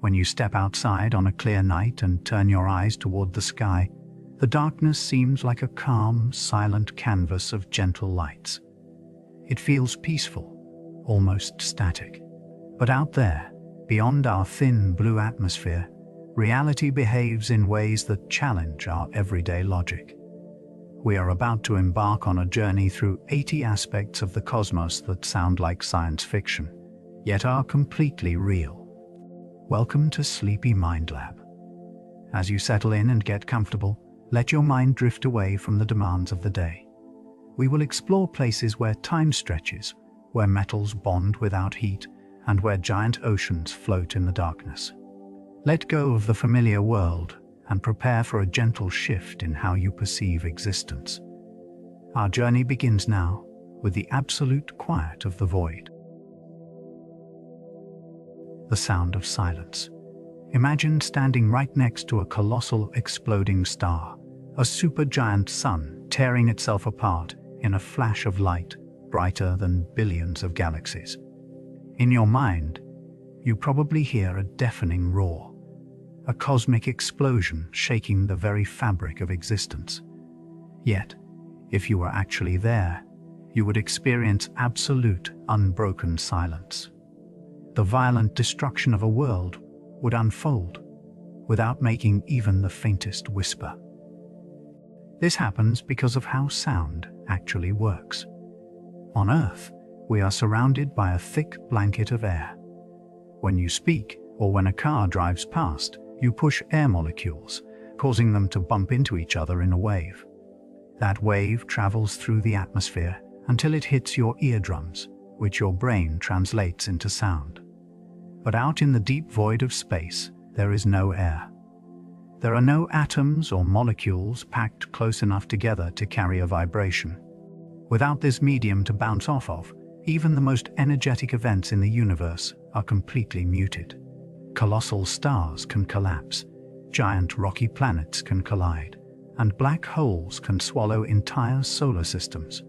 When you step outside on a clear night and turn your eyes toward the sky, the darkness seems like a calm, silent canvas of gentle lights. It feels peaceful, almost static. But out there, beyond our thin blue atmosphere, reality behaves in ways that challenge our everyday logic. We are about to embark on a journey through 80 aspects of the cosmos that sound like science fiction, yet are completely real. Welcome to Sleepy Mind Lab. As you settle in and get comfortable, let your mind drift away from the demands of the day. We will explore places where time stretches, where metals bond without heat, and where giant oceans float in the darkness. Let go of the familiar world and prepare for a gentle shift in how you perceive existence. Our journey begins now with the absolute quiet of the void. The sound of silence. Imagine standing right next to a colossal exploding star, a supergiant sun tearing itself apart in a flash of light brighter than billions of galaxies. In your mind, you probably hear a deafening roar, a cosmic explosion shaking the very fabric of existence. Yet, if you were actually there, you would experience absolute, unbroken silence. The violent destruction of a world would unfold without making even the faintest whisper. This happens because of how sound actually works. On Earth, we are surrounded by a thick blanket of air. When you speak, or when a car drives past, you push air molecules, causing them to bump into each other in a wave. That wave travels through the atmosphere until it hits your eardrums, which your brain translates into sound. But out in the deep void of space, there is no air. There are no atoms or molecules packed close enough together to carry a vibration. Without this medium to bounce off of, even the most energetic events in the universe are completely muted. Colossal stars can collapse, giant rocky planets can collide, and black holes can swallow entire solar systems,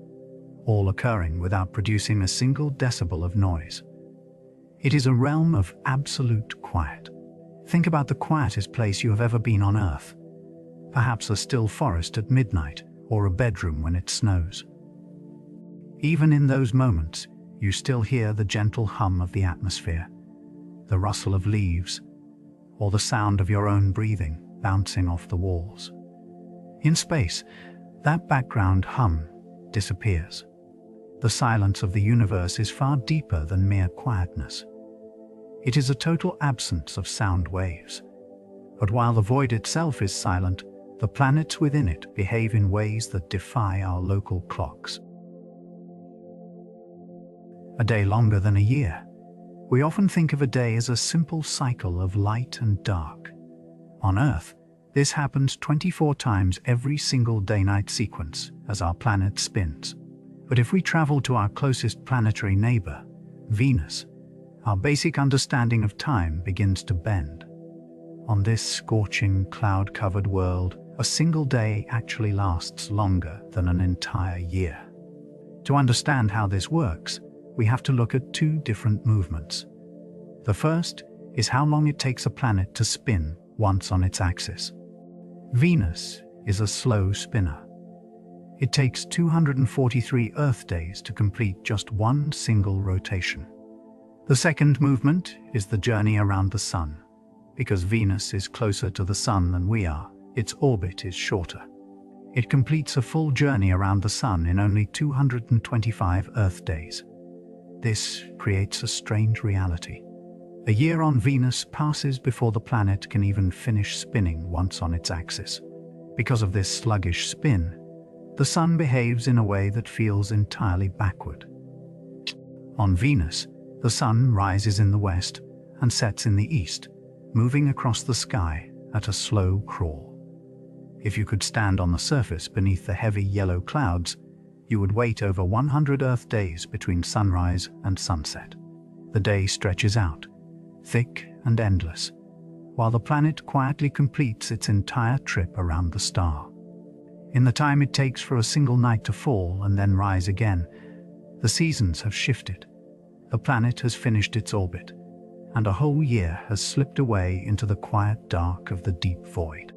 all occurring without producing a single decibel of noise. It is a realm of absolute quiet. Think about the quietest place you have ever been on Earth. Perhaps a still forest at midnight, or a bedroom when it snows. Even in those moments, you still hear the gentle hum of the atmosphere, the rustle of leaves, or the sound of your own breathing bouncing off the walls. In space, that background hum disappears. The silence of the universe is far deeper than mere quietness. It is a total absence of sound waves. But while the void itself is silent, the planets within it behave in ways that defy our local clocks. A day longer than a year. We often think of a day as a simple cycle of light and dark. On Earth, this happens 24 times every single day-night sequence as our planet spins. But if we travel to our closest planetary neighbor, Venus, our basic understanding of time begins to bend. On this scorching, cloud-covered world, a single day actually lasts longer than an entire year. To understand how this works, we have to look at two different movements. The first is how long it takes a planet to spin once on its axis. Venus is a slow spinner. It takes 243 Earth days to complete just one single rotation. The second movement is the journey around the Sun. Because Venus is closer to the Sun than we are, its orbit is shorter. It completes a full journey around the Sun in only 225 Earth days. This creates a strange reality. A year on Venus passes before the planet can even finish spinning once on its axis. Because of this sluggish spin, the Sun behaves in a way that feels entirely backward. On Venus, the Sun rises in the west and sets in the east, moving across the sky at a slow crawl. If you could stand on the surface beneath the heavy yellow clouds, you would wait over 100 Earth days between sunrise and sunset. The day stretches out, thick and endless, while the planet quietly completes its entire trip around the star. In the time it takes for a single night to fall and then rise again, the seasons have shifted. The planet has finished its orbit, and a whole year has slipped away into the quiet dark of the deep void.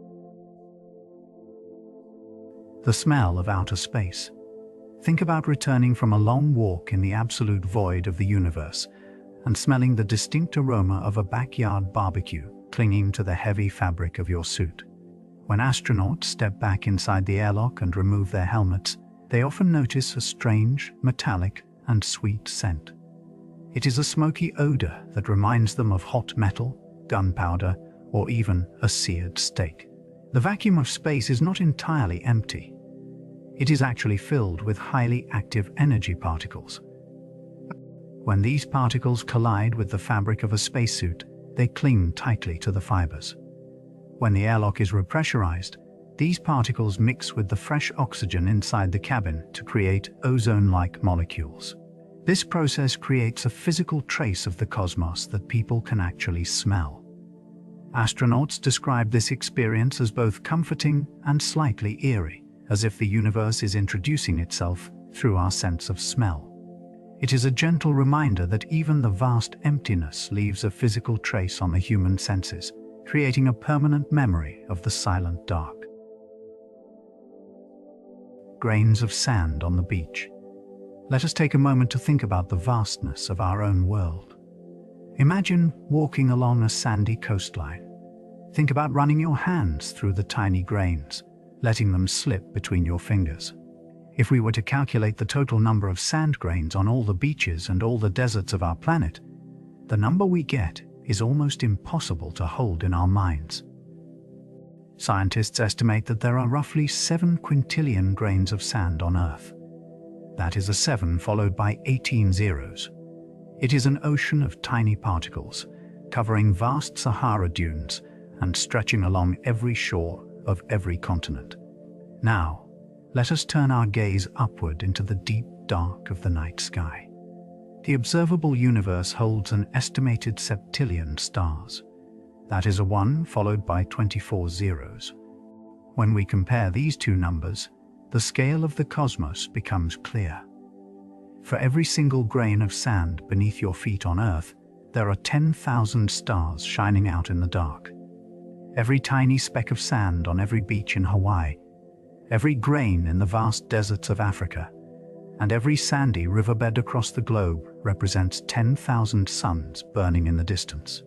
The smell of outer space. Think about returning from a long walk in the absolute void of the universe and smelling the distinct aroma of a backyard barbecue clinging to the heavy fabric of your suit. When astronauts step back inside the airlock and remove their helmets, they often notice a strange, metallic, and sweet scent. It is a smoky odor that reminds them of hot metal, gunpowder, or even a seared steak. The vacuum of space is not entirely empty. It is actually filled with highly active energy particles. When these particles collide with the fabric of a spacesuit, they cling tightly to the fibers. When the airlock is repressurized, these particles mix with the fresh oxygen inside the cabin to create ozone-like molecules. This process creates a physical trace of the cosmos that people can actually smell. Astronauts describe this experience as both comforting and slightly eerie, as if the universe is introducing itself through our sense of smell. It is a gentle reminder that even the vast emptiness leaves a physical trace on the human senses, creating a permanent memory of the silent dark. Grains of sand on the beach. Let us take a moment to think about the vastness of our own world. Imagine walking along a sandy coastline. Think about running your hands through the tiny grains, letting them slip between your fingers. If we were to calculate the total number of sand grains on all the beaches and all the deserts of our planet, the number we get is almost impossible to hold in our minds. Scientists estimate that there are roughly 7 quintillion grains of sand on Earth. That is a 7 followed by 18 zeros. It is an ocean of tiny particles, covering vast Sahara dunes and stretching along every shore of every continent. Now, let us turn our gaze upward into the deep dark of the night sky. The observable universe holds an estimated septillion stars. That is a 1 followed by 24 zeros. When we compare these two numbers, the scale of the cosmos becomes clear. For every single grain of sand beneath your feet on Earth, there are 10,000 stars shining out in the dark. Every tiny speck of sand on every beach in Hawaii, every grain in the vast deserts of Africa, and every sandy riverbed across the globe represents 10,000 suns burning in the distance.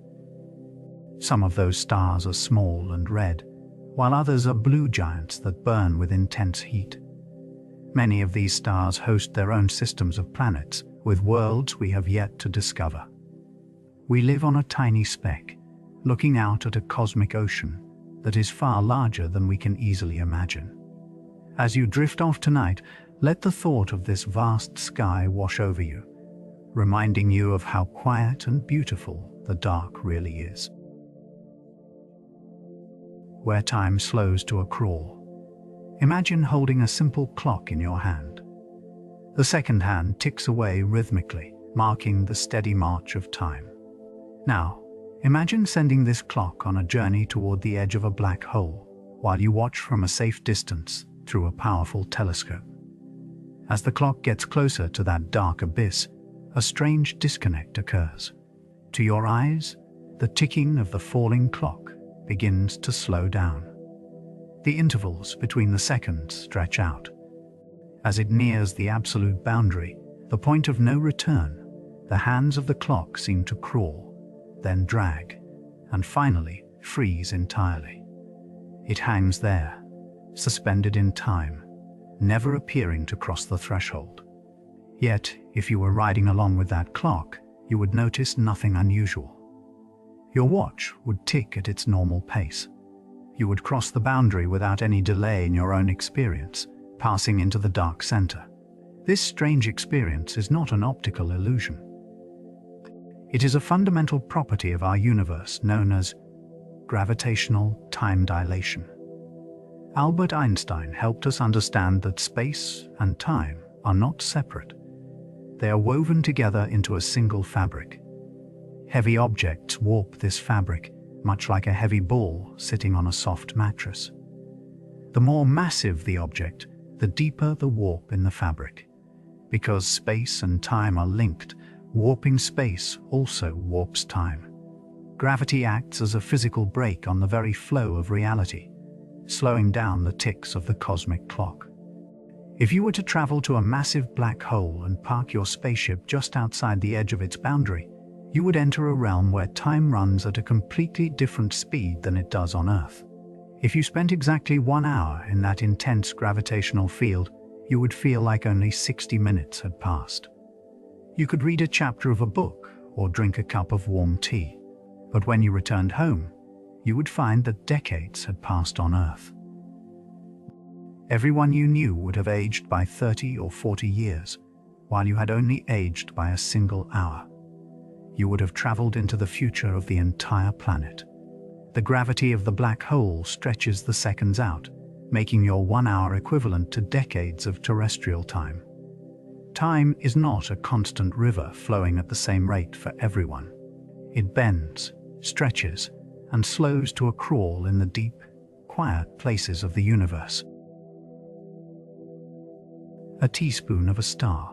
Some of those stars are small and red, while others are blue giants that burn with intense heat. Many of these stars host their own systems of planets, with worlds we have yet to discover. We live on a tiny speck, looking out at a cosmic ocean that is far larger than we can easily imagine. As you drift off tonight, let the thought of this vast sky wash over you, reminding you of how quiet and beautiful the dark really is. Where time slows to a crawl. Imagine holding a simple clock in your hand. The second hand ticks away rhythmically, marking the steady march of time. Now, imagine sending this clock on a journey toward the edge of a black hole, while you watch from a safe distance through a powerful telescope. As the clock gets closer to that dark abyss, a strange disconnect occurs. To your eyes, the ticking of the falling clock begins to slow down. The intervals between the seconds stretch out. As it nears the absolute boundary, the point of no return, the hands of the clock seem to crawl, then drag, and finally freeze entirely. It hangs there, suspended in time, never appearing to cross the threshold. Yet, if you were riding along with that clock, you would notice nothing unusual. Your watch would tick at its normal pace. You would cross the boundary without any delay in your own experience, passing into the dark center. This strange experience is not an optical illusion. It is a fundamental property of our universe known as gravitational time dilation. Albert Einstein helped us understand that space and time are not separate. They are woven together into a single fabric. Heavy objects warp this fabric, much like a heavy ball sitting on a soft mattress. The more massive the object, the deeper the warp in the fabric. Because space and time are linked, warping space also warps time. Gravity acts as a physical brake on the very flow of reality, slowing down the ticks of the cosmic clock. If you were to travel to a massive black hole and park your spaceship just outside the edge of its boundary, you would enter a realm where time runs at a completely different speed than it does on Earth. If you spent exactly 1 hour in that intense gravitational field, you would feel like only 60 minutes had passed. You could read a chapter of a book or drink a cup of warm tea, but when you returned home, you would find that decades had passed on Earth. Everyone you knew would have aged by 30 or 40 years, while you had only aged by a single hour. You would have traveled into the future of the entire planet. The gravity of the black hole stretches the seconds out, making your 1 hour equivalent to decades of terrestrial time. Time is not a constant river flowing at the same rate for everyone. It bends, stretches, and slows to a crawl in the deep, quiet places of the universe. A teaspoon of a star.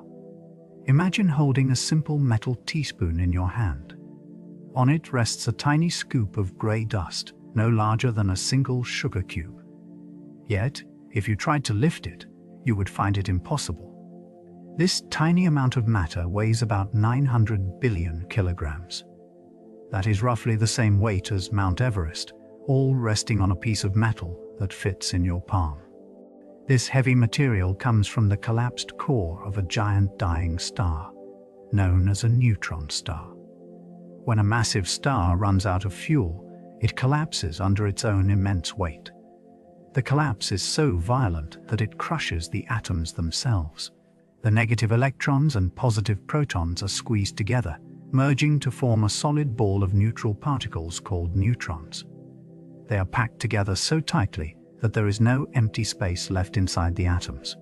Imagine holding a simple metal teaspoon in your hand. On it rests a tiny scoop of grey dust, no larger than a single sugar cube. Yet, if you tried to lift it, you would find it impossible. This tiny amount of matter weighs about 900 billion kilograms. That is roughly the same weight as Mount Everest, all resting on a piece of metal that fits in your palm. This heavy material comes from the collapsed core of a giant dying star, known as a neutron star. When a massive star runs out of fuel, it collapses under its own immense weight. The collapse is so violent that it crushes the atoms themselves. The negative electrons and positive protons are squeezed together, merging to form a solid ball of neutral particles called neutrons. They are packed together so tightly that there is no empty space left inside the atoms.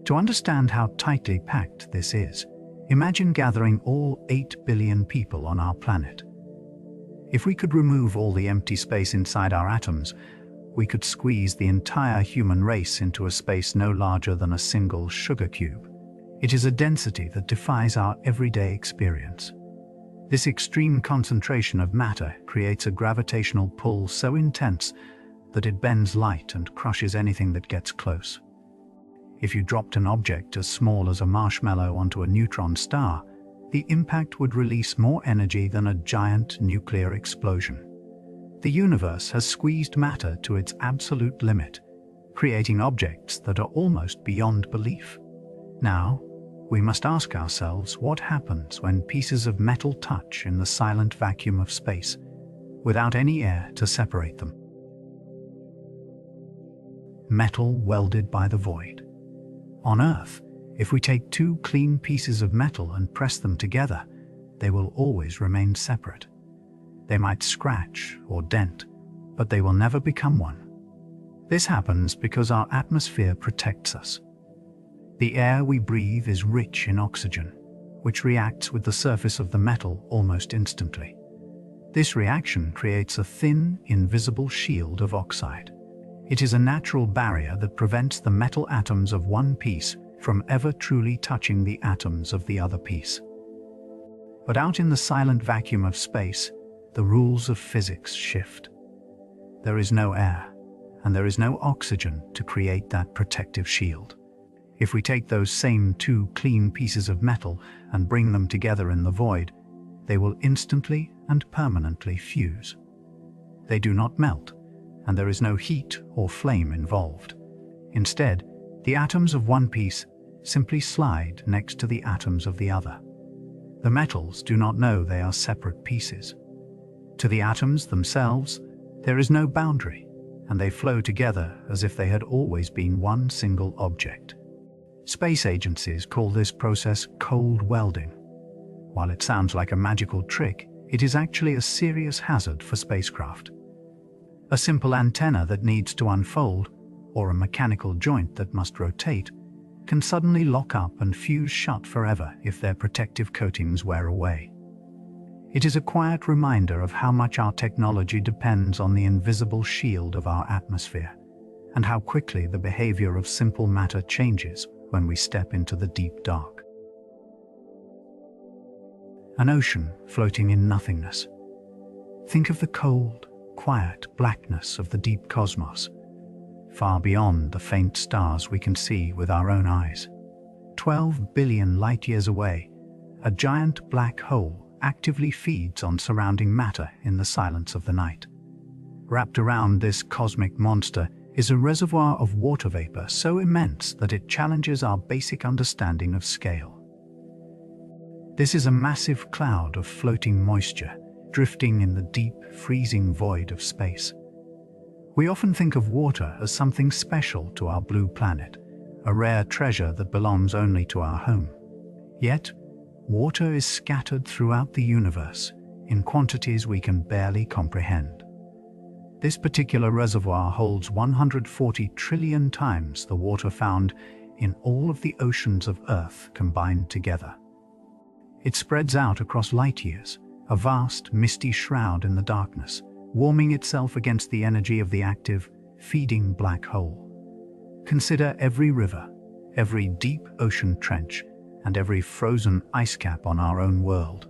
To understand how tightly packed this is, imagine gathering all 8 billion people on our planet. If we could remove all the empty space inside our atoms, we could squeeze the entire human race into a space no larger than a single sugar cube. It is a density that defies our everyday experience. This extreme concentration of matter creates a gravitational pull so intense that it bends light and crushes anything that gets close. If you dropped an object as small as a marshmallow onto a neutron star, the impact would release more energy than a giant nuclear explosion. The universe has squeezed matter to its absolute limit, creating objects that are almost beyond belief. Now, we must ask ourselves what happens when pieces of metal touch in the silent vacuum of space, without any air to separate them. Metal welded by the void. On Earth, if we take two clean pieces of metal and press them together, they will always remain separate. They might scratch or dent, but they will never become one. This happens because our atmosphere protects us. The air we breathe is rich in oxygen, which reacts with the surface of the metal almost instantly. This reaction creates a thin, invisible shield of oxide. It is a natural barrier that prevents the metal atoms of one piece from ever truly touching the atoms of the other piece. But out in the silent vacuum of space, the rules of physics shift. There is no air, and there is no oxygen to create that protective shield. If we take those same two clean pieces of metal and bring them together in the void, they will instantly and permanently fuse. They do not melt, and there is no heat or flame involved. Instead, the atoms of one piece simply slide next to the atoms of the other. The metals do not know they are separate pieces. To the atoms themselves, there is no boundary, and they flow together as if they had always been one single object. Space agencies call this process cold welding. While it sounds like a magical trick, it is actually a serious hazard for spacecraft. A simple antenna that needs to unfold, or a mechanical joint that must rotate, can suddenly lock up and fuse shut forever if their protective coatings wear away. It is a quiet reminder of how much our technology depends on the invisible shield of our atmosphere, and how quickly the behavior of simple matter changes when we step into the deep dark. An ocean floating in nothingness. Think of the cold, quiet blackness of the deep cosmos, far beyond the faint stars we can see with our own eyes. 12 billion light-years away, a giant black hole actively feeds on surrounding matter in the silence of the night. Wrapped around this cosmic monster is a reservoir of water vapor so immense that it challenges our basic understanding of scale. This is a massive cloud of floating moisture, drifting in the deep, freezing void of space. We often think of water as something special to our blue planet, a rare treasure that belongs only to our home. Yet, water is scattered throughout the universe in quantities we can barely comprehend. This particular reservoir holds 140 trillion times the water found in all of the oceans of Earth combined together. It spreads out across light years, a vast, misty shroud in the darkness, warming itself against the energy of the active, feeding black hole. Consider every river, every deep ocean trench, and every frozen ice cap on our own world.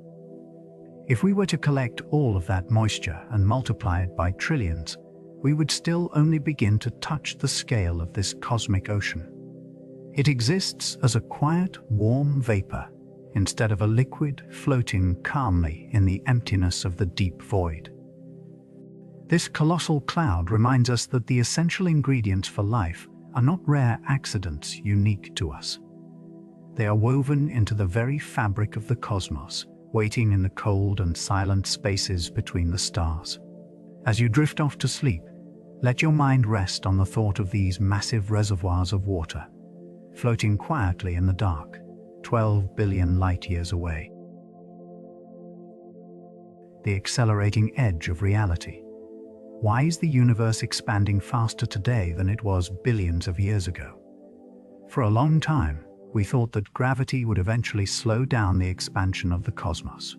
If we were to collect all of that moisture and multiply it by trillions, we would still only begin to touch the scale of this cosmic ocean. It exists as a quiet, warm vapor, instead of a liquid floating calmly in the emptiness of the deep void. This colossal cloud reminds us that the essential ingredients for life are not rare accidents unique to us. They are woven into the very fabric of the cosmos, waiting in the cold and silent spaces between the stars. As you drift off to sleep, let your mind rest on the thought of these massive reservoirs of water, floating quietly in the dark, 12 billion light-years away. The accelerating edge of reality. Why is the universe expanding faster today than it was billions of years ago? For a long time, we thought that gravity would eventually slow down the expansion of the cosmos.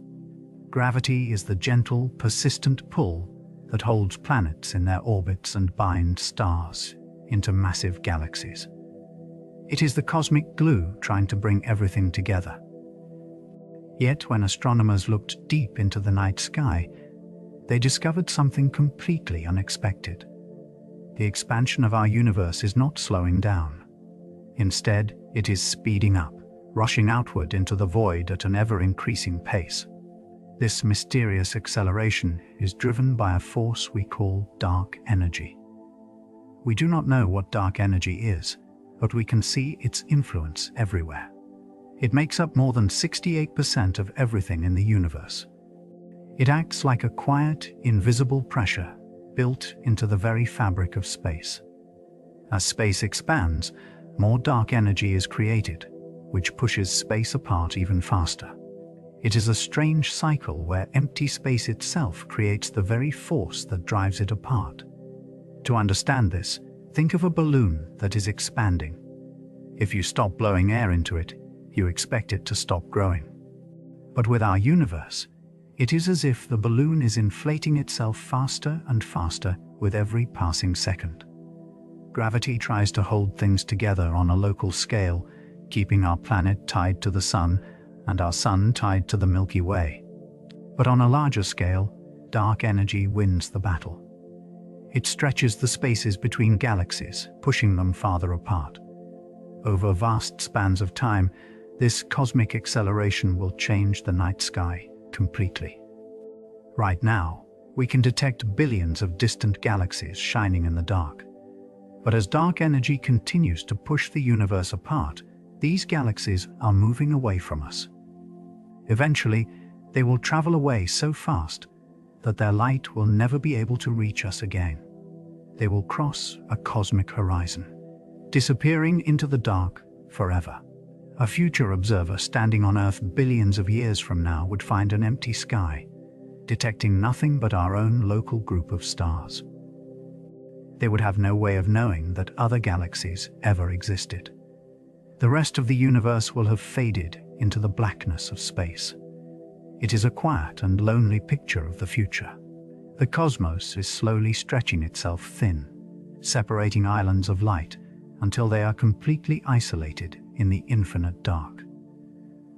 Gravity is the gentle, persistent pull that holds planets in their orbits and binds stars into massive galaxies. It is the cosmic glue trying to bring everything together. Yet when astronomers looked deep into the night sky, they discovered something completely unexpected. The expansion of our universe is not slowing down. Instead, it is speeding up, rushing outward into the void at an ever-increasing pace. This mysterious acceleration is driven by a force we call dark energy. We do not know what dark energy is, but we can see its influence everywhere. It makes up more than 68% of everything in the universe. It acts like a quiet, invisible pressure built into the very fabric of space. As space expands, more dark energy is created, which pushes space apart even faster. It is a strange cycle where empty space itself creates the very force that drives it apart. To understand this, think of a balloon that is expanding. If you stop blowing air into it, you expect it to stop growing. But with our universe, it is as if the balloon is inflating itself faster and faster with every passing second. Gravity tries to hold things together on a local scale, keeping our planet tied to the sun and our sun tied to the Milky Way. But on a larger scale, dark energy wins the battle. It stretches the spaces between galaxies, pushing them farther apart. Over vast spans of time, this cosmic acceleration will change the night sky completely. Right now, we can detect billions of distant galaxies shining in the dark. But as dark energy continues to push the universe apart, these galaxies are moving away from us. Eventually, they will travel away so fast that their light will never be able to reach us again. They will cross a cosmic horizon, disappearing into the dark forever. A future observer standing on Earth billions of years from now would find an empty sky, detecting nothing but our own local group of stars. They would have no way of knowing that other galaxies ever existed. The rest of the universe will have faded into the blackness of space. It is a quiet and lonely picture of the future. The cosmos is slowly stretching itself thin, separating islands of light until they are completely isolated in the infinite dark.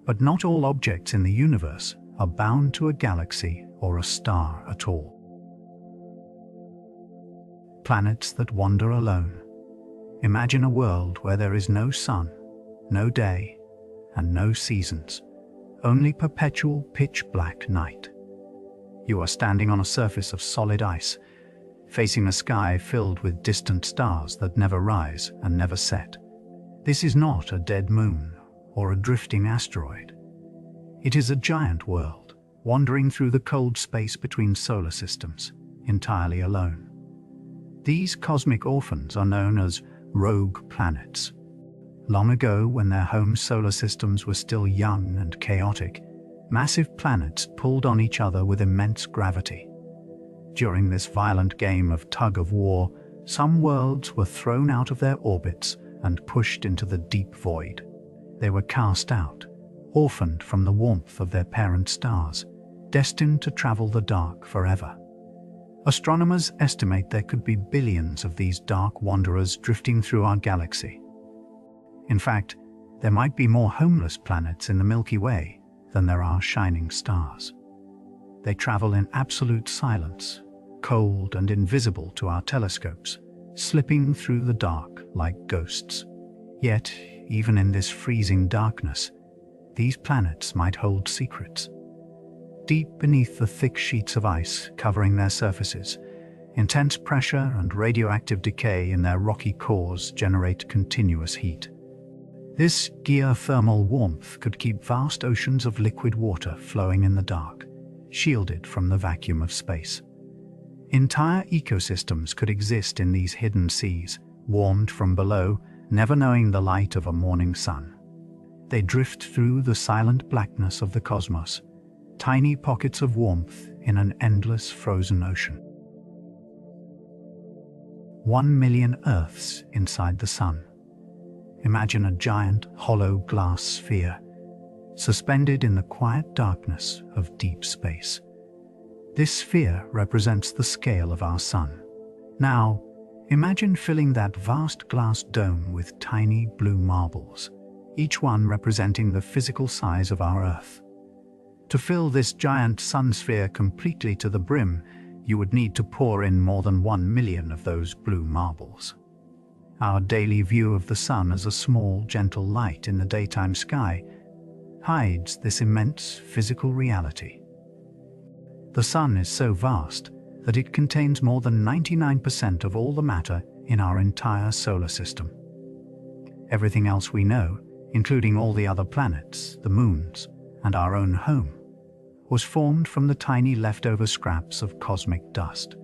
But not all objects in the universe are bound to a galaxy or a star at all. Planets that wander alone. Imagine a world where there is no sun, no day, and no seasons, only perpetual pitch-black night. You are standing on a surface of solid ice, facing a sky filled with distant stars that never rise and never set. This is not a dead moon or a drifting asteroid. It is a giant world, wandering through the cold space between solar systems, entirely alone. These cosmic orphans are known as rogue planets. Long ago, when their home solar systems were still young and chaotic, massive planets pulled on each other with immense gravity. During this violent game of tug-of-war, some worlds were thrown out of their orbits and pushed into the deep void. They were cast out, orphaned from the warmth of their parent stars, destined to travel the dark forever. Astronomers estimate there could be billions of these dark wanderers drifting through our galaxy. In fact, there might be more homeless planets in the Milky Way than there are shining stars. They travel in absolute silence, cold and invisible to our telescopes, slipping through the dark like ghosts. Yet, even in this freezing darkness, these planets might hold secrets. Deep beneath the thick sheets of ice covering their surfaces, intense pressure and radioactive decay in their rocky cores generate continuous heat. This geothermal warmth could keep vast oceans of liquid water flowing in the dark, shielded from the vacuum of space. Entire ecosystems could exist in these hidden seas, warmed from below, never knowing the light of a morning sun. They drift through the silent blackness of the cosmos, tiny pockets of warmth in an endless frozen ocean. 1 million Earths inside the Sun. Imagine a giant, hollow glass sphere, suspended in the quiet darkness of deep space. This sphere represents the scale of our Sun. Now, imagine filling that vast glass dome with tiny blue marbles, each one representing the physical size of our Earth. To fill this giant sun sphere completely to the brim, you would need to pour in more than 1 million of those blue marbles. Our daily view of the sun as a small, gentle light in the daytime sky hides this immense physical reality. The sun is so vast that it contains more than 99% of all the matter in our entire solar system. Everything else we know, including all the other planets, the moons, and our own home, was formed from the tiny leftover scraps of cosmic dust.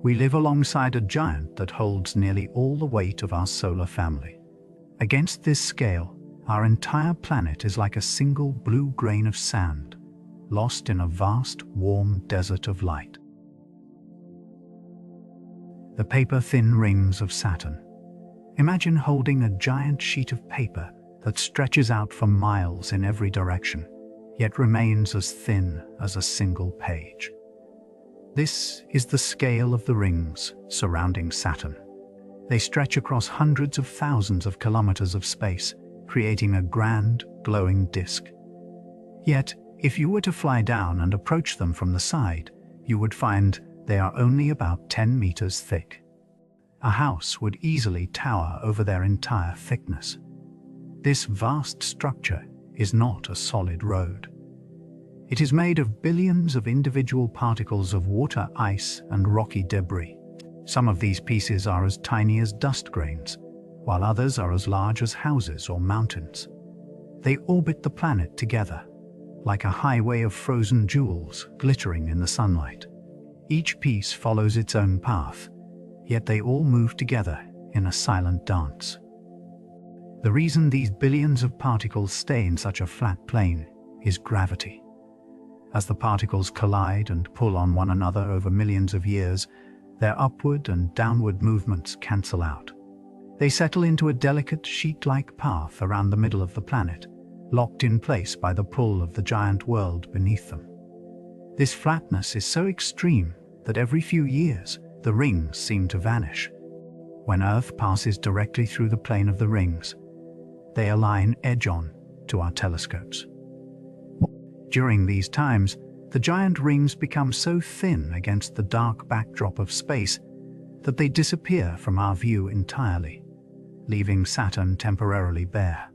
We live alongside a giant that holds nearly all the weight of our solar family. Against this scale, our entire planet is like a single blue grain of sand, lost in a vast, warm desert of light. The paper-thin rings of Saturn. Imagine holding a giant sheet of paper that stretches out for miles in every direction, yet remains as thin as a single page. This is the scale of the rings surrounding Saturn. They stretch across hundreds of thousands of kilometers of space, creating a grand, glowing disk. Yet, if you were to fly down and approach them from the side, you would find they are only about 10 meters thick. A house would easily tower over their entire thickness. This vast structure is not a solid road. It is made of billions of individual particles of water, ice, and rocky debris. Some of these pieces are as tiny as dust grains, while others are as large as houses or mountains. They orbit the planet together, like a highway of frozen jewels glittering in the sunlight. Each piece follows its own path, yet they all move together in a silent dance. The reason these billions of particles stay in such a flat plane is gravity. As the particles collide and pull on one another over millions of years, their upward and downward movements cancel out. They settle into a delicate sheet-like path around the middle of the planet, locked in place by the pull of the giant world beneath them. This flatness is so extreme that every few years, the rings seem to vanish. When Earth passes directly through the plane of the rings, they align edge-on to our telescopes. During these times, The giant rings become so thin against the dark backdrop of space that they disappear from our view entirely, leaving Saturn temporarily bare.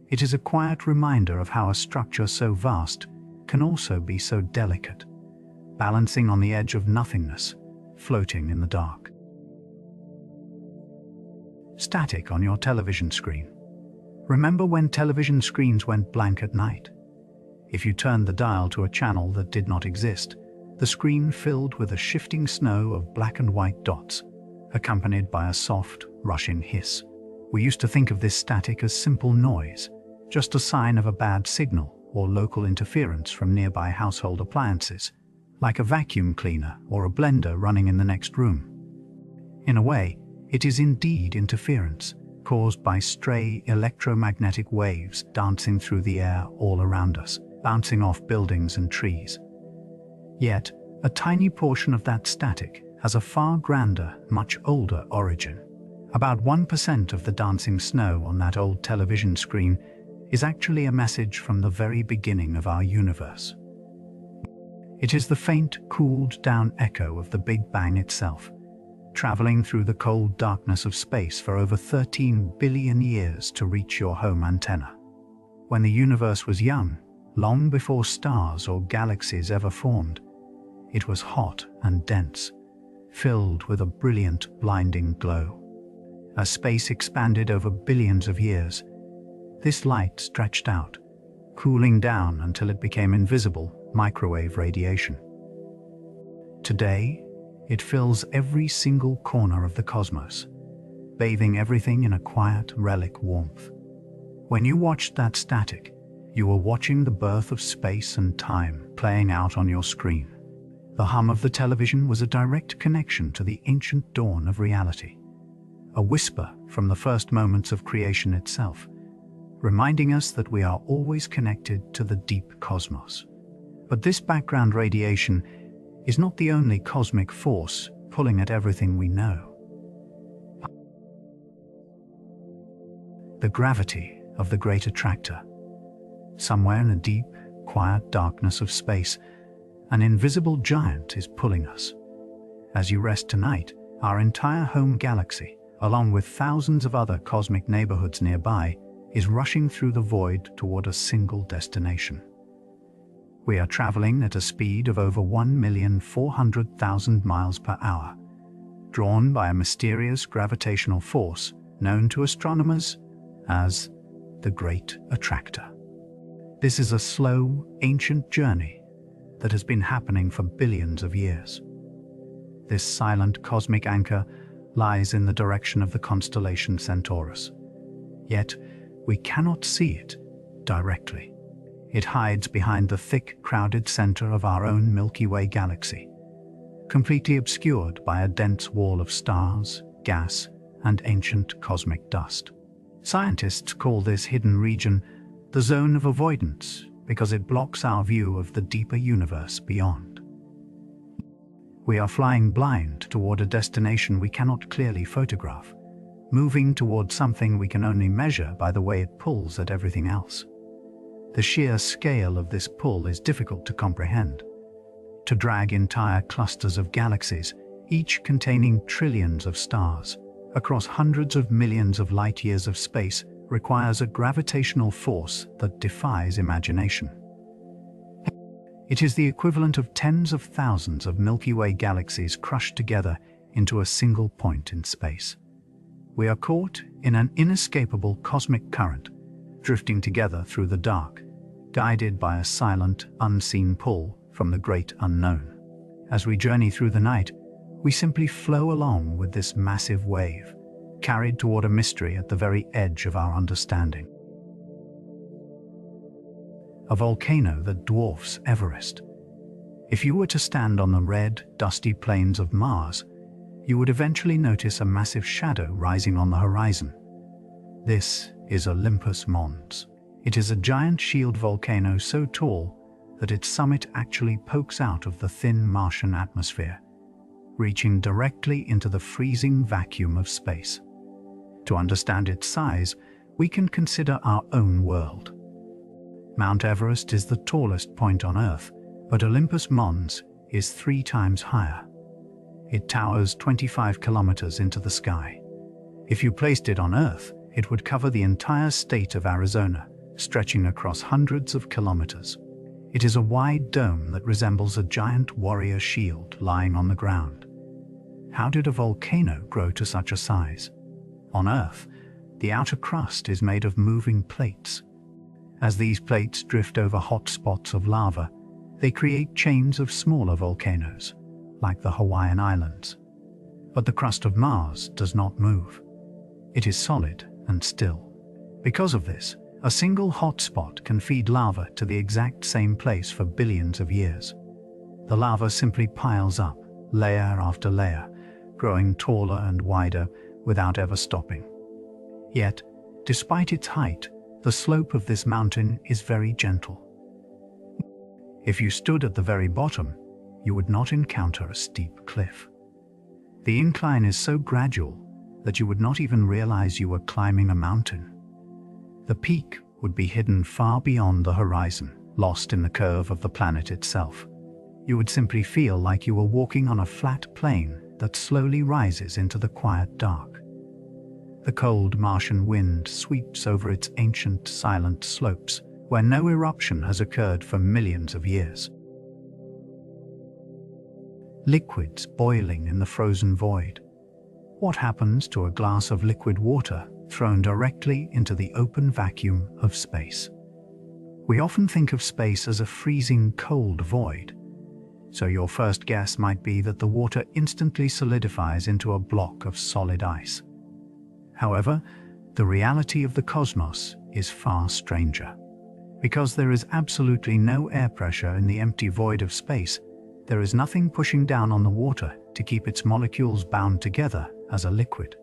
It is a quiet reminder of how a structure so vast can also be so delicate, balancing on the edge of nothingness, floating in the dark. Static on your television screen. Remember when television screens went blank at night? If you turned the dial to a channel that did not exist, the screen filled with a shifting snow of black and white dots, accompanied by a soft, rushing hiss. We used to think of this static as simple noise, just a sign of a bad signal or local interference from nearby household appliances, like a vacuum cleaner or a blender running in the next room. In a way, it is indeed interference, caused by stray electromagnetic waves dancing through the air all around us, bouncing off buildings and trees. Yet, a tiny portion of that static has a far grander, much older origin. About 1% of the dancing snow on that old television screen is actually a message from the very beginning of our universe. It is the faint, cooled-down echo of the Big Bang itself, traveling through the cold darkness of space for over 13 billion years to reach your home antenna. When the universe was young, long before stars or galaxies ever formed, it was hot and dense, filled with a brilliant, blinding glow. As space expanded over billions of years, this light stretched out, cooling down until it became invisible microwave radiation. Today, it fills every single corner of the cosmos, bathing everything in a quiet, relic warmth. When you watched that static, you were watching the birth of space and time playing out on your screen. The hum of the television was a direct connection to the ancient dawn of reality, a whisper from the first moments of creation itself, reminding us that we are always connected to the deep cosmos. But this background radiation is not the only cosmic force pulling at everything we know. The gravity of the Great Attractor. Somewhere in the deep, quiet darkness of space, an invisible giant is pulling us. As you rest tonight, our entire home galaxy, along with thousands of other cosmic neighborhoods nearby, is rushing through the void toward a single destination. We are traveling at a speed of over 1,400,000 miles per hour, drawn by a mysterious gravitational force known to astronomers as the Great Attractor. This is a slow, ancient journey that has been happening for billions of years. This silent cosmic anchor lies in the direction of the constellation Centaurus. Yet, we cannot see it directly. It hides behind the thick, crowded center of our own Milky Way galaxy, completely obscured by a dense wall of stars, gas, and ancient cosmic dust. Scientists call this hidden region the zone of avoidance because it blocks our view of the deeper universe beyond. We are flying blind toward a destination we cannot clearly photograph, moving toward something we can only measure by the way it pulls at everything else. The sheer scale of this pull is difficult to comprehend. To drag entire clusters of galaxies, each containing trillions of stars, across hundreds of millions of light-years of space requires a gravitational force that defies imagination. It is the equivalent of tens of thousands of Milky Way galaxies crushed together into a single point in space. We are caught in an inescapable cosmic current, drifting together through the dark, guided by a silent, unseen pull from the great unknown. As we journey through the night, we simply flow along with this massive wave, carried toward a mystery at the very edge of our understanding. A volcano that dwarfs Everest. If you were to stand on the red, dusty plains of Mars, you would eventually notice a massive shadow rising on the horizon. This is Olympus Mons. It is a giant shield volcano so tall that its summit actually pokes out of the thin Martian atmosphere, reaching directly into the freezing vacuum of space. To understand its size, we can consider our own world. Mount Everest is the tallest point on Earth, But Olympus Mons is 3 times higher. It towers 25 kilometers into the sky. If you placed it on Earth, it would cover the entire state of Arizona, stretching across hundreds of kilometers. It is a wide dome that resembles a giant warrior shield lying on the ground. How did a volcano grow to such a size? On Earth, the outer crust is made of moving plates. As these plates drift over hot spots of lava, they create chains of smaller volcanoes, like the Hawaiian Islands. But the crust of Mars does not move. It is solid and still. Because of this, a single hot spot can feed lava to the exact same place for billions of years. The lava simply piles up, layer after layer, growing taller and wider without ever stopping. Yet, despite its height, the slope of this mountain is very gentle. If you stood at the very bottom, you would not encounter a steep cliff. The incline is so gradual that you would not even realize you were climbing a mountain. The peak would be hidden far beyond the horizon, lost in the curve of the planet itself. You would simply feel like you were walking on a flat plain that slowly rises into the quiet dark. The cold Martian wind sweeps over its ancient, silent slopes, where no eruption has occurred for millions of years. Liquids boiling in the frozen void. What happens to a glass of liquid water thrown directly into the open vacuum of space? We often think of space as a freezing cold void, so your first guess might be that the water instantly solidifies into a block of solid ice. However, the reality of the cosmos is far stranger. Because there is absolutely no air pressure in the empty void of space, there is nothing pushing down on the water to keep its molecules bound together as a liquid.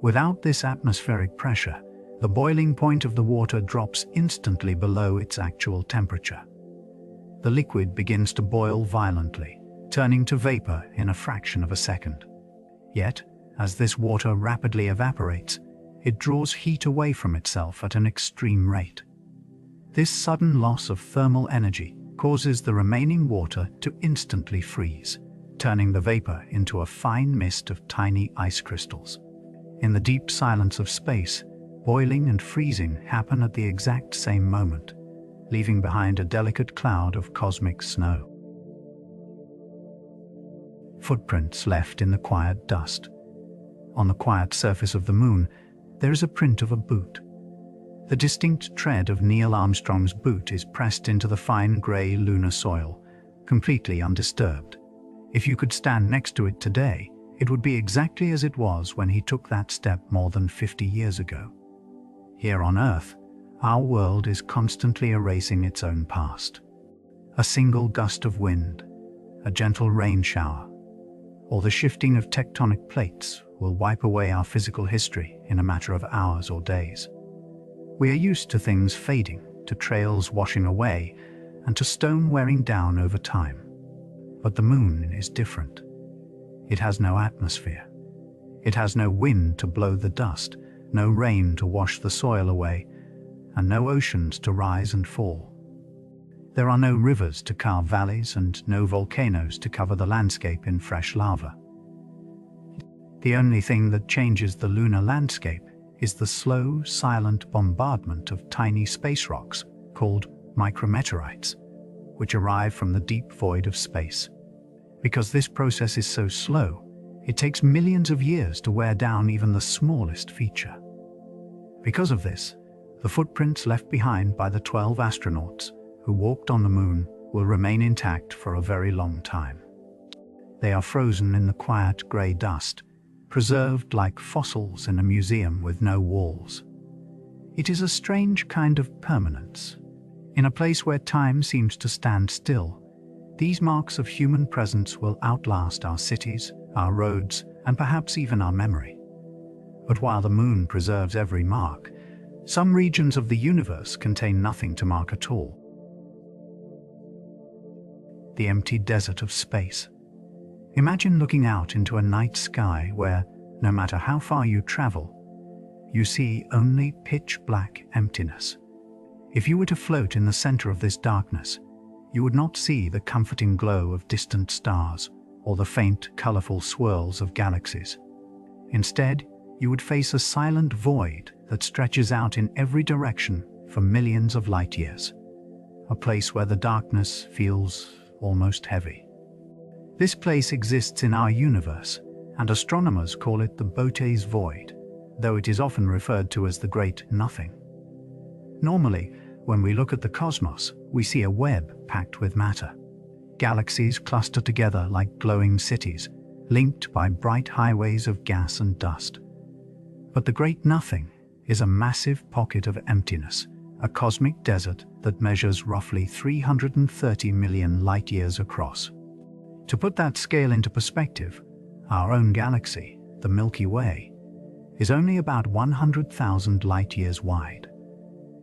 Without this atmospheric pressure, the boiling point of the water drops instantly below its actual temperature. The liquid begins to boil violently, turning to vapor in a fraction of a second. Yet, as this water rapidly evaporates, it draws heat away from itself at an extreme rate. This sudden loss of thermal energy causes the remaining water to instantly freeze, turning the vapor into a fine mist of tiny ice crystals. In the deep silence of space, boiling and freezing happen at the exact same moment, leaving behind a delicate cloud of cosmic snow. Footprints left in the quiet dust. On the quiet surface of the moon, there is a print of a boot. The distinct tread of Neil Armstrong's boot is pressed into the fine grey lunar soil, completely undisturbed. If you could stand next to it today, it would be exactly as it was when he took that step more than 50 years ago. Here on Earth, our world is constantly erasing its own past. A single gust of wind, a gentle rain shower, or the shifting of tectonic plates will wipe away our physical history in a matter of hours or days. We are used to things fading, to trails washing away, and to stone wearing down over time. But the moon is different. It has no atmosphere. It has no wind to blow the dust, no rain to wash the soil away, and no oceans to rise and fall. There are no rivers to carve valleys and no volcanoes to cover the landscape in fresh lava. The only thing that changes the lunar landscape is the slow, silent bombardment of tiny space rocks called micrometeorites, which arrive from the deep void of space. Because this process is so slow, it takes millions of years to wear down even the smallest feature. Because of this, the footprints left behind by the 12 astronauts who walked on the moon will remain intact for a very long time. They are frozen in the quiet grey dust, preserved like fossils in a museum with no walls. It is a strange kind of permanence. In a place where time seems to stand still, these marks of human presence will outlast our cities, our roads, and perhaps even our memory. But while the moon preserves every mark, some regions of the universe contain nothing to mark at all. The empty desert of space. Imagine looking out into a night sky where, no matter how far you travel, you see only pitch black emptiness. If you were to float in the center of this darkness, You would not see the comforting glow of distant stars or the faint, colorful swirls of galaxies. Instead, you would face a silent void that stretches out in every direction for millions of light years, a place where the darkness feels almost heavy. This place exists in our universe, and astronomers call it the Botez's Void, though it is often referred to as the Great Nothing. Normally, when we look at the cosmos, we see a web packed with matter. Galaxies cluster together like glowing cities, linked by bright highways of gas and dust. But the Great Nothing is a massive pocket of emptiness, a cosmic desert that measures roughly 330 million light-years across. To put that scale into perspective, our own galaxy, the Milky Way, is only about 100,000 light-years wide.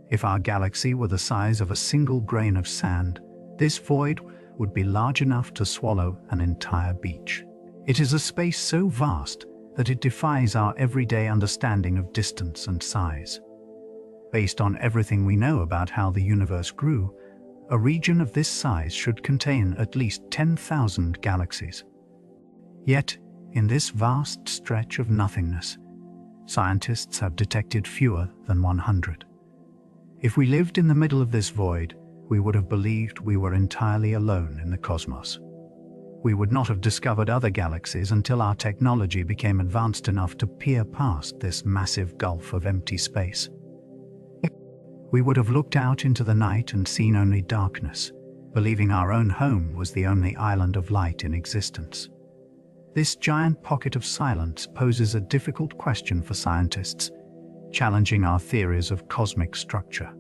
If our galaxy were the size of a single grain of sand, this void would be large enough to swallow an entire beach. It is a space so vast that it defies our everyday understanding of distance and size. Based on everything we know about how the universe grew, a region of this size should contain at least 10,000 galaxies. Yet, in this vast stretch of nothingness, scientists have detected fewer than 100. If we lived in the middle of this void, we would have believed we were entirely alone in the cosmos. We would not have discovered other galaxies until our technology became advanced enough to peer past this massive gulf of empty space. We would have looked out into the night and seen only darkness, believing our own home was the only island of light in existence. This giant pocket of silence poses a difficult question for scientists, challenging our theories of cosmic structure.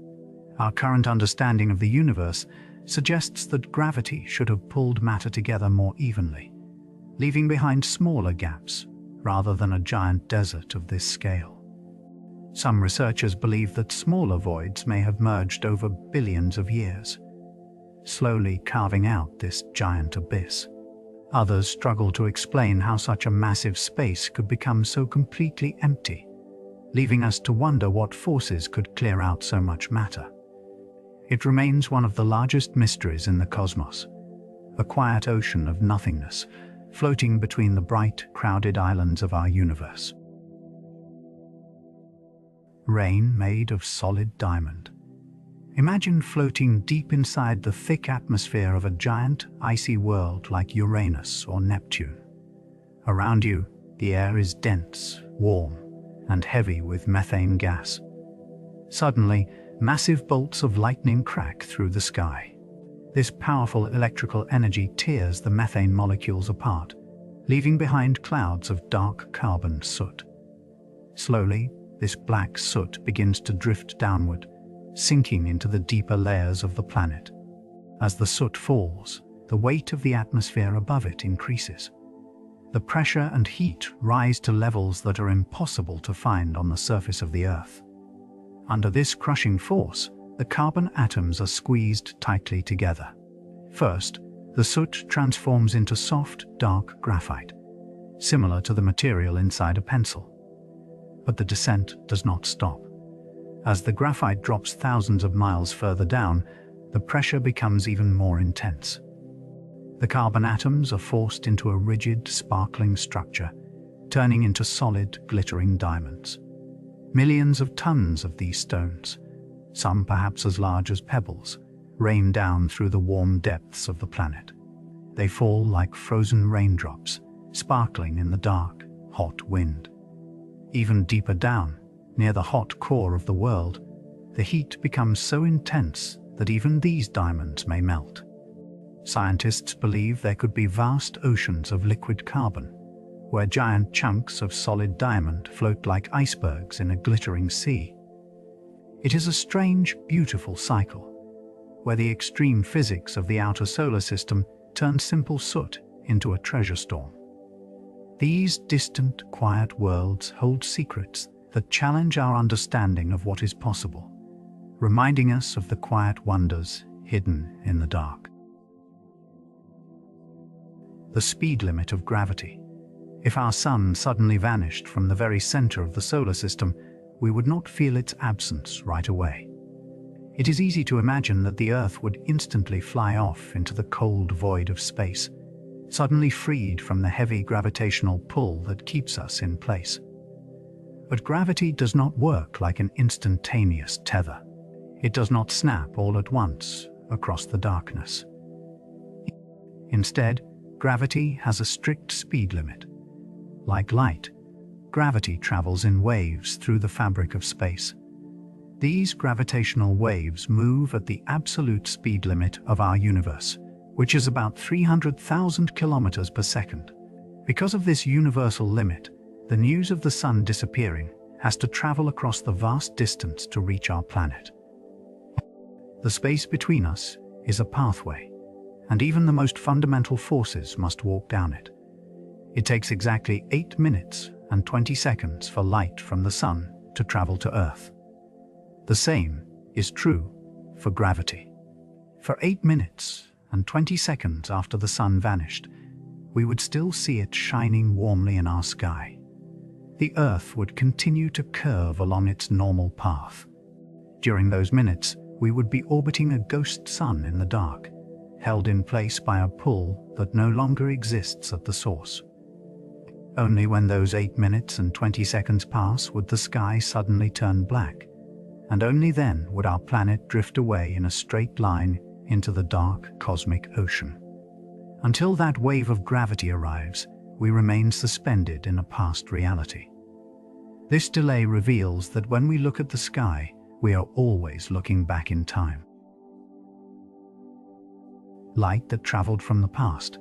Our current understanding of the universe suggests that gravity should have pulled matter together more evenly, leaving behind smaller gaps rather than a giant desert of this scale. Some researchers believe that smaller voids may have merged over billions of years, slowly carving out this giant abyss. Others struggle to explain how such a massive space could become so completely empty, leaving us to wonder what forces could clear out so much matter. It remains one of the largest mysteries in the cosmos, a quiet ocean of nothingness, floating between the bright, crowded islands of our universe. Rain made of solid diamond. Imagine floating deep inside the thick atmosphere of a giant, icy world like Uranus or Neptune. Around you, the air is dense, warm, and heavy with methane gas. Suddenly, massive bolts of lightning crack through the sky. This powerful electrical energy tears the methane molecules apart, leaving behind clouds of dark carbon soot. Slowly, this black soot begins to drift downward, sinking into the deeper layers of the planet. As the soot falls, the weight of the atmosphere above it increases. The pressure and heat rise to levels that are impossible to find on the surface of the Earth. Under this crushing force, the carbon atoms are squeezed tightly together. First, the soot transforms into soft, dark graphite, similar to the material inside a pencil. But the descent does not stop. As the graphite drops thousands of miles further down, the pressure becomes even more intense. The carbon atoms are forced into a rigid, sparkling structure, turning into solid, glittering diamonds. Millions of tons of these stones, some perhaps as large as pebbles, rain down through the warm depths of the planet. They fall like frozen raindrops, sparkling in the dark, hot wind. Even deeper down, near the hot core of the world, the heat becomes so intense that even these diamonds may melt. Scientists believe there could be vast oceans of liquid carbon, where giant chunks of solid diamond float like icebergs in a glittering sea. It is a strange, beautiful cycle, where the extreme physics of the outer solar system turn simple soot into a treasure storm. These distant, quiet worlds hold secrets that challenge our understanding of what is possible, reminding us of the quiet wonders hidden in the dark. The speed limit of gravity. If our sun suddenly vanished from the very center of the solar system, we would not feel its absence right away. It is easy to imagine that the Earth would instantly fly off into the cold void of space, suddenly freed from the heavy gravitational pull that keeps us in place. But gravity does not work like an instantaneous tether. It does not snap all at once across the darkness. Instead, gravity has a strict speed limit. Like light, gravity travels in waves through the fabric of space. These gravitational waves move at the absolute speed limit of our universe, which is about 300,000 kilometers per second. Because of this universal limit, the news of the sun disappearing has to travel across the vast distance to reach our planet. The space between us is a pathway, and even the most fundamental forces must walk down it. It takes exactly 8 minutes and 20 seconds for light from the sun to travel to Earth. The same is true for gravity. For 8 minutes and 20 seconds after the sun vanished, we would still see it shining warmly in our sky. The Earth would continue to curve along its normal path. During those minutes, we would be orbiting a ghost sun in the dark, held in place by a pull that no longer exists at the source. Only when those 8 minutes and 20 seconds pass would the sky suddenly turn black, and only then would our planet drift away in a straight line into the dark cosmic ocean. Until that wave of gravity arrives, we remain suspended in a past reality. This delay reveals that when we look at the sky, we are always looking back in time. Light that traveled from the past.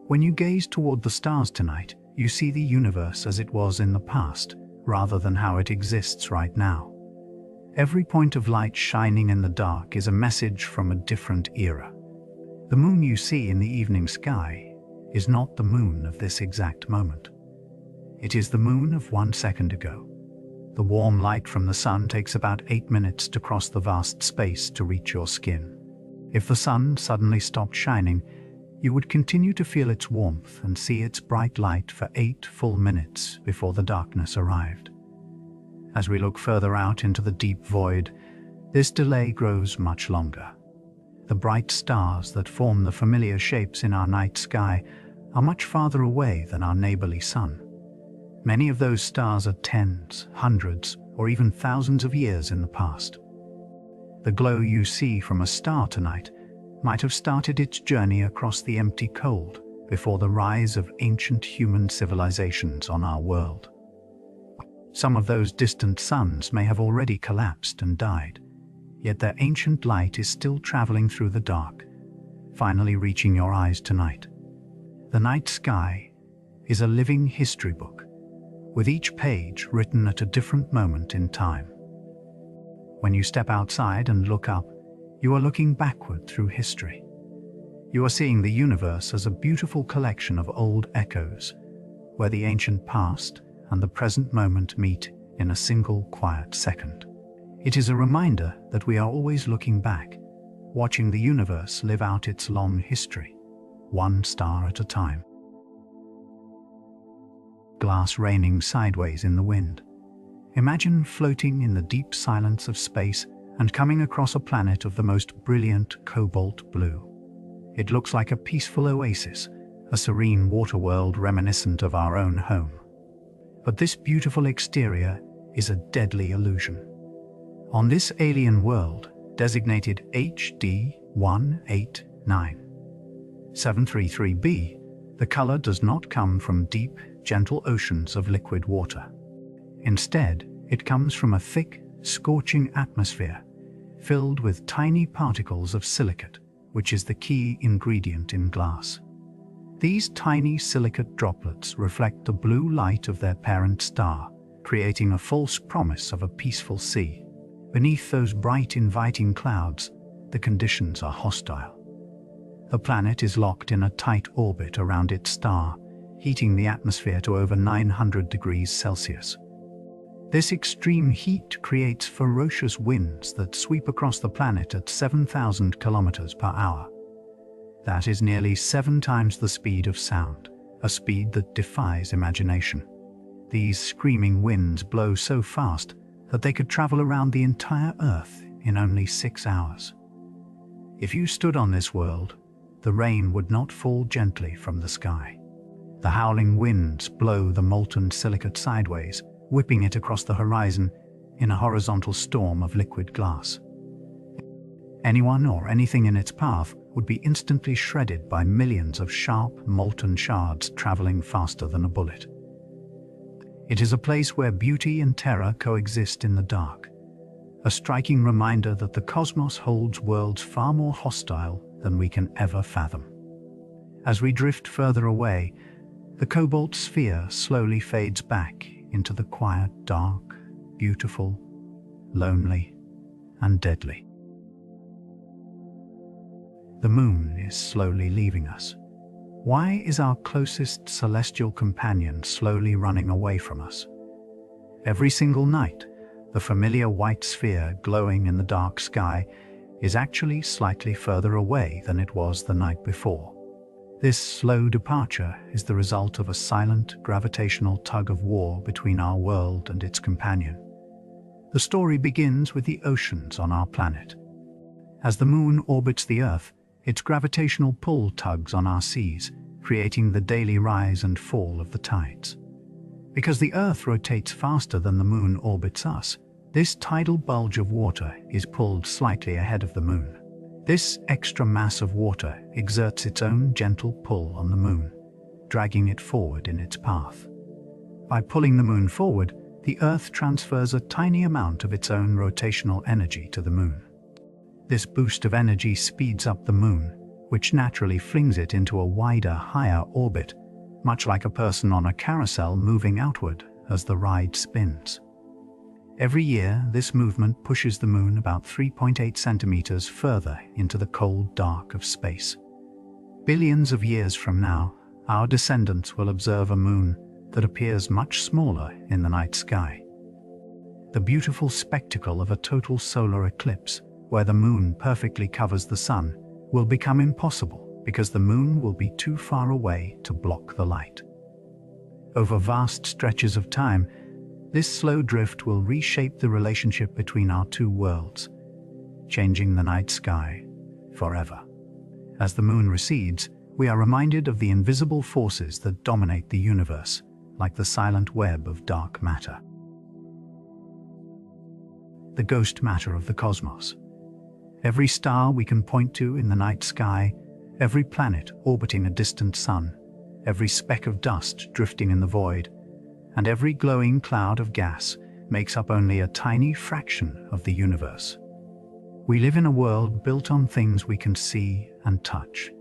When you gaze toward the stars tonight, you see the universe as it was in the past, rather than how it exists right now. Every point of light shining in the dark is a message from a different era. The moon you see in the evening sky is not the moon of this exact moment. It is the moon of 1 second ago. The warm light from the sun takes about 8 minutes to cross the vast space to reach your skin. If the sun suddenly stopped shining, you would continue to feel its warmth and see its bright light for 8 full minutes before the darkness arrived. As we look further out into the deep void, this delay grows much longer. The bright stars that form the familiar shapes in our night sky are much farther away than our neighborly sun. Many of those stars are tens, hundreds, or even thousands of years in the past. The glow you see from a star tonight might have started its journey across the empty cold before the rise of ancient human civilizations on our world. Some of those distant suns may have already collapsed and died, yet their ancient light is still traveling through the dark, finally reaching your eyes tonight. The night sky is a living history book, with each page written at a different moment in time. When you step outside and look up, you are looking backward through history. You are seeing the universe as a beautiful collection of old echoes, where the ancient past and the present moment meet in a single quiet second. It is a reminder that we are always looking back, watching the universe live out its long history, one star at a time. Glass raining sideways in the wind. Imagine floating in the deep silence of space and coming across a planet of the most brilliant cobalt blue. It looks like a peaceful oasis, a serene water world reminiscent of our own home. But this beautiful exterior is a deadly illusion. On this alien world, designated HD 189733b, the color does not come from deep, gentle oceans of liquid water. Instead, it comes from a thick, scorching atmosphere filled with tiny particles of silicate, which is the key ingredient in glass. These tiny silicate droplets reflect the blue light of their parent star, creating a false promise of a peaceful sea. Beneath those bright, inviting clouds, the conditions are hostile. The planet is locked in a tight orbit around its star, heating the atmosphere to over 900 degrees Celsius. This extreme heat creates ferocious winds that sweep across the planet at 7,000 kilometers per hour. That is nearly 7 times the speed of sound, a speed that defies imagination. These screaming winds blow so fast that they could travel around the entire Earth in only 6 hours. If you stood on this world, the rain would not fall gently from the sky. The howling winds blow the molten silicate sideways, whipping it across the horizon in a horizontal storm of liquid glass. Anyone or anything in its path would be instantly shredded by millions of sharp, molten shards traveling faster than a bullet. It is a place where beauty and terror coexist in the dark, a striking reminder that the cosmos holds worlds far more hostile than we can ever fathom. As we drift further away, the cobalt sphere slowly fades back into the quiet, dark, beautiful, lonely, and deadly. The moon is slowly leaving us. Why is our closest celestial companion slowly running away from us? Every single night, the familiar white sphere glowing in the dark sky is actually slightly further away than it was the night before. This slow departure is the result of a silent gravitational tug-of-war between our world and its companion. The story begins with the oceans on our planet. As the moon orbits the Earth, its gravitational pull tugs on our seas, creating the daily rise and fall of the tides. Because the Earth rotates faster than the moon orbits us, this tidal bulge of water is pulled slightly ahead of the moon. This extra mass of water exerts its own gentle pull on the moon, dragging it forward in its path. By pulling the moon forward, the Earth transfers a tiny amount of its own rotational energy to the moon. This boost of energy speeds up the moon, which naturally flings it into a wider, higher orbit, much like a person on a carousel moving outward as the ride spins. Every year, this movement pushes the moon about 3.8 centimeters further into the cold dark of space. Billions of years from now, our descendants will observe a moon that appears much smaller in the night sky. The beautiful spectacle of a total solar eclipse, where the moon perfectly covers the sun, will become impossible because the moon will be too far away to block the light. Over vast stretches of time, this slow drift will reshape the relationship between our two worlds, changing the night sky forever. As the moon recedes, we are reminded of the invisible forces that dominate the universe, like the silent web of dark matter. The ghost matter of the cosmos. Every star we can point to in the night sky, every planet orbiting a distant sun, every speck of dust drifting in the void, and every glowing cloud of gas makes up only a tiny fraction of the universe. We live in a world built on things we can see and touch,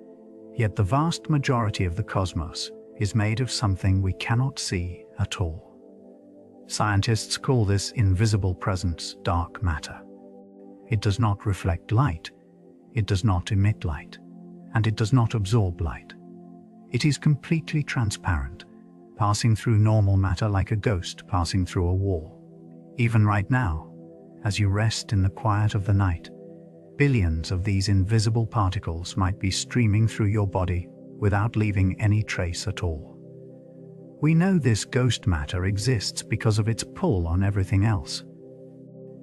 yet the vast majority of the cosmos is made of something we cannot see at all. Scientists call this invisible presence dark matter. It does not reflect light, it does not emit light, and it does not absorb light. It is completely transparent, passing through normal matter like a ghost passing through a wall. Even right now, as you rest in the quiet of the night, billions of these invisible particles might be streaming through your body without leaving any trace at all. We know this ghost matter exists because of its pull on everything else.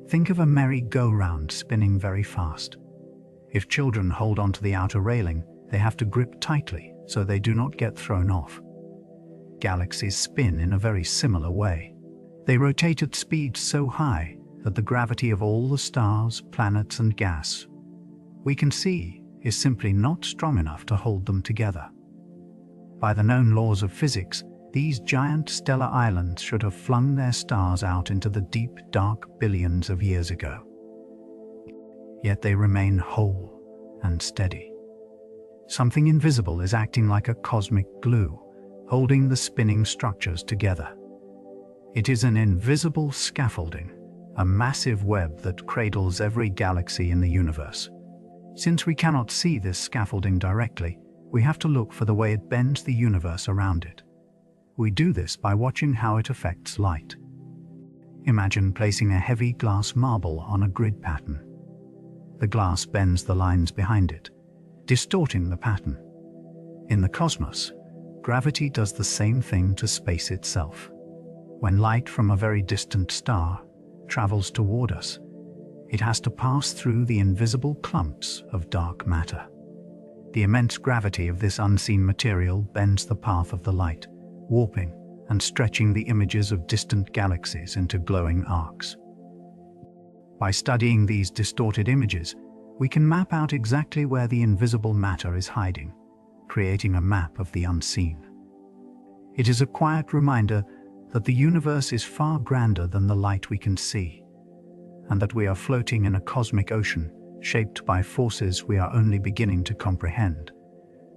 Think of a merry-go-round spinning very fast. If children hold onto the outer railing, they have to grip tightly so they do not get thrown off. Galaxies spin in a very similar way. They rotate at speeds so high that the gravity of all the stars, planets, and gas we can see is simply not strong enough to hold them together. By the known laws of physics, these giant stellar islands should have flung their stars out into the deep, dark billions of years ago. Yet they remain whole and steady. Something invisible is acting like a cosmic glue, holding the spinning structures together. It is an invisible scaffolding, a massive web that cradles every galaxy in the universe. Since we cannot see this scaffolding directly, we have to look for the way it bends the universe around it. We do this by watching how it affects light. Imagine placing a heavy glass marble on a grid pattern. The glass bends the lines behind it, distorting the pattern. In the cosmos, gravity does the same thing to space itself. When light from a very distant star travels toward us, It has to pass through the invisible clumps of dark matter. The immense gravity of this unseen material bends the path of the light, warping and stretching the images of distant galaxies into glowing arcs. By studying these distorted images, we can map out exactly where the invisible matter is hiding, creating a map of the unseen. It is a quiet reminder that the universe is far grander than the light we can see, and that we are floating in a cosmic ocean shaped by forces we are only beginning to comprehend,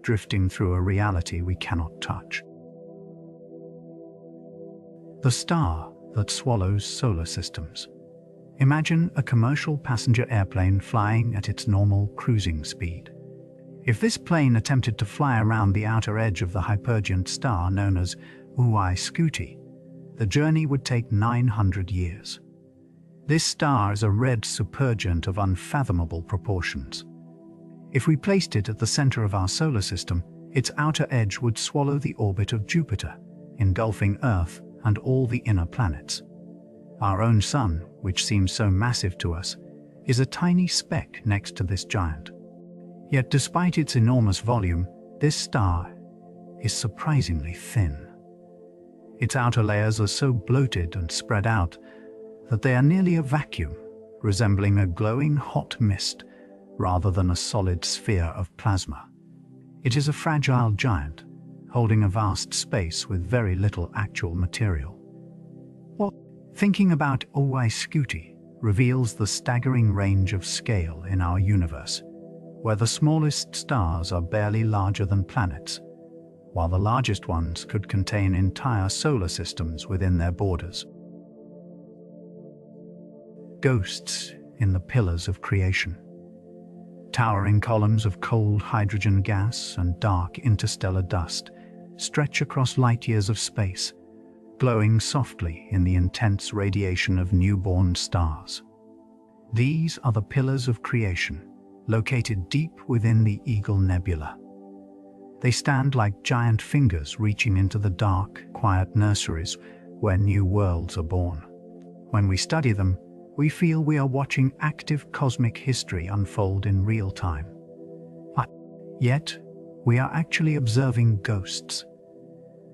drifting through a reality we cannot touch. The star that swallows solar systems. Imagine a commercial passenger airplane flying at its normal cruising speed. If this plane attempted to fly around the outer edge of the hypergent star known as Scorched, the journey would take 900 years. This star is a red supergiant of unfathomable proportions. If we placed it at the center of our solar system, its outer edge would swallow the orbit of Jupiter, engulfing Earth and all the inner planets. Our own sun, which seems so massive to us, is a tiny speck next to this giant. Yet despite its enormous volume, this star is surprisingly thin. Its outer layers are so bloated and spread out that they are nearly a vacuum, resembling a glowing hot mist rather than a solid sphere of plasma. It is a fragile giant, holding a vast space with very little actual material. Thinking about Scorched reveals the staggering range of scale in our universe, where the smallest stars are barely larger than planets, while the largest ones could contain entire solar systems within their borders. Ghosts in the pillars of creation. Towering columns of cold hydrogen gas and dark interstellar dust stretch across light years of space, glowing softly in the intense radiation of newborn stars. These are the pillars of creation, located deep within the Eagle Nebula. They stand like giant fingers reaching into the dark, quiet nurseries where new worlds are born. When we study them, we feel we are watching active cosmic history unfold in real time. Yet, we are actually observing ghosts.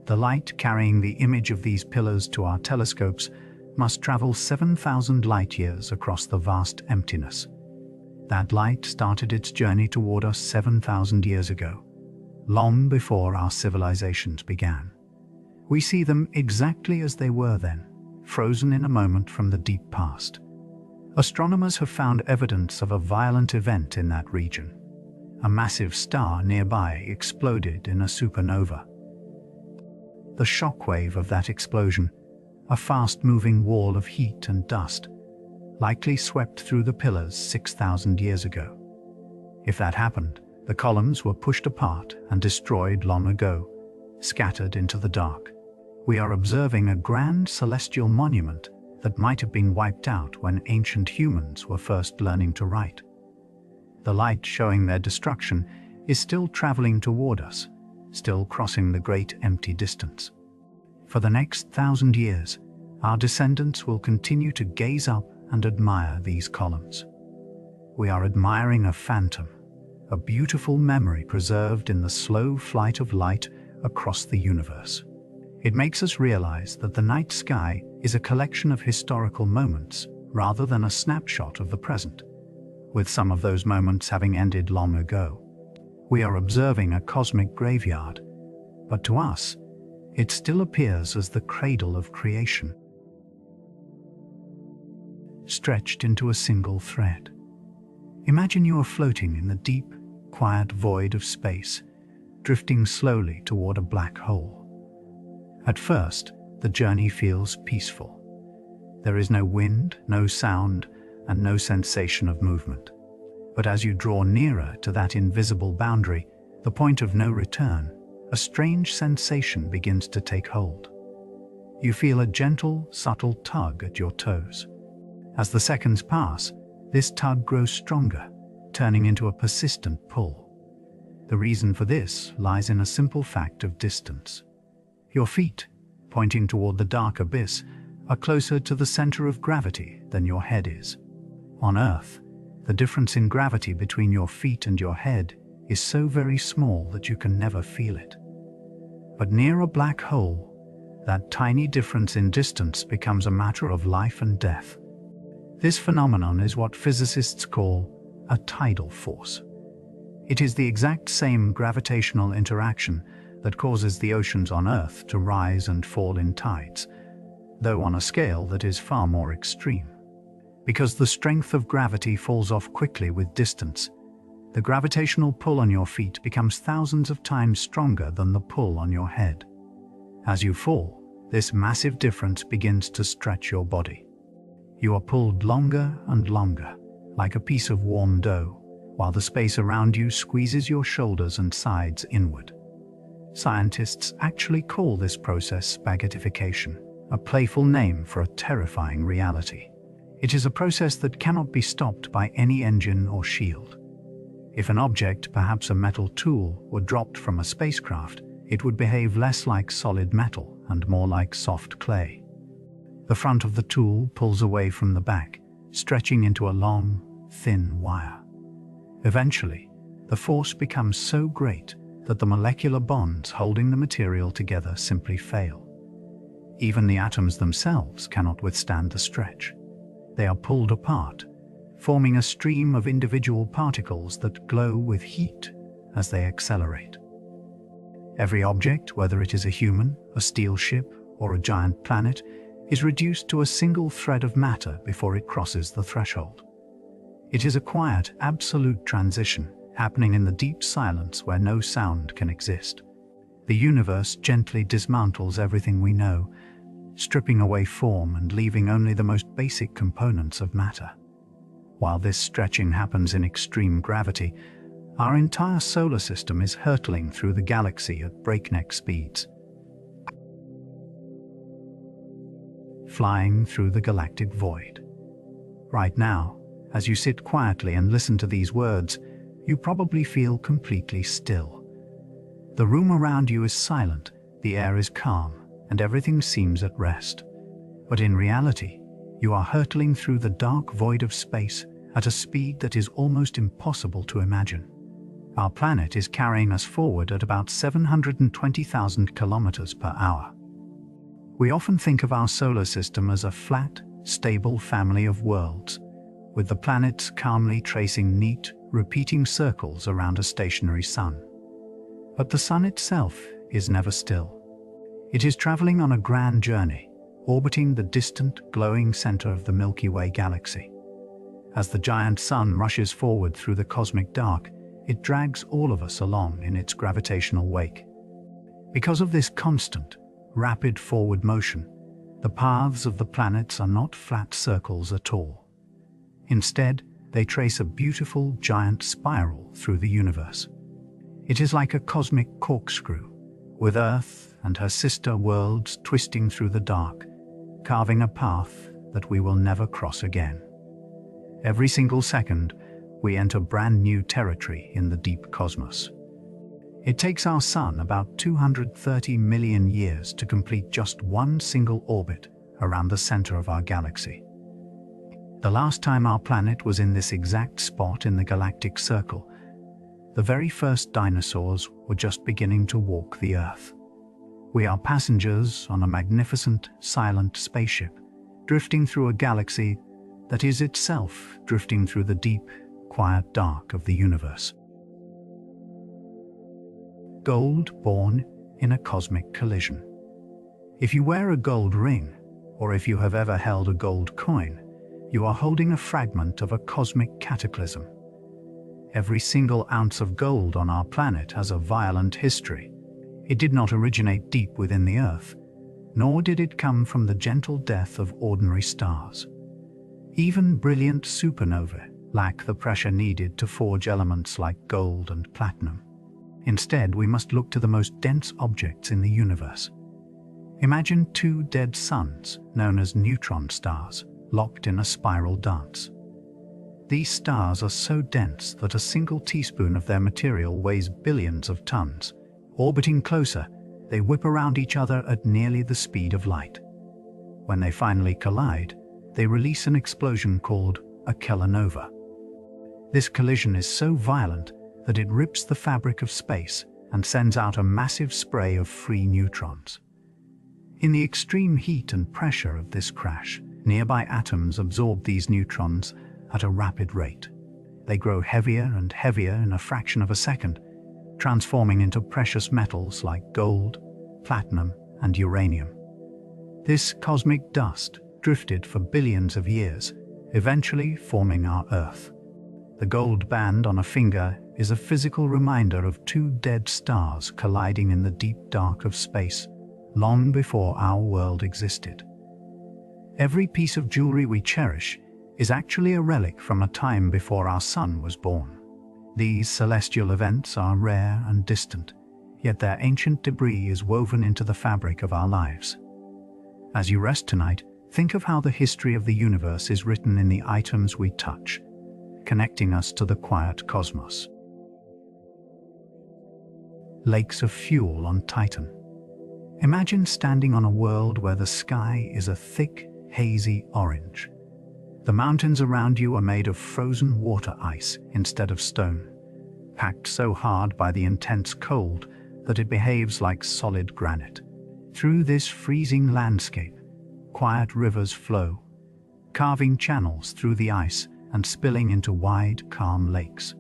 The light carrying the image of these pillars to our telescopes must travel 7,000 light-years across the vast emptiness. That light started its journey toward us 7,000 years ago, long before our civilizations began. We see them exactly as they were then, frozen in a moment from the deep past. Astronomers have found evidence of a violent event in that region. A massive star nearby exploded in a supernova. The shockwave of that explosion, a fast-moving wall of heat and dust, likely swept through the pillars 6,000 years ago. If that happened, the columns were pushed apart and destroyed long ago, scattered into the dark. We are observing a grand celestial monument that might have been wiped out when ancient humans were first learning to write. The light showing their destruction is still traveling toward us, still crossing the great empty distance. For the next 1,000 years, our descendants will continue to gaze up and admire these columns. We are admiring a phantom, a beautiful memory preserved in the slow flight of light across the universe. It makes us realize that the night sky is a collection of historical moments rather than a snapshot of the present, with some of those moments having ended long ago. We are observing a cosmic graveyard, but to us, it still appears as the cradle of creation, stretched into a single thread. Imagine you are floating in the deep, quiet void of space, drifting slowly toward a black hole. At first, the journey feels peaceful. There is no wind, no sound, and no sensation of movement. But as you draw nearer to that invisible boundary, the point of no return, a strange sensation begins to take hold. You feel a gentle, subtle tug at your toes. As the seconds pass, this tug grows stronger, turning into a persistent pull. The reason for this lies in a simple fact of distance. Your feet, pointing toward the dark abyss, are closer to the center of gravity than your head is. On Earth, the difference in gravity between your feet and your head is so very small that you can never feel it. But near a black hole, that tiny difference in distance becomes a matter of life and death. This phenomenon is what physicists call a tidal force. It is the exact same gravitational interaction that causes the oceans on Earth to rise and fall in tides, though on a scale that is far more extreme. Because the strength of gravity falls off quickly with distance, the gravitational pull on your feet becomes thousands of times stronger than the pull on your head. As you fall, this massive difference begins to stretch your body. You are pulled longer and longer, like a piece of warm dough, while the space around you squeezes your shoulders and sides inward. Scientists actually call this process spaghettification, a playful name for a terrifying reality. It is a process that cannot be stopped by any engine or shield. If an object, perhaps a metal tool, were dropped from a spacecraft, it would behave less like solid metal and more like soft clay. The front of the tool pulls away from the back, stretching into a long, thin wire. Eventually, the force becomes so great that the molecular bonds holding the material together simply fail. Even the atoms themselves cannot withstand the stretch. They are pulled apart, forming a stream of individual particles that glow with heat as they accelerate. Every object, whether it is a human, a steel ship, or a giant planet, is reduced to a single thread of matter before it crosses the threshold. It is a quiet, absolute transition happening in the deep silence where no sound can exist. The universe gently dismantles everything we know, stripping away form and leaving only the most basic components of matter. While this stretching happens in extreme gravity, our entire solar system is hurtling through the galaxy at breakneck speeds. Flying through the galactic void. Right now, as you sit quietly and listen to these words, you probably feel completely still. The room around you is silent, the air is calm, and everything seems at rest. But in reality, you are hurtling through the dark void of space at a speed that is almost impossible to imagine. Our planet is carrying us forward at about 720,000 kilometers per hour. We often think of our solar system as a flat, stable family of worlds, with the planets calmly tracing neat, repeating circles around a stationary sun. But the sun itself is never still. It is traveling on a grand journey, orbiting the distant, glowing center of the Milky Way galaxy. As the giant sun rushes forward through the cosmic dark, it drags all of us along in its gravitational wake. Because of this constant, rapid forward motion, the paths of the planets are not flat circles at all. Instead, they trace a beautiful, giant spiral through the universe. It is like a cosmic corkscrew, with Earth and her sister worlds twisting through the dark, carving a path that we will never cross again. Every single second, we enter brand new territory in the deep cosmos. It takes our sun about 230 million years to complete just one single orbit around the center of our galaxy. The last time our planet was in this exact spot in the galactic circle, the very first dinosaurs were just beginning to walk the Earth. We are passengers on a magnificent, silent spaceship, drifting through a galaxy that is itself drifting through the deep, quiet dark of the universe. Gold born in a cosmic collision. If you wear a gold ring, or if you have ever held a gold coin, you are holding a fragment of a cosmic cataclysm. Every single ounce of gold on our planet has a violent history. It did not originate deep within the Earth, nor did it come from the gentle death of ordinary stars. Even brilliant supernovae lack the pressure needed to forge elements like gold and platinum. Instead, we must look to the most dense objects in the universe. Imagine two dead suns, known as neutron stars, locked in a spiral dance. These stars are so dense that a single teaspoon of their material weighs billions of tons. Orbiting closer, they whip around each other at nearly the speed of light. When they finally collide, they release an explosion called a kilonova. This collision is so violent that it rips the fabric of space and sends out a massive spray of free neutrons. In the extreme heat and pressure of this crash, nearby atoms absorb these neutrons at a rapid rate. They grow heavier and heavier in a fraction of a second, transforming into precious metals like gold, platinum, and uranium. This cosmic dust drifted for billions of years, eventually forming our Earth. The gold band on a finger is a physical reminder of two dead stars colliding in the deep dark of space, long before our world existed. Every piece of jewelry we cherish is actually a relic from a time before our sun was born. These celestial events are rare and distant, yet their ancient debris is woven into the fabric of our lives. As you rest tonight, think of how the history of the universe is written in the items we touch, connecting us to the quiet cosmos. Lakes of fuel on Titan. Imagine standing on a world where the sky is a thick, hazy orange. The mountains around you are made of frozen water ice instead of stone, packed so hard by the intense cold that it behaves like solid granite. Through this freezing landscape, quiet rivers flow, carving channels through the ice and spilling into wide, calm lakes.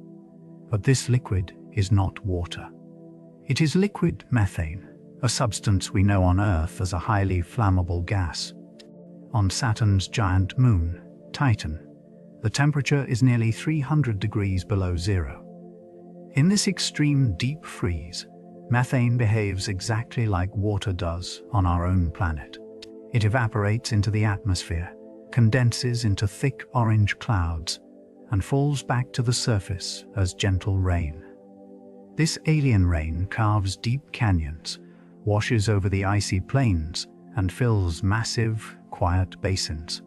But this liquid is not water. It is liquid methane, a substance we know on Earth as a highly flammable gas. On Saturn's giant moon, Titan, the temperature is nearly 300 degrees below zero. In this extreme deep freeze, methane behaves exactly like water does on our own planet. It evaporates into the atmosphere, condenses into thick orange clouds, and falls back to the surface as gentle rain. This alien rain carves deep canyons, washes over the icy plains, and fills massive, quiet basins.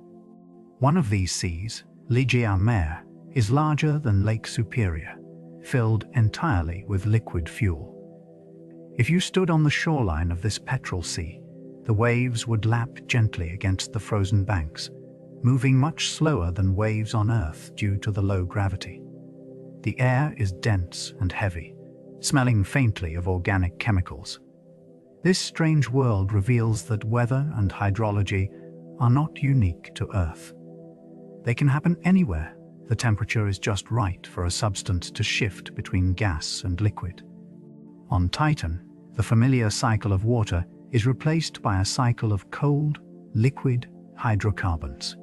One of these seas, Ligeia Mare, is larger than Lake Superior, filled entirely with liquid fuel. If you stood on the shoreline of this petrol sea, the waves would lap gently against the frozen banks, moving much slower than waves on Earth due to the low gravity. The air is dense and heavy, smelling faintly of organic chemicals. This strange world reveals that weather and hydrology are not unique to Earth. They can happen anywhere. The temperature is just right for a substance to shift between gas and liquid. On Titan, the familiar cycle of water is replaced by a cycle of cold, liquid hydrocarbons.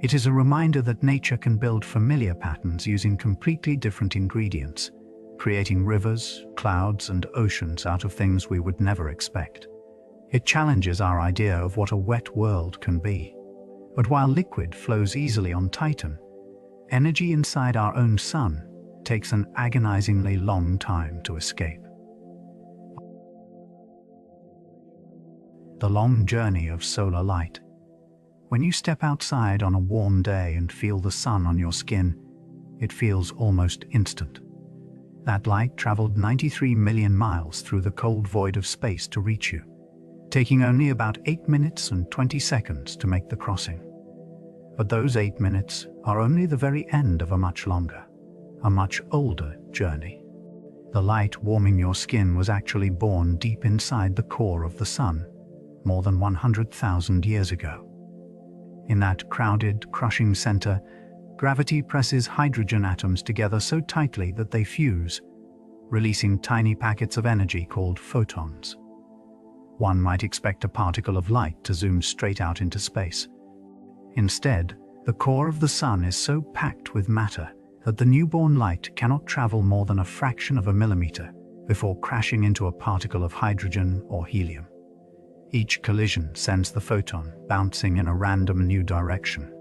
It is a reminder that nature can build familiar patterns using completely different ingredients, creating rivers, clouds, and oceans out of things we would never expect. It challenges our idea of what a wet world can be. But while liquid flows easily on Titan, energy inside our own sun takes an agonizingly long time to escape. The long journey of solar light. When you step outside on a warm day and feel the sun on your skin, it feels almost instant. That light traveled 93 million miles through the cold void of space to reach you, taking only about 8 minutes and 20 seconds to make the crossing. But those 8 minutes are only the very end of a much longer, a much older journey. The light warming your skin was actually born deep inside the core of the sun, more than 100,000 years ago. In that crowded, crushing center, gravity presses hydrogen atoms together so tightly that they fuse, releasing tiny packets of energy called photons. One might expect a particle of light to zoom straight out into space. Instead, the core of the sun is so packed with matter that the newborn light cannot travel more than a fraction of a millimeter before crashing into a particle of hydrogen or helium. Each collision sends the photon bouncing in a random new direction.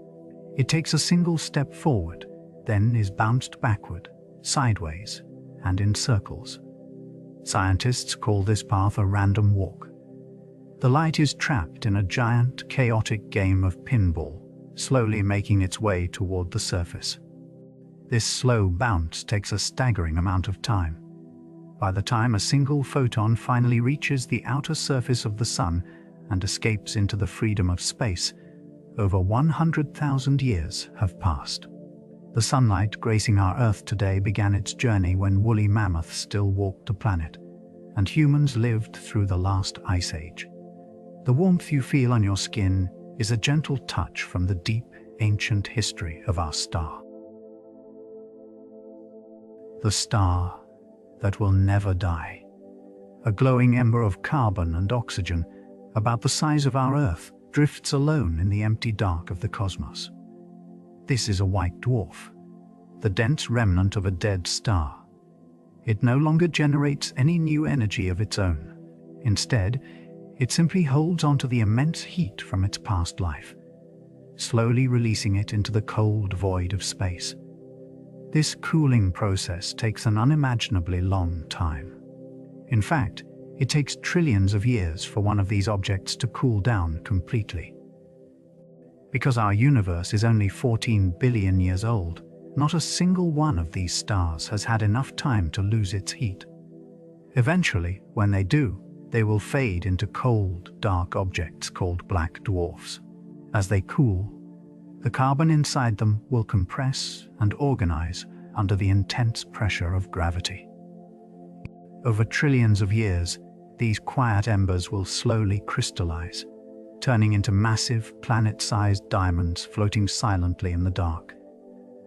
It takes a single step forward, then is bounced backward, sideways, and in circles. Scientists call this path a random walk. The light is trapped in a giant, chaotic game of pinball, slowly making its way toward the surface. This slow bounce takes a staggering amount of time. By the time a single photon finally reaches the outer surface of the sun and escapes into the freedom of space, over 100,000 years have passed. The sunlight gracing our Earth today began its journey when woolly mammoths still walked the planet, and humans lived through the last ice age. The warmth you feel on your skin is a gentle touch from the deep, ancient history of our star. The star that will never die. A glowing ember of carbon and oxygen, about the size of our Earth, drifts alone in the empty dark of the cosmos. This is a white dwarf, the dense remnant of a dead star. It no longer generates any new energy of its own. Instead, it simply holds onto the immense heat from its past life, slowly releasing it into the cold void of space. This cooling process takes an unimaginably long time. In fact, it takes trillions of years for one of these objects to cool down completely. Because our universe is only 14 billion years old, not a single one of these stars has had enough time to lose its heat. Eventually, when they do, they will fade into cold, dark objects called black dwarfs. As they cool, the carbon inside them will compress and organize under the intense pressure of gravity. Over trillions of years, these quiet embers will slowly crystallize, turning into massive, planet-sized diamonds floating silently in the dark,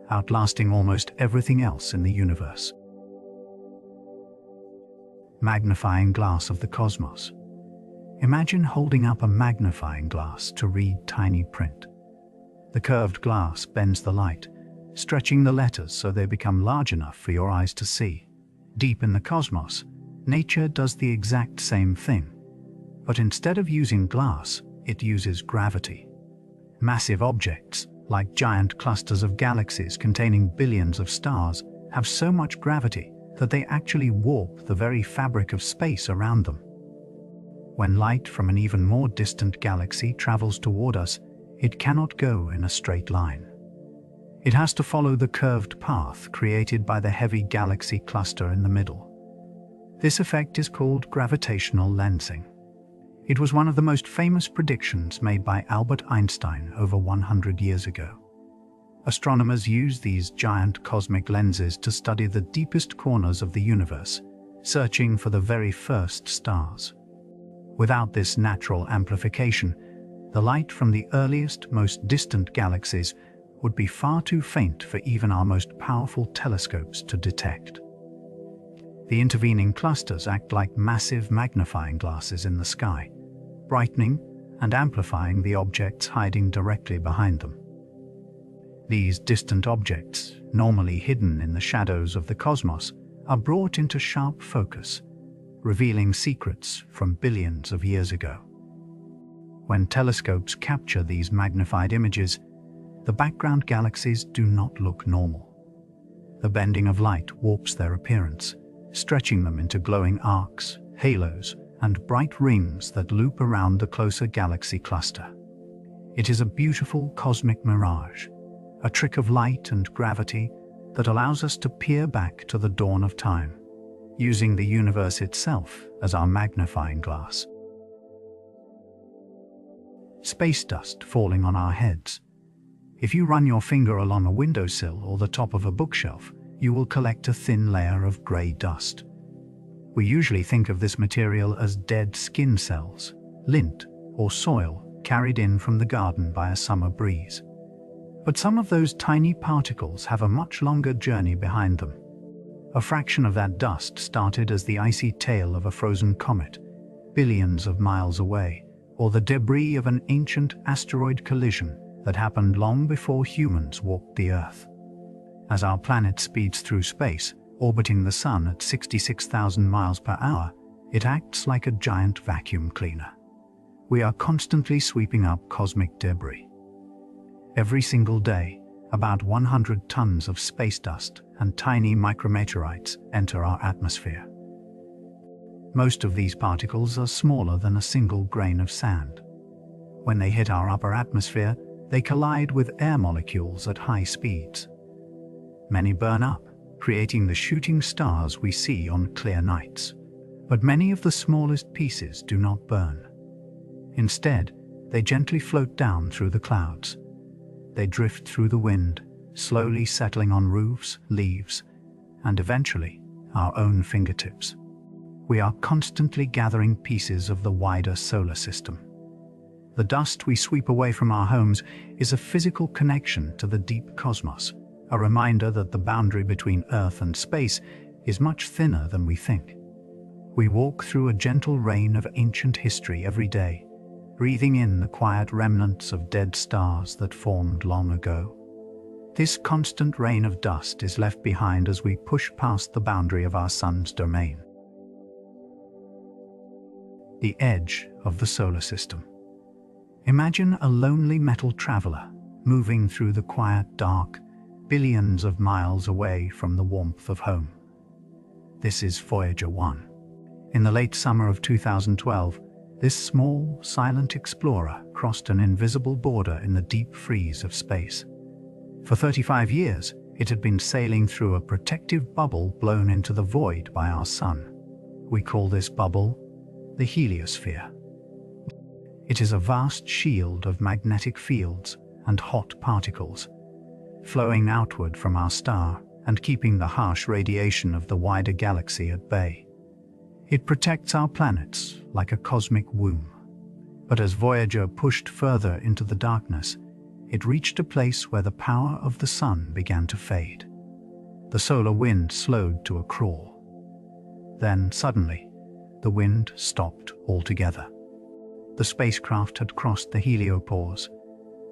outlasting almost everything else in the universe. Magnifying glass of the cosmos. Imagine holding up a magnifying glass to read tiny print. The curved glass bends the light, stretching the letters so they become large enough for your eyes to see. Deep in the cosmos, nature does the exact same thing, but instead of using glass, it uses gravity. Massive objects, like giant clusters of galaxies containing billions of stars, have so much gravity that they actually warp the very fabric of space around them. When light from an even more distant galaxy travels toward us, it cannot go in a straight line. It has to follow the curved path created by the heavy galaxy cluster in the middle. This effect is called gravitational lensing. It was one of the most famous predictions made by Albert Einstein over 100 years ago. Astronomers use these giant cosmic lenses to study the deepest corners of the universe, searching for the very first stars. Without this natural amplification, the light from the earliest, most distant galaxies would be far too faint for even our most powerful telescopes to detect. The intervening clusters act like massive magnifying glasses in the sky, brightening and amplifying the objects hiding directly behind them. These distant objects, normally hidden in the shadows of the cosmos, are brought into sharp focus, revealing secrets from billions of years ago. When telescopes capture these magnified images, the background galaxies do not look normal. The bending of light warps their appearance, stretching them into glowing arcs, halos, and bright rings that loop around the closer galaxy cluster. It is a beautiful cosmic mirage, a trick of light and gravity that allows us to peer back to the dawn of time, using the universe itself as our magnifying glass. Space dust falling on our heads. If you run your finger along a windowsill or the top of a bookshelf, you will collect a thin layer of grey dust. We usually think of this material as dead skin cells, lint, or soil carried in from the garden by a summer breeze. But some of those tiny particles have a much longer journey behind them. A fraction of that dust started as the icy tail of a frozen comet, billions of miles away, or the debris of an ancient asteroid collision that happened long before humans walked the Earth. As our planet speeds through space, orbiting the Sun at 66,000 miles per hour, it acts like a giant vacuum cleaner. We are constantly sweeping up cosmic debris. Every single day, about 100 tons of space dust and tiny micrometeorites enter our atmosphere. Most of these particles are smaller than a single grain of sand. When they hit our upper atmosphere, they collide with air molecules at high speeds. Many burn up, creating the shooting stars we see on clear nights. But many of the smallest pieces do not burn. Instead, They gently float down through the clouds. They drift through the wind, slowly settling on roofs, leaves, and eventually our own fingertips. We are constantly gathering pieces of the wider solar system. The dust we sweep away from our homes is a physical connection to the deep cosmos, a reminder that the boundary between Earth and space is much thinner than we think. We walk through a gentle rain of ancient history every day, breathing in the quiet remnants of dead stars that formed long ago. This constant rain of dust is left behind as we push past the boundary of our sun's domain. The edge of the solar system. Imagine a lonely metal traveler moving through the quiet dark, billions of miles away from the warmth of home. This is Voyager 1. In the late summer of 2012, this small, silent explorer crossed an invisible border in the deep freeze of space. For 35 years, it had been sailing through a protective bubble blown into the void by our sun. We call this bubble the heliosphere. It is a vast shield of magnetic fields and hot particles, flowing outward from our star and keeping the harsh radiation of the wider galaxy at bay. It protects our planets like a cosmic womb. But as Voyager pushed further into the darkness, it reached a place where the power of the sun began to fade. The solar wind slowed to a crawl. Then, suddenly, the wind stopped altogether. The spacecraft had crossed the heliopause,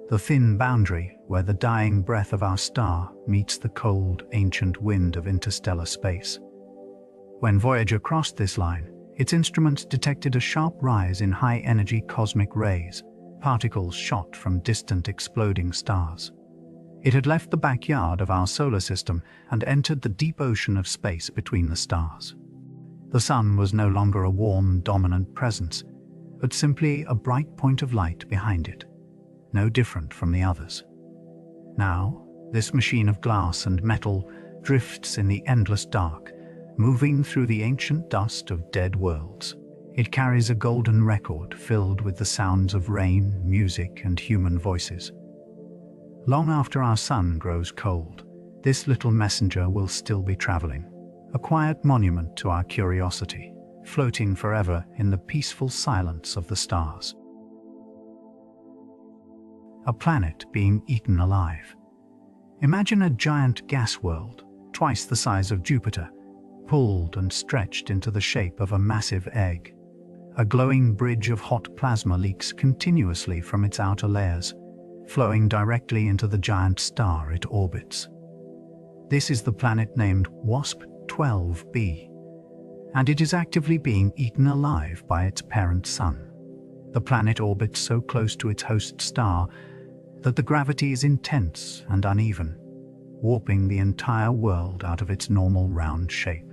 the thin boundary where the dying breath of our star meets the cold, ancient wind of interstellar space. When Voyager crossed this line, its instruments detected a sharp rise in high-energy cosmic rays, particles shot from distant exploding stars. It had left the backyard of our solar system and entered the deep ocean of space between the stars. The sun was no longer a warm, dominant presence, but simply a bright point of light behind it, no different from the others. Now, this machine of glass and metal drifts in the endless dark, moving through the ancient dust of dead worlds. It carries a golden record filled with the sounds of rain, music, and human voices. Long after our sun grows cold, this little messenger will still be traveling, a quiet monument to our curiosity, floating forever in the peaceful silence of the stars. A planet being eaten alive. Imagine a giant gas world, twice the size of Jupiter, pulled and stretched into the shape of a massive egg. A glowing bridge of hot plasma leaks continuously from its outer layers, flowing directly into the giant star it orbits. This is the planet named WASP-12b, and it is actively being eaten alive by its parent sun. The planet orbits so close to its host star that the gravity is intense and uneven, warping the entire world out of its normal round shape.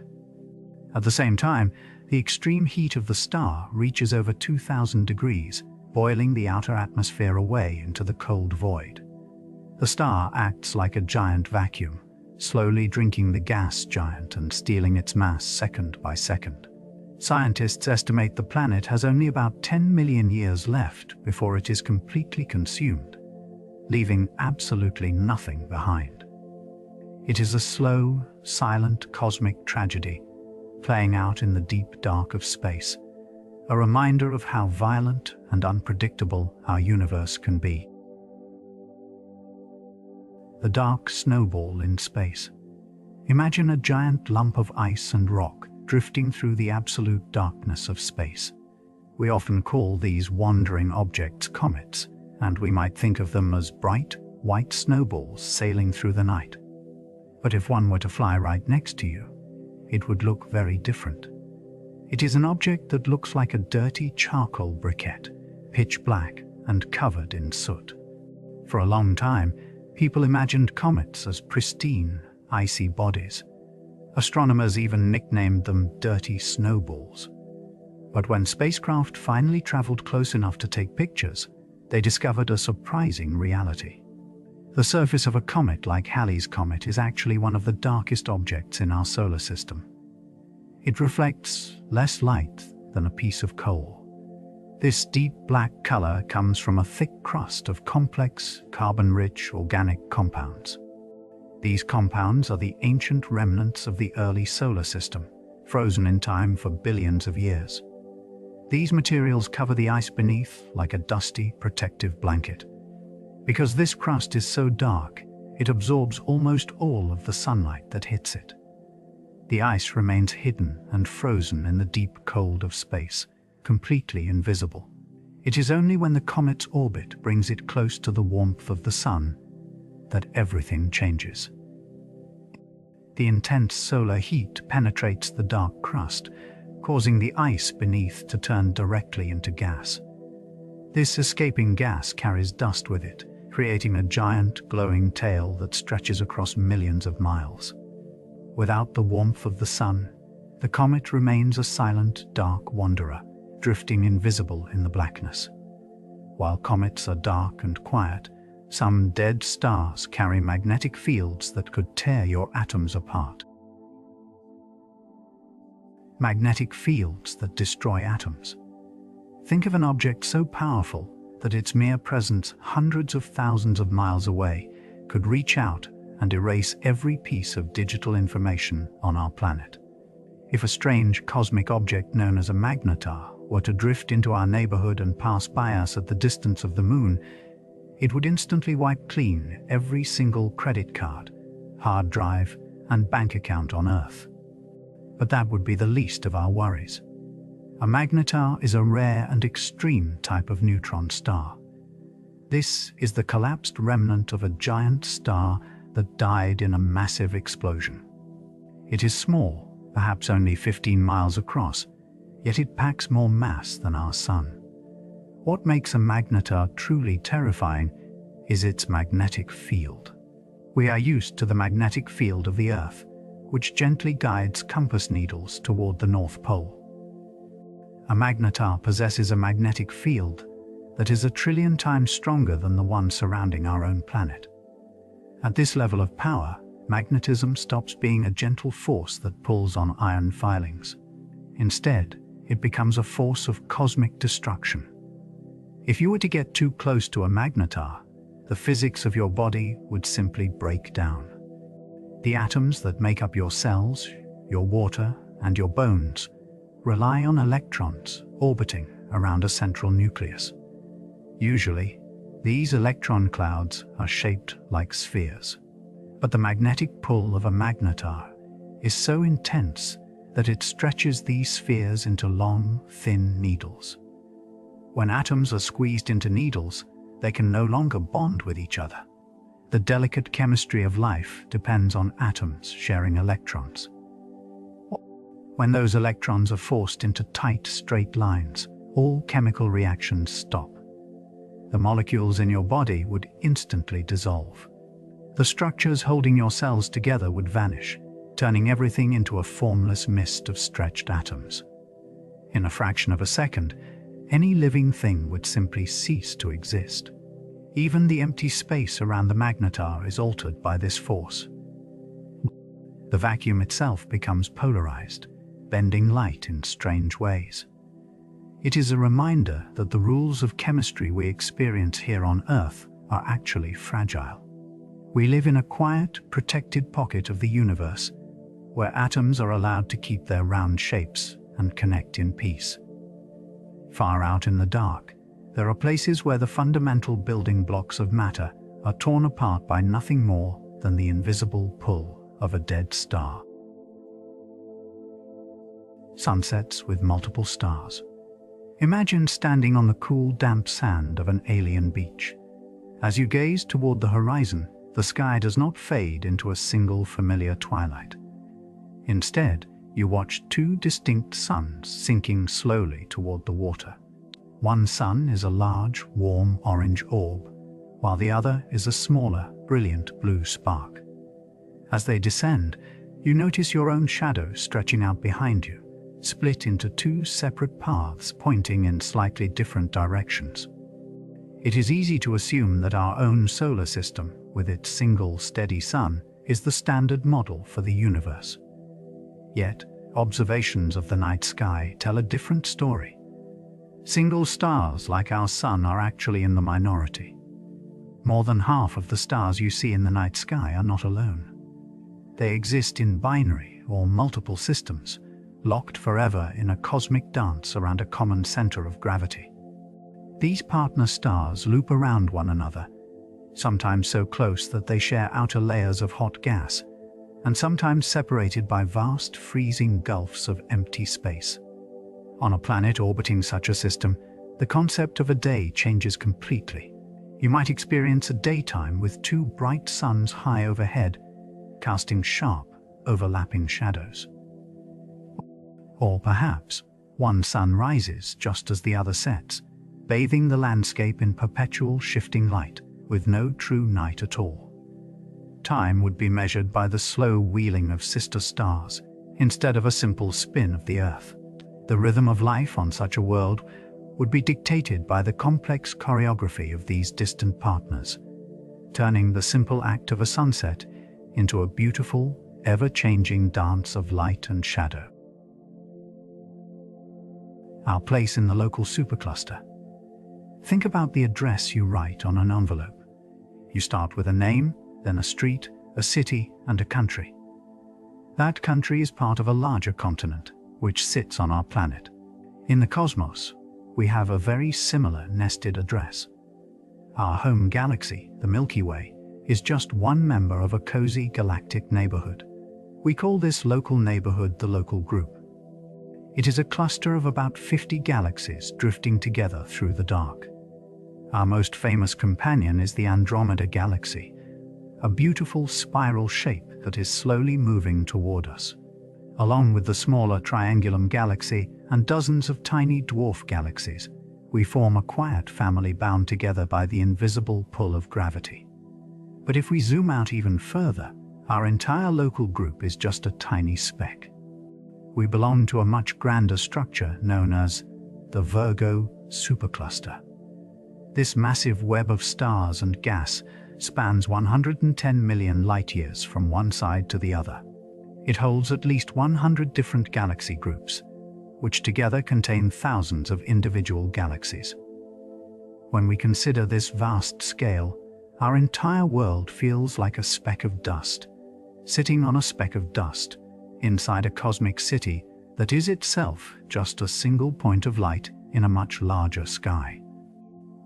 At the same time, the extreme heat of the star reaches over 2,000 degrees, boiling the outer atmosphere away into the cold void. The star acts like a giant vacuum, slowly drinking the gas giant and stealing its mass second by second. Scientists estimate the planet has only about 10 million years left before it is completely consumed, leaving absolutely nothing behind. It is a slow, silent cosmic tragedy, playing out in the deep dark of space, a reminder of how violent and unpredictable our universe can be. The dark snowball in space. Imagine a giant lump of ice and rock drifting through the absolute darkness of space. We often call these wandering objects comets, and we might think of them as bright, white snowballs sailing through the night. But if one were to fly right next to you, it would look very different. It is an object that looks like a dirty charcoal briquette, pitch black and covered in soot. For a long time, people imagined comets as pristine, icy bodies. Astronomers even nicknamed them dirty snowballs. But when spacecraft finally traveled close enough to take pictures, they discovered a surprising reality. The surface of a comet like Halley's Comet is actually one of the darkest objects in our solar system. It reflects less light than a piece of coal. This deep black color comes from a thick crust of complex, carbon-rich organic compounds. These compounds are the ancient remnants of the early solar system, frozen in time for billions of years. These materials cover the ice beneath like a dusty, protective blanket. Because this crust is so dark, it absorbs almost all of the sunlight that hits it. The ice remains hidden and frozen in the deep cold of space, completely invisible. It is only when the comet's orbit brings it close to the warmth of the sun that everything changes. The intense solar heat penetrates the dark crust, causing the ice beneath to turn directly into gas. This escaping gas carries dust with it, creating a giant, glowing tail that stretches across millions of miles. Without the warmth of the sun, the comet remains a silent, dark wanderer, drifting invisible in the blackness. While comets are dark and quiet, some dead stars carry magnetic fields that could tear your atoms apart. Magnetic fields that destroy atoms. Think of an object so powerful that its mere presence hundreds of thousands of miles away could reach out and erase every piece of digital information on our planet. If a strange cosmic object known as a magnetar were to drift into our neighborhood and pass by us at the distance of the moon, it would instantly wipe clean every single credit card, hard drive, and bank account on Earth. But that would be the least of our worries. A magnetar is a rare and extreme type of neutron star. This is the collapsed remnant of a giant star that died in a massive explosion. It is small, perhaps only 15 miles across, yet it packs more mass than our sun. What makes a magnetar truly terrifying is its magnetic field. We are used to the magnetic field of the Earth, which gently guides compass needles toward the North Pole. A magnetar possesses a magnetic field that is 1 trillion times stronger than the one surrounding our own planet. At this level of power, magnetism stops being a gentle force that pulls on iron filings. Instead, it becomes a force of cosmic destruction. If you were to get too close to a magnetar, the physics of your body would simply break down. The atoms that make up your cells, your water, and your bones rely on electrons orbiting around a central nucleus. Usually, these electron clouds are shaped like spheres. But the magnetic pull of a magnetar is so intense that it stretches these spheres into long, thin needles. When atoms are squeezed into needles, they can no longer bond with each other. The delicate chemistry of life depends on atoms sharing electrons. When those electrons are forced into tight, straight lines, all chemical reactions stop. The molecules in your body would instantly dissolve. The structures holding your cells together would vanish, turning everything into a formless mist of stretched atoms. In a fraction of a second, any living thing would simply cease to exist. Even the empty space around the magnetar is altered by this force. The vacuum itself becomes polarized, bending light in strange ways. It is a reminder that the rules of chemistry we experience here on Earth are actually fragile. We live in a quiet, protected pocket of the universe, where atoms are allowed to keep their round shapes and connect in peace. Far out in the dark, there are places where the fundamental building blocks of matter are torn apart by nothing more than the invisible pull of a dead star. Sunsets with multiple stars. Imagine standing on the cool, damp sand of an alien beach. As you gaze toward the horizon, the sky does not fade into a single familiar twilight. Instead, you watch two distinct suns sinking slowly toward the water. One sun is a large, warm orange orb, while the other is a smaller, brilliant blue spark. As they descend, you notice your own shadow stretching out behind you, split into two separate paths pointing in slightly different directions. It is easy to assume that our own solar system, with its single steady sun, is the standard model for the universe. Yet, observations of the night sky tell a different story. Single stars like our Sun are actually in the minority. More than half of the stars you see in the night sky are not alone. They exist in binary or multiple systems, locked forever in a cosmic dance around a common center of gravity. These partner stars loop around one another, sometimes so close that they share outer layers of hot gas, and sometimes separated by vast freezing gulfs of empty space. On a planet orbiting such a system, the concept of a day changes completely. You might experience a daytime with two bright suns high overhead, casting sharp, overlapping shadows. Or perhaps one sun rises just as the other sets, bathing the landscape in perpetual shifting light, with no true night at all. Time would be measured by the slow wheeling of sister stars, instead of a simple spin of the Earth. The rhythm of life on such a world would be dictated by the complex choreography of these distant partners, turning the simple act of a sunset into a beautiful, ever-changing dance of light and shadow. Our place in the local supercluster. Think about the address you write on an envelope. You start with a name, then a street, a city, and a country. That country is part of a larger continent, which sits on our planet. In the cosmos, we have a very similar nested address. Our home galaxy, the Milky Way, is just one member of a cozy galactic neighborhood. We call this local neighborhood the local group. It is a cluster of about 50 galaxies drifting together through the dark. Our most famous companion is the Andromeda Galaxy, a beautiful spiral shape that is slowly moving toward us. Along with the smaller Triangulum Galaxy and dozens of tiny dwarf galaxies, we form a quiet family bound together by the invisible pull of gravity. But if we zoom out even further, our entire local group is just a tiny speck. We belong to a much grander structure known as the Virgo Supercluster. This massive web of stars and gas spans 110 million light-years from one side to the other. It holds at least 100 different galaxy groups, which together contain thousands of individual galaxies. When we consider this vast scale, our entire world feels like a speck of dust, sitting on a speck of dust, inside a cosmic city that is itself just a single point of light in a much larger sky.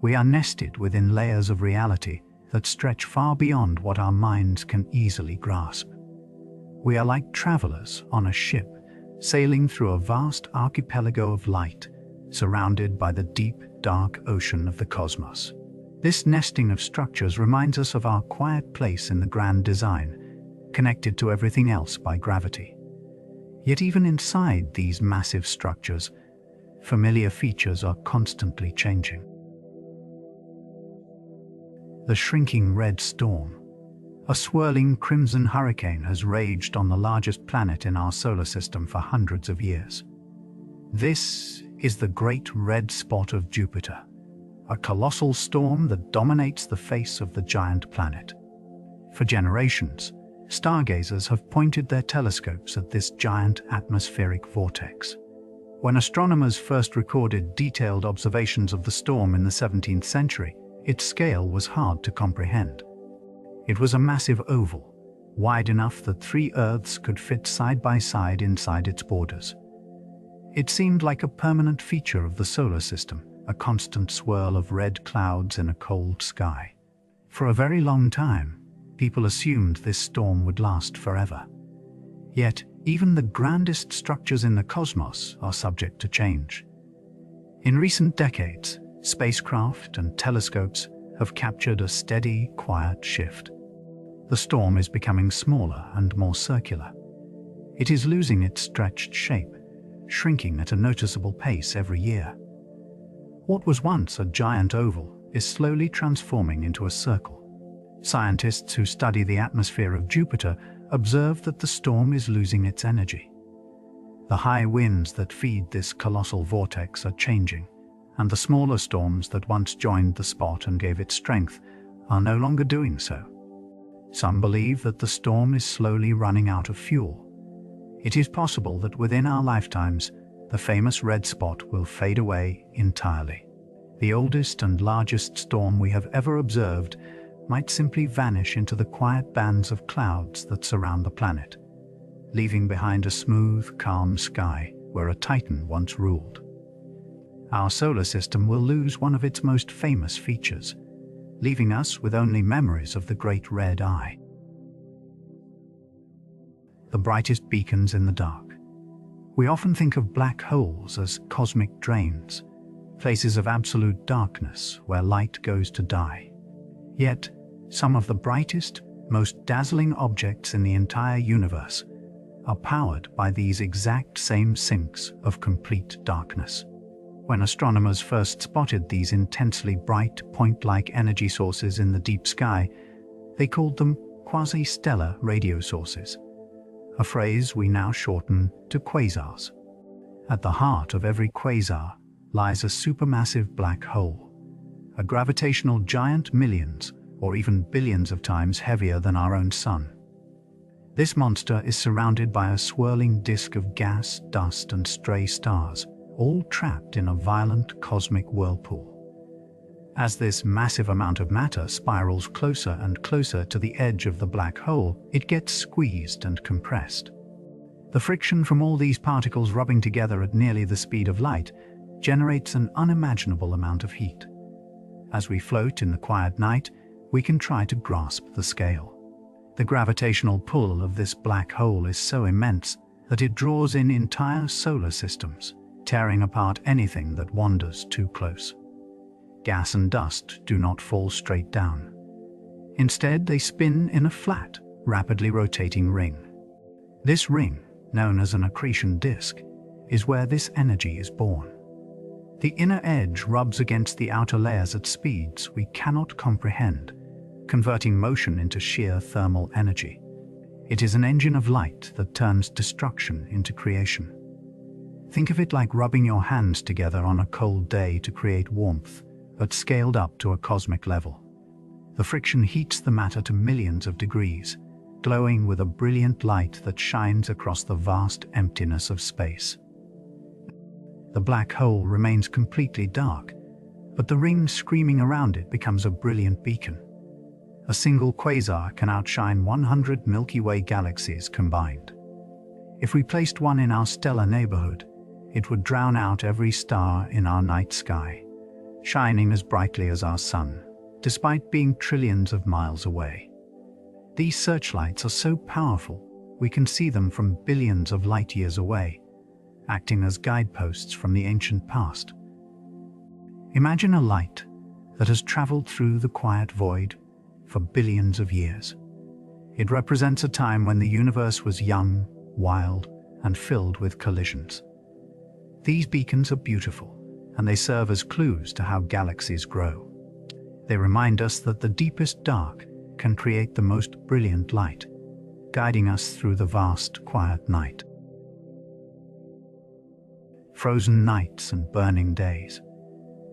We are nested within layers of reality that stretch far beyond what our minds can easily grasp. We are like travelers on a ship, sailing through a vast archipelago of light, surrounded by the deep, dark ocean of the cosmos. This nesting of structures reminds us of our quiet place in the grand design, connected to everything else by gravity. Yet even inside these massive structures, familiar features are constantly changing. The shrinking red storm. A swirling crimson hurricane has raged on the largest planet in our solar system for hundreds of years. This is the Great Red Spot of Jupiter, a colossal storm that dominates the face of the giant planet. For generations, stargazers have pointed their telescopes at this giant atmospheric vortex. When astronomers first recorded detailed observations of the storm in the 17th century, its scale was hard to comprehend. It was a massive oval, wide enough that 3 Earths could fit side by side inside its borders. It seemed like a permanent feature of the solar system, a constant swirl of red clouds in a cold sky. For a very long time, people assumed this storm would last forever. Yet, even the grandest structures in the cosmos are subject to change. In recent decades, spacecraft and telescopes have captured a steady, quiet shift. The storm is becoming smaller and more circular. It is losing its stretched shape, shrinking at a noticeable pace every year. What was once a giant oval is slowly transforming into a circle. Scientists who study the atmosphere of Jupiter observe that the storm is losing its energy. The high winds that feed this colossal vortex are changing, and the smaller storms that once joined the spot and gave it strength are no longer doing so. Some believe that the storm is slowly running out of fuel. It is possible that within our lifetimes, the famous red spot will fade away entirely. The oldest and largest storm we have ever observed might simply vanish into the quiet bands of clouds that surround the planet, leaving behind a smooth, calm sky where a titan once ruled. Our solar system will lose one of its most famous features, leaving us with only memories of the Great Red Eye. The brightest beacons in the dark. We often think of black holes as cosmic drains, places of absolute darkness where light goes to die. Yet, some of the brightest, most dazzling objects in the entire universe are powered by these exact same sinks of complete darkness. When astronomers first spotted these intensely bright, point-like energy sources in the deep sky, they called them quasi-stellar radio sources, a phrase we now shorten to quasars. At the heart of every quasar lies a supermassive black hole, a gravitational giant millions or even billions of times heavier than our own sun. This monster is surrounded by a swirling disk of gas, dust, and stray stars, all trapped in a violent cosmic whirlpool. As this massive amount of matter spirals closer and closer to the edge of the black hole, it gets squeezed and compressed. The friction from all these particles rubbing together at nearly the speed of light generates an unimaginable amount of heat. As we float in the quiet night, we can try to grasp the scale. The gravitational pull of this black hole is so immense that it draws in entire solar systems, tearing apart anything that wanders too close. Gas and dust do not fall straight down. Instead, they spin in a flat, rapidly rotating ring. This ring, known as an accretion disk, is where this energy is born. The inner edge rubs against the outer layers at speeds we cannot comprehend, converting motion into sheer thermal energy. It is an engine of light that turns destruction into creation. Think of it like rubbing your hands together on a cold day to create warmth, but scaled up to a cosmic level. The friction heats the matter to millions of degrees, glowing with a brilliant light that shines across the vast emptiness of space. The black hole remains completely dark, but the ring screaming around it becomes a brilliant beacon. A single quasar can outshine 100 Milky Way galaxies combined. If we placed one in our stellar neighborhood, it would drown out every star in our night sky, shining as brightly as our sun, despite being trillions of miles away. These searchlights are so powerful, we can see them from billions of light years away, acting as guideposts from the ancient past. Imagine a light that has traveled through the quiet void for billions of years. It represents a time when the universe was young, wild, and filled with collisions. These beacons are beautiful, and they serve as clues to how galaxies grow. They remind us that the deepest dark can create the most brilliant light, guiding us through the vast, quiet night. Frozen nights and burning days.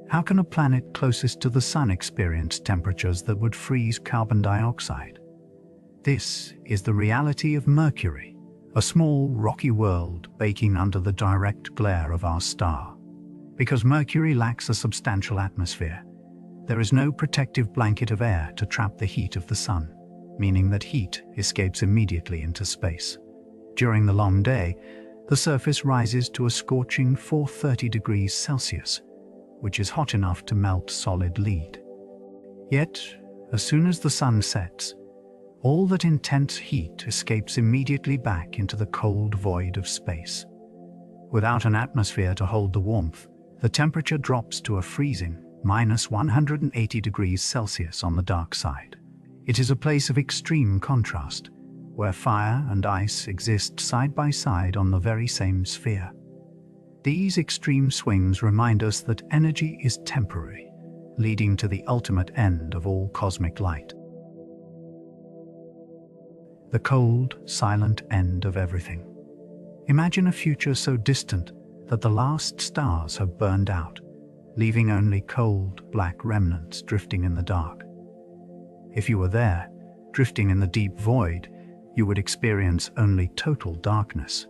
How can a planet closest to the sun experience temperatures that would freeze carbon dioxide? This is the reality of Mercury, a small, rocky world baking under the direct glare of our star. Because Mercury lacks a substantial atmosphere, there is no protective blanket of air to trap the heat of the sun, meaning that heat escapes immediately into space. During the long day, the surface rises to a scorching 430 degrees Celsius, which is hot enough to melt solid lead. Yet, as soon as the sun sets, all that intense heat escapes immediately back into the cold void of space. Without an atmosphere to hold the warmth, the temperature drops to a freezing -180 degrees Celsius on the dark side. It is a place of extreme contrast, where fire and ice exist side by side on the very same sphere. These extreme swings remind us that energy is temporary, leading to the ultimate end of all cosmic light. The cold, silent end of everything. Imagine a future so distant that the last stars have burned out, leaving only cold, black remnants drifting in the dark. If you were there, drifting in the deep void, you would experience only total darkness.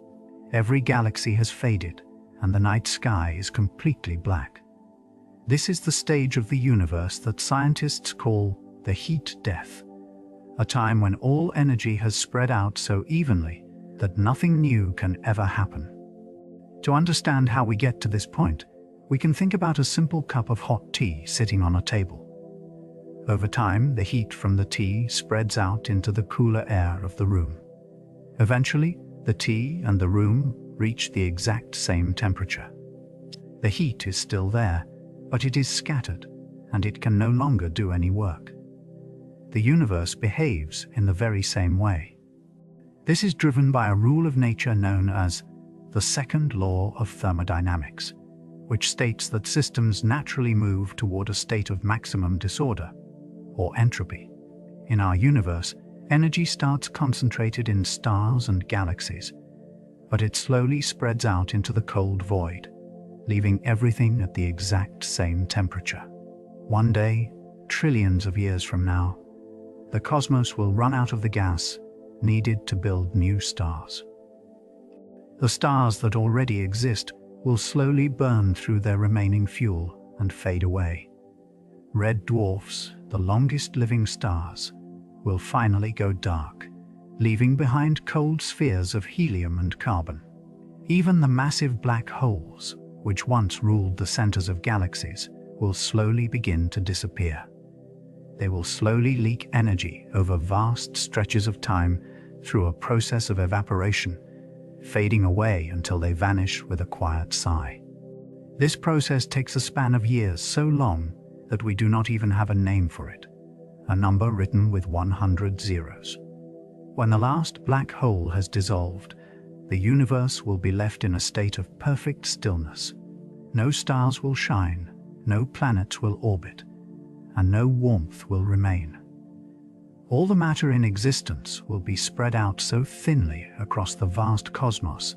Every galaxy has faded, and the night sky is completely black. This is the stage of the universe that scientists call the heat death, a time when all energy has spread out so evenly that nothing new can ever happen. To understand how we get to this point, we can think about a simple cup of hot tea sitting on a table. Over time, the heat from the tea spreads out into the cooler air of the room. Eventually, the tea and the room reach the exact same temperature. The heat is still there, but it is scattered, and it can no longer do any work. The universe behaves in the very same way. This is driven by a rule of nature known as the second law of thermodynamics, which states that systems naturally move toward a state of maximum disorder, or entropy. In our universe, energy starts concentrated in stars and galaxies, but it slowly spreads out into the cold void, leaving everything at the exact same temperature. One day, trillions of years from now, the cosmos will run out of the gas needed to build new stars. The stars that already exist will slowly burn through their remaining fuel and fade away. Red dwarfs, the longest living stars, will finally go dark, leaving behind cold spheres of helium and carbon. Even the massive black holes, which once ruled the centers of galaxies, will slowly begin to disappear. They will slowly leak energy over vast stretches of time through a process of evaporation, fading away until they vanish with a quiet sigh. This process takes a span of years so long that we do not even have a name for it, a number written with 100 zeros. When the last black hole has dissolved, the universe will be left in a state of perfect stillness. No stars will shine, no planets will orbit, and no warmth will remain. All the matter in existence will be spread out so thinly across the vast cosmos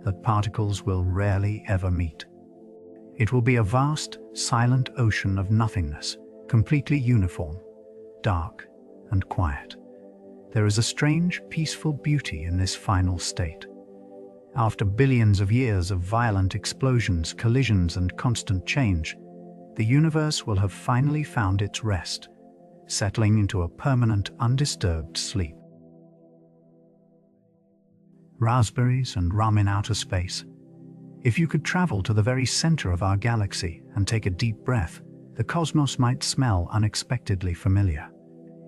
that particles will rarely ever meet. It will be a vast, silent ocean of nothingness, completely uniform, dark, and quiet. There is a strange, peaceful beauty in this final state. After billions of years of violent explosions, collisions, and constant change, the universe will have finally found its rest, settling into a permanent, undisturbed sleep. Raspberries and rum in outer space. If you could travel to the very center of our galaxy and take a deep breath, the cosmos might smell unexpectedly familiar.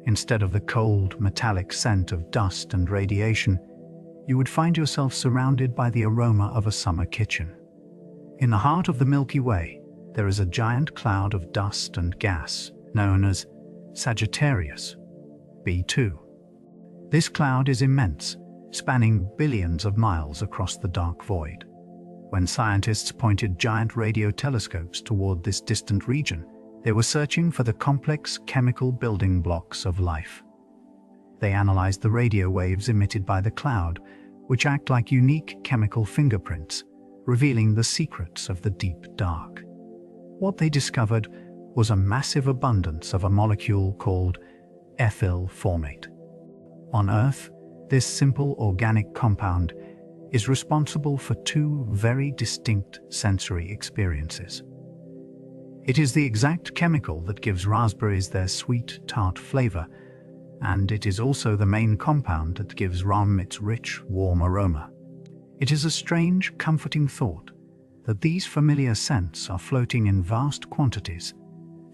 Instead of the cold, metallic scent of dust and radiation, you would find yourself surrounded by the aroma of a summer kitchen. In the heart of the Milky Way, there is a giant cloud of dust and gas known as Sagittarius, B2. This cloud is immense, spanning billions of miles across the dark void. When scientists pointed giant radio telescopes toward this distant region, they were searching for the complex chemical building blocks of life. They analyzed the radio waves emitted by the cloud, which act like unique chemical fingerprints, revealing the secrets of the deep dark. What they discovered was a massive abundance of a molecule called ethyl formate. On Earth, this simple organic compound is responsible for two very distinct sensory experiences. It is the exact chemical that gives raspberries their sweet, tart flavor, and it is also the main compound that gives rum its rich, warm aroma. It is a strange, comforting thought that these familiar scents are floating in vast quantities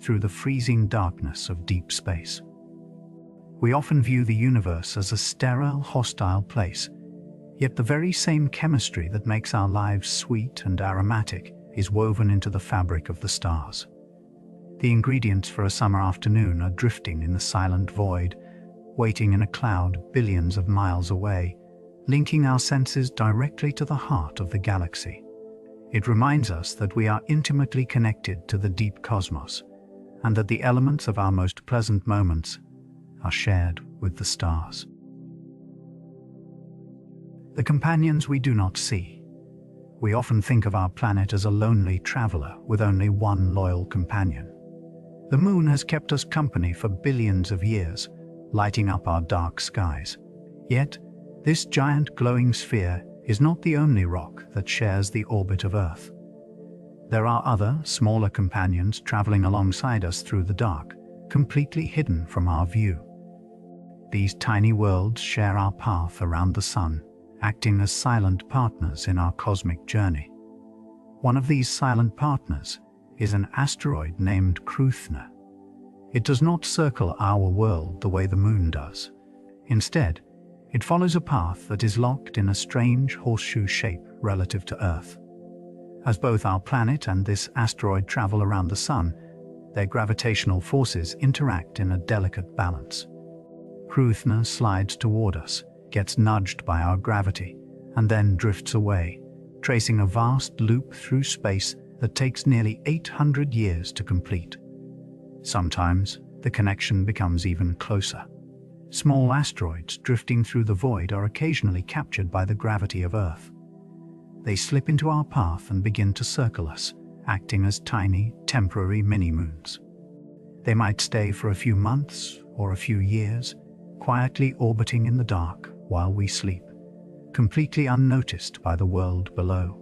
through the freezing darkness of deep space. We often view the universe as a sterile, hostile place, yet the very same chemistry that makes our lives sweet and aromatic is woven into the fabric of the stars. The ingredients for a summer afternoon are drifting in the silent void, waiting in a cloud billions of miles away, linking our senses directly to the heart of the galaxy. It reminds us that we are intimately connected to the deep cosmos, and that the elements of our most pleasant moments are shared with the stars. The companions we do not see. We often think of our planet as a lonely traveler with only one loyal companion. The moon has kept us company for billions of years, lighting up our dark skies. Yet, this giant glowing sphere is not the only rock that shares the orbit of Earth. There are other, smaller companions traveling alongside us through the dark, completely hidden from our view. These tiny worlds share our path around the Sun, acting as silent partners in our cosmic journey. One of these silent partners is an asteroid named Kruthner. It does not circle our world the way the Moon does. Instead, it follows a path that is locked in a strange horseshoe shape relative to Earth. As both our planet and this asteroid travel around the Sun, their gravitational forces interact in a delicate balance. Kruthner slides toward us, gets nudged by our gravity, and then drifts away, tracing a vast loop through space that takes nearly 800 years to complete. Sometimes, the connection becomes even closer. Small asteroids drifting through the void are occasionally captured by the gravity of Earth. They slip into our path and begin to circle us, acting as tiny, temporary mini-moons. They might stay for a few months or a few years, quietly orbiting in the dark while we sleep, completely unnoticed by the world below.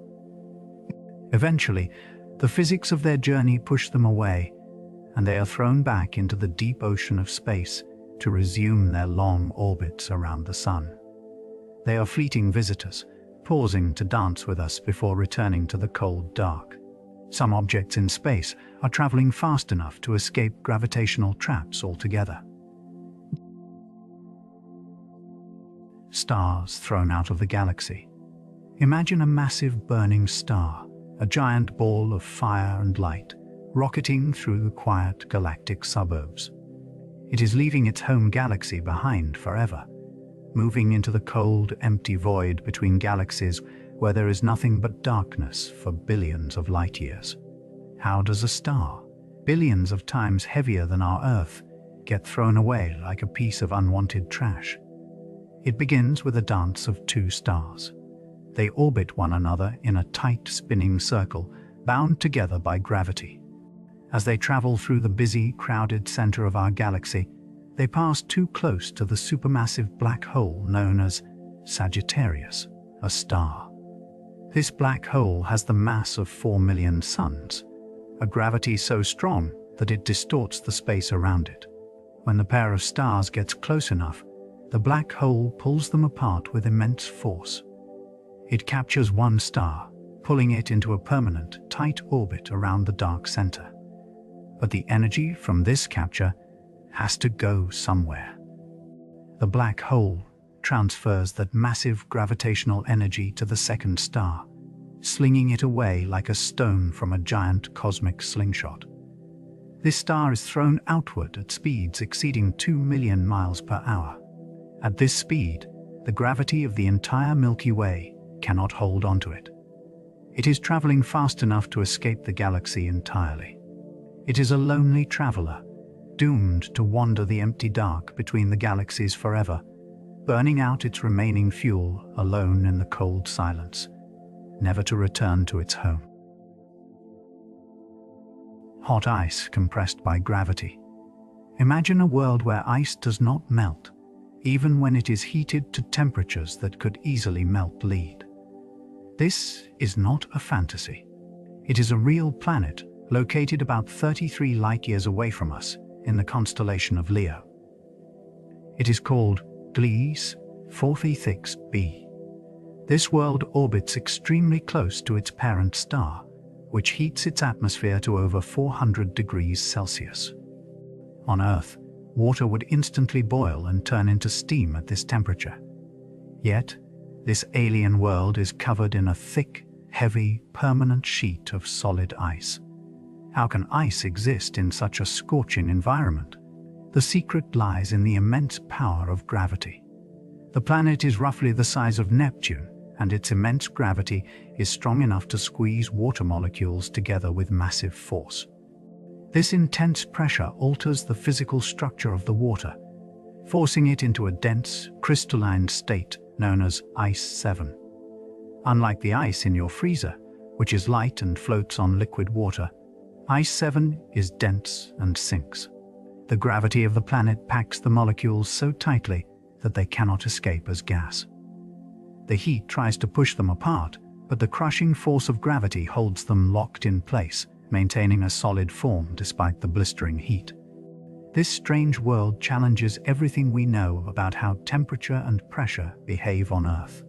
Eventually, the physics of their journey push them away, and they are thrown back into the deep ocean of space to resume their long orbits around the Sun. They are fleeting visitors, pausing to dance with us before returning to the cold dark. Some objects in space are traveling fast enough to escape gravitational traps altogether. Stars thrown out of the galaxy. Imagine a massive burning star, a giant ball of fire and light, rocketing through the quiet galactic suburbs. It is leaving its home galaxy behind forever, moving into the cold, empty void between galaxies where there is nothing but darkness for billions of light years. How does a star, billions of times heavier than our Earth, get thrown away like a piece of unwanted trash? It begins with a dance of two stars. They orbit one another in a tight, spinning circle, bound together by gravity. As they travel through the busy, crowded center of our galaxy, they pass too close to the supermassive black hole known as Sagittarius, a star. This black hole has the mass of 4 million suns, a gravity so strong that it distorts the space around it. When the pair of stars gets close enough, the black hole pulls them apart with immense force. It captures one star, pulling it into a permanent, tight orbit around the dark center. But the energy from this capture has to go somewhere. The black hole transfers that massive gravitational energy to the second star, slinging it away like a stone from a giant cosmic slingshot. This star is thrown outward at speeds exceeding 2 million miles per hour. At this speed, the gravity of the entire Milky Way cannot hold onto it. It is traveling fast enough to escape the galaxy entirely. It is a lonely traveler, doomed to wander the empty dark between the galaxies forever, burning out its remaining fuel alone in the cold silence, never to return to its home. Hot ice compressed by gravity. Imagine a world where ice does not melt, even when it is heated to temperatures that could easily melt lead. This is not a fantasy. It is a real planet located about 33 light-years away from us in the constellation of Leo. It is called Gliese 46b. This world orbits extremely close to its parent star, which heats its atmosphere to over 400 degrees Celsius. On Earth, water would instantly boil and turn into steam at this temperature. Yet, this alien world is covered in a thick, heavy, permanent sheet of solid ice. How can ice exist in such a scorching environment? The secret lies in the immense power of gravity. The planet is roughly the size of Neptune, and its immense gravity is strong enough to squeeze water molecules together with massive force. This intense pressure alters the physical structure of the water, forcing it into a dense, crystalline state known as Ice 7. Unlike the ice in your freezer, which is light and floats on liquid water, Ice 7 is dense and sinks. The gravity of the planet packs the molecules so tightly that they cannot escape as gas. The heat tries to push them apart, but the crushing force of gravity holds them locked in place, maintaining a solid form despite the blistering heat. This strange world challenges everything we know about how temperature and pressure behave on Earth.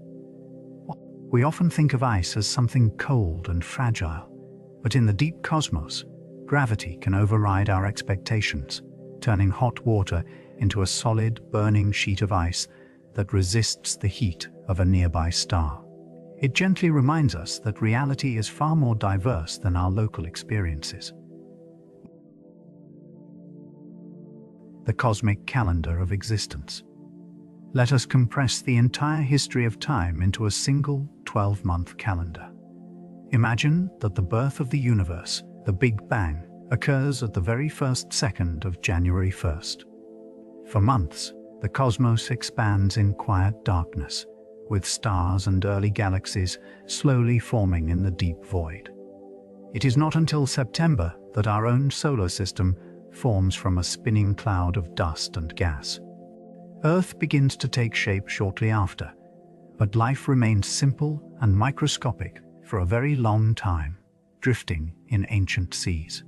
We often think of ice as something cold and fragile, but in the deep cosmos, gravity can override our expectations, turning hot water into a solid, burning sheet of ice that resists the heat of a nearby star. It gently reminds us that reality is far more diverse than our local experiences. The cosmic calendar of existence. Let us compress the entire history of time into a single 12-month calendar. Imagine that the birth of the universe, the Big Bang, occurs at the very first second of January 1st. For months, the cosmos expands in quiet darkness, with stars and early galaxies slowly forming in the deep void. It is not until September that our own solar system forms from a spinning cloud of dust and gas. Earth begins to take shape shortly after, but life remains simple and microscopic for a very long time, drifting in ancient seas.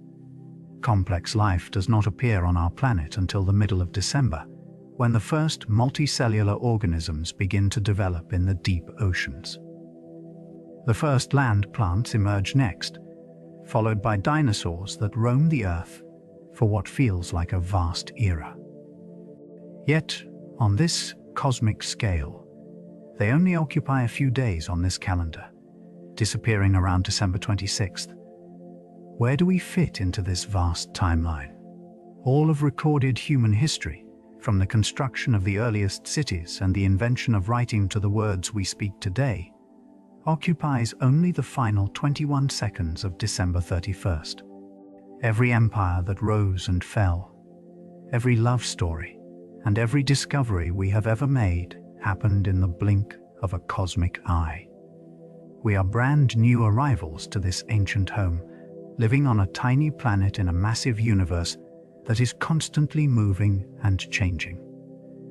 Complex life does not appear on our planet until the middle of December, when the first multicellular organisms begin to develop in the deep oceans. The first land plants emerge next, followed by dinosaurs that roam the Earth for what feels like a vast era. Yet, on this cosmic scale, they only occupy a few days on this calendar, disappearing around December 26th. Where do we fit into this vast timeline? All of recorded human history, from the construction of the earliest cities and the invention of writing to the words we speak today, occupies only the final 21 seconds of December 31st. Every empire that rose and fell, every love story, and every discovery we have ever made happened in the blink of a cosmic eye. We are brand new arrivals to this ancient home, living on a tiny planet in a massive universe that is constantly moving and changing.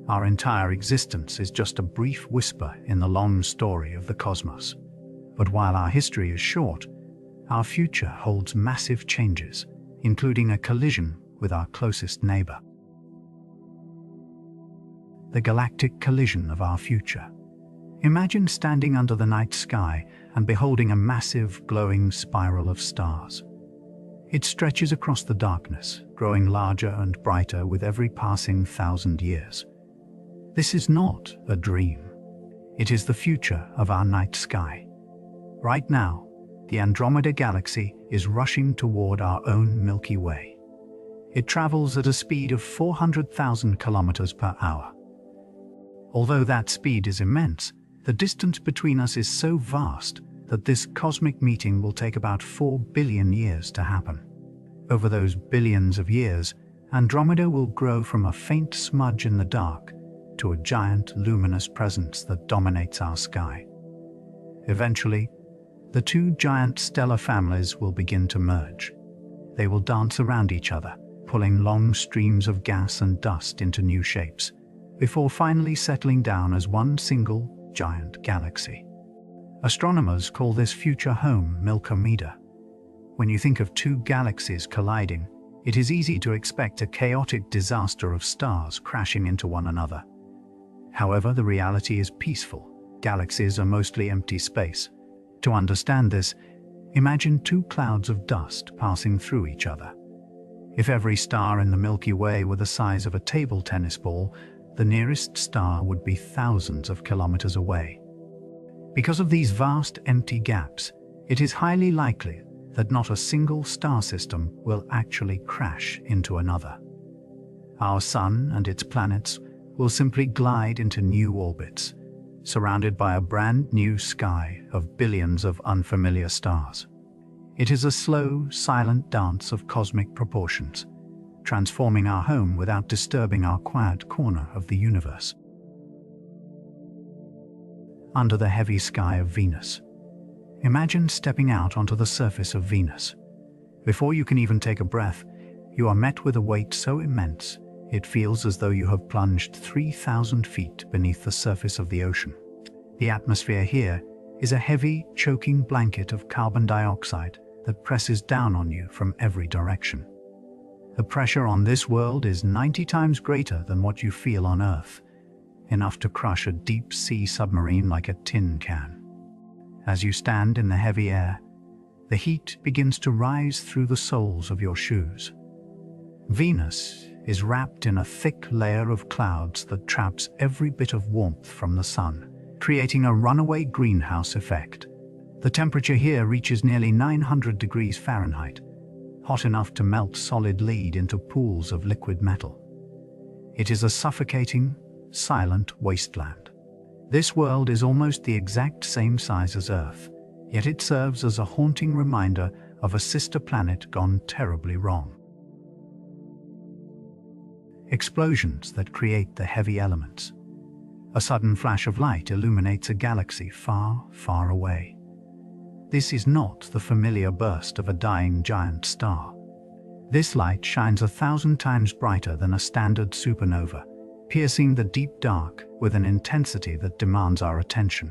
Our entire existence is just a brief whisper in the long story of the cosmos. But while our history is short, our future holds massive changes, including a collision with our closest neighbor. The galactic collision of our future. Imagine standing under the night sky and beholding a massive, glowing spiral of stars. It stretches across the darkness, growing larger and brighter with every passing 1,000 years. This is not a dream. It is the future of our night sky. Right now, the Andromeda Galaxy is rushing toward our own Milky Way. It travels at a speed of 400,000 kilometers per hour. Although that speed is immense, the distance between us is so vast that this cosmic meeting will take about 4 billion years to happen. Over those billions of years, Andromeda will grow from a faint smudge in the dark to a giant luminous presence that dominates our sky. Eventually, the two giant stellar families will begin to merge. They will dance around each other, pulling long streams of gas and dust into new shapes, before finally settling down as one single giant galaxy. Astronomers call this future home Milkomeda. When you think of two galaxies colliding, it is easy to expect a chaotic disaster of stars crashing into one another. However, the reality is peaceful. Galaxies are mostly empty space. To understand this, imagine two clouds of dust passing through each other. If every star in the Milky Way were the size of a table tennis ball, the nearest star would be thousands of kilometers away. Because of these vast empty gaps, it is highly likely that not a single star system will actually crash into another. Our Sun and its planets will simply glide into new orbits, surrounded by a brand new sky of billions of unfamiliar stars. It is a slow, silent dance of cosmic proportions, transforming our home without disturbing our quiet corner of the universe. Under the heavy sky of Venus. Imagine stepping out onto the surface of Venus. Before you can even take a breath, you are met with a weight so immense, it feels as though you have plunged 3,000 feet beneath the surface of the ocean. The atmosphere here is a heavy, choking blanket of carbon dioxide that presses down on you from every direction. The pressure on this world is 90 times greater than what you feel on Earth, enough to crush a deep-sea submarine like a tin can. As you stand in the heavy air, the heat begins to rise through the soles of your shoes. Venus is wrapped in a thick layer of clouds that traps every bit of warmth from the sun, creating a runaway greenhouse effect. The temperature here reaches nearly 900 degrees Fahrenheit, hot enough to melt solid lead into pools of liquid metal. It is a suffocating, silent wasteland. This world is almost the exact same size as Earth, yet it serves as a haunting reminder of a sister planet gone terribly wrong. Explosions that create the heavy elements. A sudden flash of light illuminates a galaxy far, far away. This is not the familiar burst of a dying giant star. This light shines 1,000 times brighter than a standard supernova, piercing the deep dark with an intensity that demands our attention.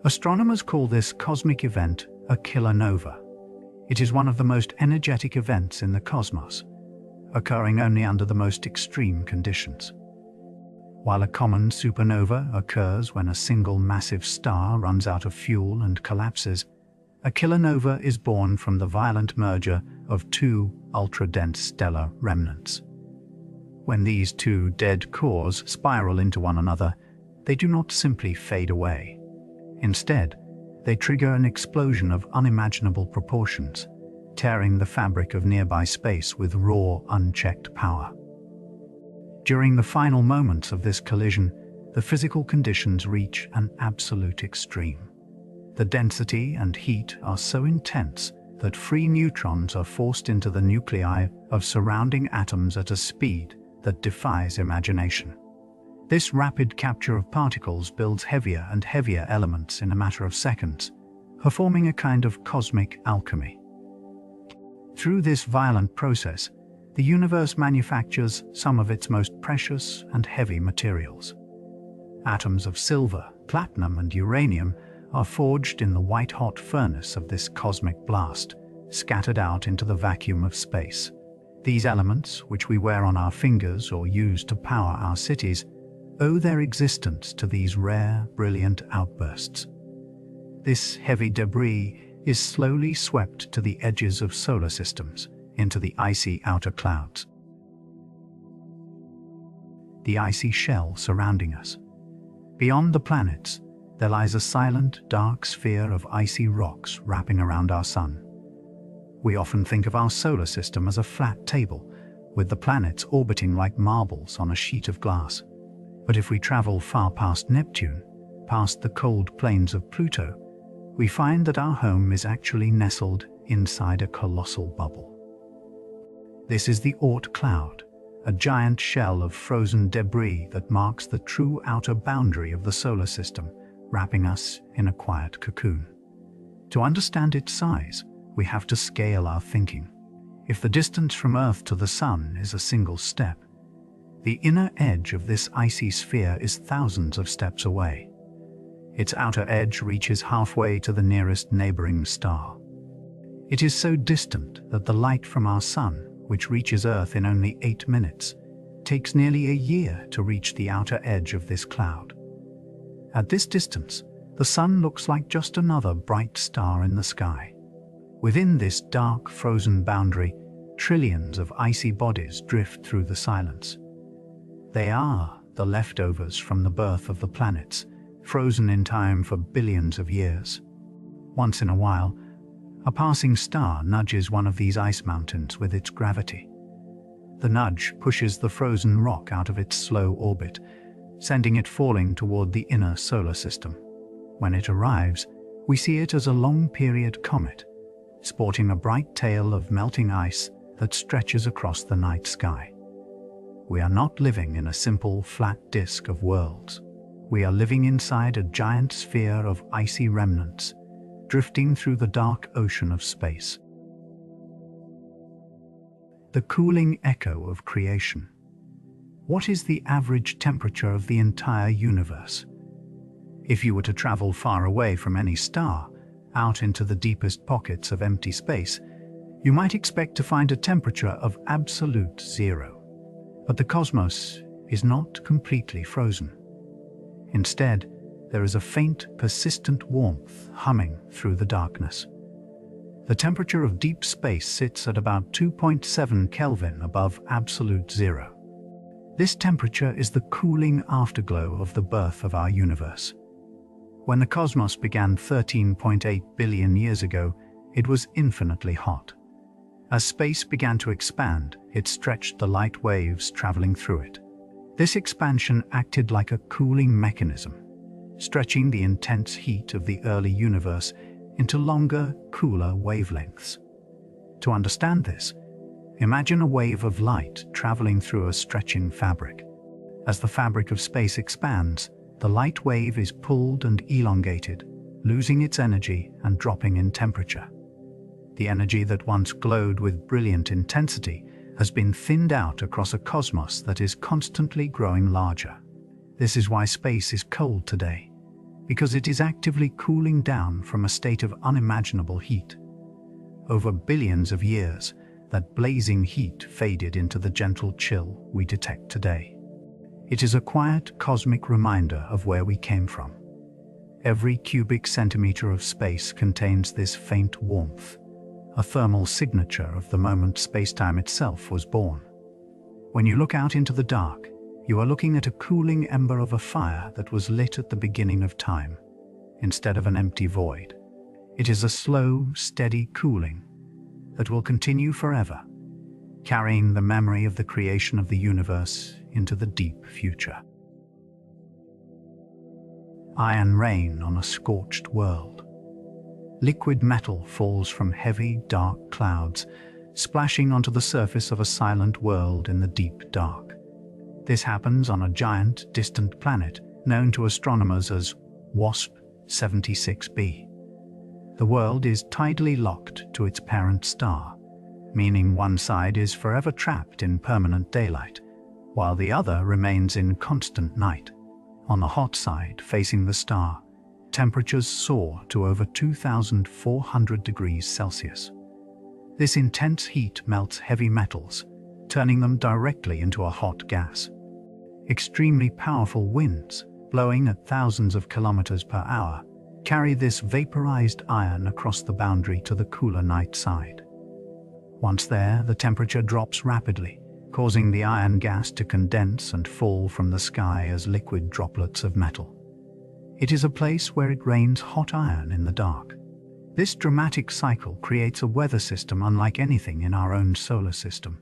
Astronomers call this cosmic event a kilonova. It is one of the most energetic events in the cosmos, occurring only under the most extreme conditions. While a common supernova occurs when a single massive star runs out of fuel and collapses, a kilonova is born from the violent merger of two ultra-dense stellar remnants. When these two dead cores spiral into one another, they do not simply fade away. Instead, they trigger an explosion of unimaginable proportions, tearing the fabric of nearby space with raw, unchecked power. During the final moments of this collision, the physical conditions reach an absolute extreme. The density and heat are so intense that free neutrons are forced into the nuclei of surrounding atoms at a speed that defies imagination. This rapid capture of particles builds heavier and heavier elements in a matter of seconds, performing a kind of cosmic alchemy. Through this violent process, the universe manufactures some of its most precious and heavy materials. Atoms of silver, platinum, and uranium are forged in the white-hot furnace of this cosmic blast, scattered out into the vacuum of space. These elements, which we wear on our fingers or use to power our cities, owe their existence to these rare, brilliant outbursts. This heavy debris is slowly swept to the edges of solar systems, into the icy outer clouds. The icy shell surrounding us. Beyond the planets, there lies a silent, dark sphere of icy rocks wrapping around our sun. We often think of our solar system as a flat table, with the planets orbiting like marbles on a sheet of glass. But if we travel far past Neptune, past the cold plains of Pluto, we find that our home is actually nestled inside a colossal bubble. This is the Oort cloud, a giant shell of frozen debris that marks the true outer boundary of the solar system, wrapping us in a quiet cocoon. To understand its size, we have to scale our thinking. If the distance from Earth to the Sun is a single step, the inner edge of this icy sphere is thousands of steps away. Its outer edge reaches halfway to the nearest neighboring star. It is so distant that the light from our Sun, which reaches Earth in only 8 minutes, takes nearly a year to reach the outer edge of this cloud. At this distance, the Sun looks like just another bright star in the sky. Within this dark, frozen boundary, trillions of icy bodies drift through the silence. They are the leftovers from the birth of the planets, frozen in time for billions of years. Once in a while, a passing star nudges one of these ice mountains with its gravity. The nudge pushes the frozen rock out of its slow orbit, sending it falling toward the inner solar system. When it arrives, we see it as a long-period comet, sporting a bright tail of melting ice that stretches across the night sky. We are not living in a simple, flat disk of worlds. We are living inside a giant sphere of icy remnants, drifting through the dark ocean of space. The cooling echo of creation. What is the average temperature of the entire universe? If you were to travel far away from any star, out into the deepest pockets of empty space, you might expect to find a temperature of absolute zero. But the cosmos is not completely frozen. Instead, there is a faint, persistent warmth humming through the darkness. The temperature of deep space sits at about 2.7 Kelvin above absolute zero. This temperature is the cooling afterglow of the birth of our universe. When the cosmos began 13.8 billion years ago, it was infinitely hot. As space began to expand, it stretched the light waves traveling through it. This expansion acted like a cooling mechanism, stretching the intense heat of the early universe into longer, cooler wavelengths. To understand this, imagine a wave of light traveling through a stretching fabric. As the fabric of space expands, the light wave is pulled and elongated, losing its energy and dropping in temperature. The energy that once glowed with brilliant intensity has been thinned out across a cosmos that is constantly growing larger. This is why space is cold today, because it is actively cooling down from a state of unimaginable heat. Over billions of years, that blazing heat faded into the gentle chill we detect today. It is a quiet cosmic reminder of where we came from. Every cubic centimeter of space contains this faint warmth, a thermal signature of the moment space-time itself was born. When you look out into the dark, you are looking at a cooling ember of a fire that was lit at the beginning of time, instead of an empty void. It is a slow, steady cooling that will continue forever, carrying the memory of the creation of the universe into the deep future. Iron rain on a scorched world. Liquid metal falls from heavy, dark clouds, splashing onto the surface of a silent world in the deep dark. This happens on a giant, distant planet known to astronomers as WASP 76b. The world is tidally locked to its parent star, meaning one side is forever trapped in permanent daylight, while the other remains in constant night. On the hot side, facing the star, temperatures soar to over 2,400 degrees Celsius. This intense heat melts heavy metals, turning them directly into a hot gas. Extremely powerful winds, blowing at thousands of kilometers per hour, carry this vaporized iron across the boundary to the cooler night side. Once there, the temperature drops rapidly, causing the iron gas to condense and fall from the sky as liquid droplets of metal. It is a place where it rains hot iron in the dark. This dramatic cycle creates a weather system unlike anything in our own solar system.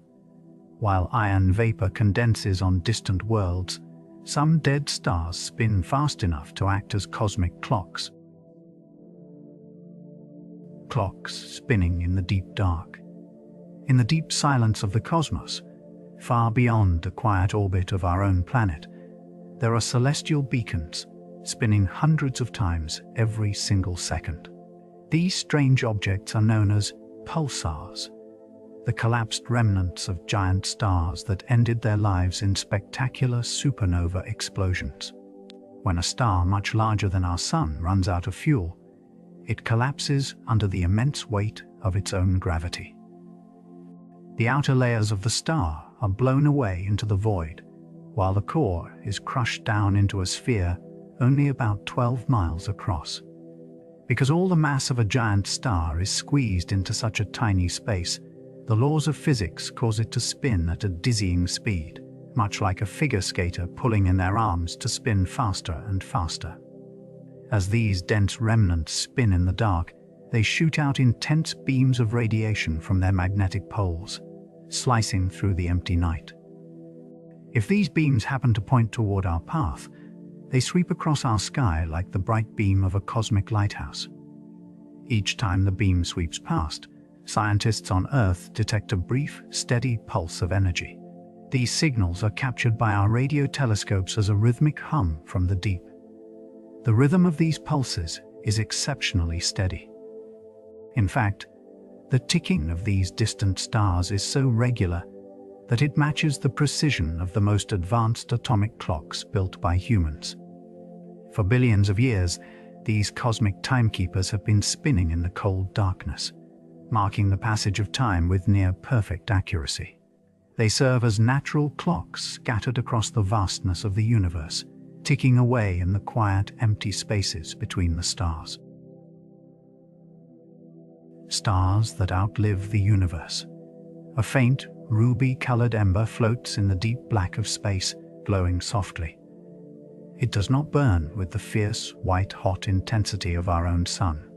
While iron vapor condenses on distant worlds, some dead stars spin fast enough to act as cosmic clocks. Clocks spinning in the deep dark. In the deep silence of the cosmos, far beyond the quiet orbit of our own planet, there are celestial beacons spinning hundreds of times every single second. These strange objects are known as pulsars, the collapsed remnants of giant stars that ended their lives in spectacular supernova explosions. When a star much larger than our Sun runs out of fuel, it collapses under the immense weight of its own gravity. The outer layers of the star are blown away into the void, while the core is crushed down into a sphere only about 12 miles across. Because all the mass of a giant star is squeezed into such a tiny space, the laws of physics cause it to spin at a dizzying speed, much like a figure skater pulling in their arms to spin faster and faster. As these dense remnants spin in the dark, they shoot out intense beams of radiation from their magnetic poles, slicing through the empty night. If these beams happen to point toward our path, they sweep across our sky like the bright beam of a cosmic lighthouse. Each time the beam sweeps past, scientists on Earth detect a brief, steady pulse of energy. These signals are captured by our radio telescopes as a rhythmic hum from the deep. The rhythm of these pulses is exceptionally steady. In fact, the ticking of these distant stars is so regular that it matches the precision of the most advanced atomic clocks built by humans. For billions of years, these cosmic timekeepers have been spinning in the cold darkness, marking the passage of time with near-perfect accuracy. They serve as natural clocks scattered across the vastness of the universe, ticking away in the quiet, empty spaces between the stars. Stars that outlive the universe. A faint, ruby-colored ember floats in the deep black of space, glowing softly. It does not burn with the fierce, white-hot intensity of our own sun.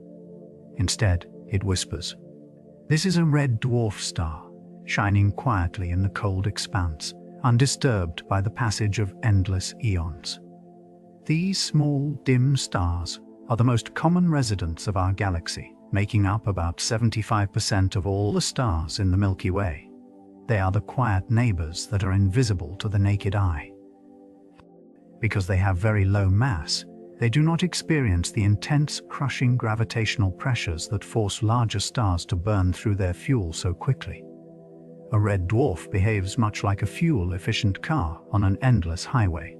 Instead, it whispers. This is a red dwarf star, shining quietly in the cold expanse, undisturbed by the passage of endless eons. These small, dim stars are the most common residents of our galaxy, making up about 75% of all the stars in the Milky Way. They are the quiet neighbors that are invisible to the naked eye. Because they have very low mass, they do not experience the intense, crushing gravitational pressures that force larger stars to burn through their fuel so quickly. A red dwarf behaves much like a fuel-efficient car on an endless highway.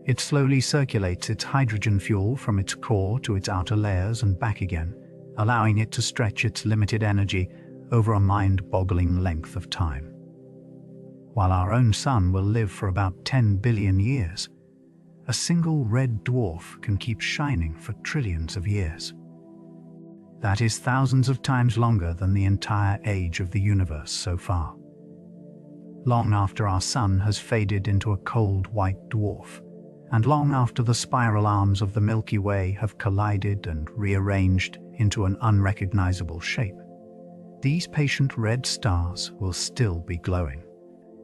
It slowly circulates its hydrogen fuel from its core to its outer layers and back again, allowing it to stretch its limited energy over a mind-boggling length of time. While our own sun will live for about 10 billion years, a single red dwarf can keep shining for trillions of years. That is thousands of times longer than the entire age of the universe so far. Long after our sun has faded into a cold white dwarf, and long after the spiral arms of the Milky Way have collided and rearranged into an unrecognizable shape, these patient red stars will still be glowing.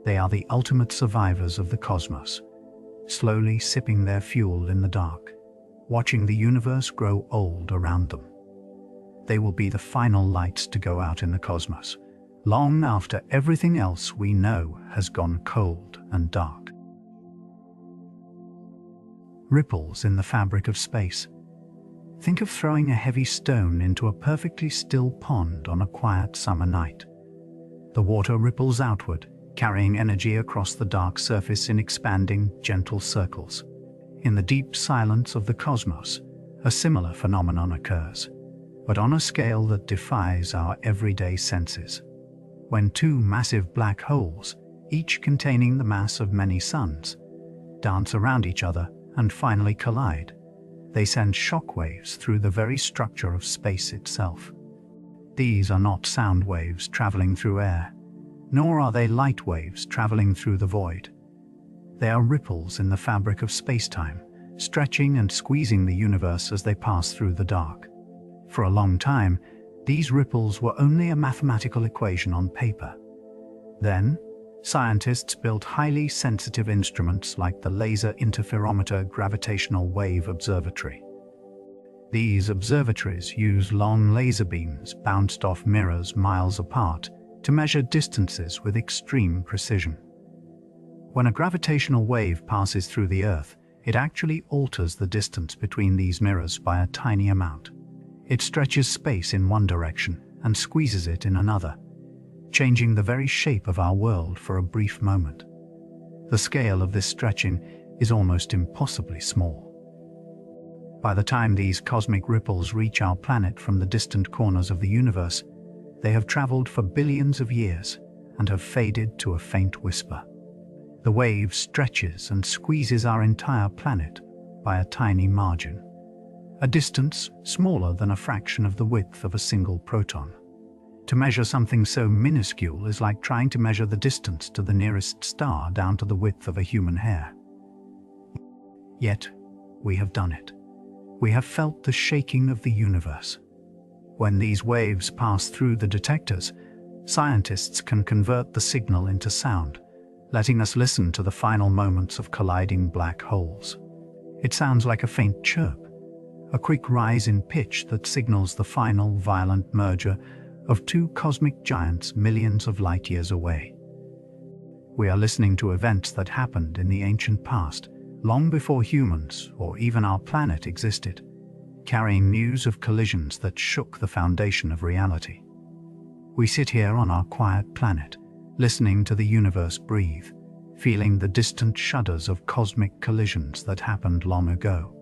They are the ultimate survivors of the cosmos, slowly sipping their fuel in the dark, watching the universe grow old around them. They will be the final lights to go out in the cosmos, long after everything else we know has gone cold and dark. Ripples in the fabric of space. Think of throwing a heavy stone into a perfectly still pond on a quiet summer night. The water ripples outward, carrying energy across the dark surface in expanding, gentle circles. In the deep silence of the cosmos, a similar phenomenon occurs, but on a scale that defies our everyday senses. When two massive black holes, each containing the mass of many suns, dance around each other and finally collide, they send shock waves through the very structure of space itself. These are not sound waves traveling through air, nor are they light waves traveling through the void. They are ripples in the fabric of space-time, stretching and squeezing the universe as they pass through the dark. For a long time, these ripples were only a mathematical equation on paper. Then, scientists built highly sensitive instruments like the Laser Interferometer Gravitational Wave Observatory. These observatories use long laser beams bounced off mirrors miles apart to measure distances with extreme precision. When a gravitational wave passes through the Earth, it actually alters the distance between these mirrors by a tiny amount. It stretches space in one direction and squeezes it in another, changing the very shape of our world for a brief moment. The scale of this stretching is almost impossibly small. By the time these cosmic ripples reach our planet from the distant corners of the universe, they have traveled for billions of years and have faded to a faint whisper. The wave stretches and squeezes our entire planet by a tiny margin, a distance smaller than a fraction of the width of a single proton. To measure something so minuscule is like trying to measure the distance to the nearest star down to the width of a human hair. Yet, we have done it. We have felt the shaking of the universe. When these waves pass through the detectors, scientists can convert the signal into sound, letting us listen to the final moments of colliding black holes. It sounds like a faint chirp, a quick rise in pitch that signals the final violent merger of two cosmic giants millions of light years away. We are listening to events that happened in the ancient past, long before humans or even our planet existed, carrying news of collisions that shook the foundation of reality. We sit here on our quiet planet, listening to the universe breathe, feeling the distant shudders of cosmic collisions that happened long ago.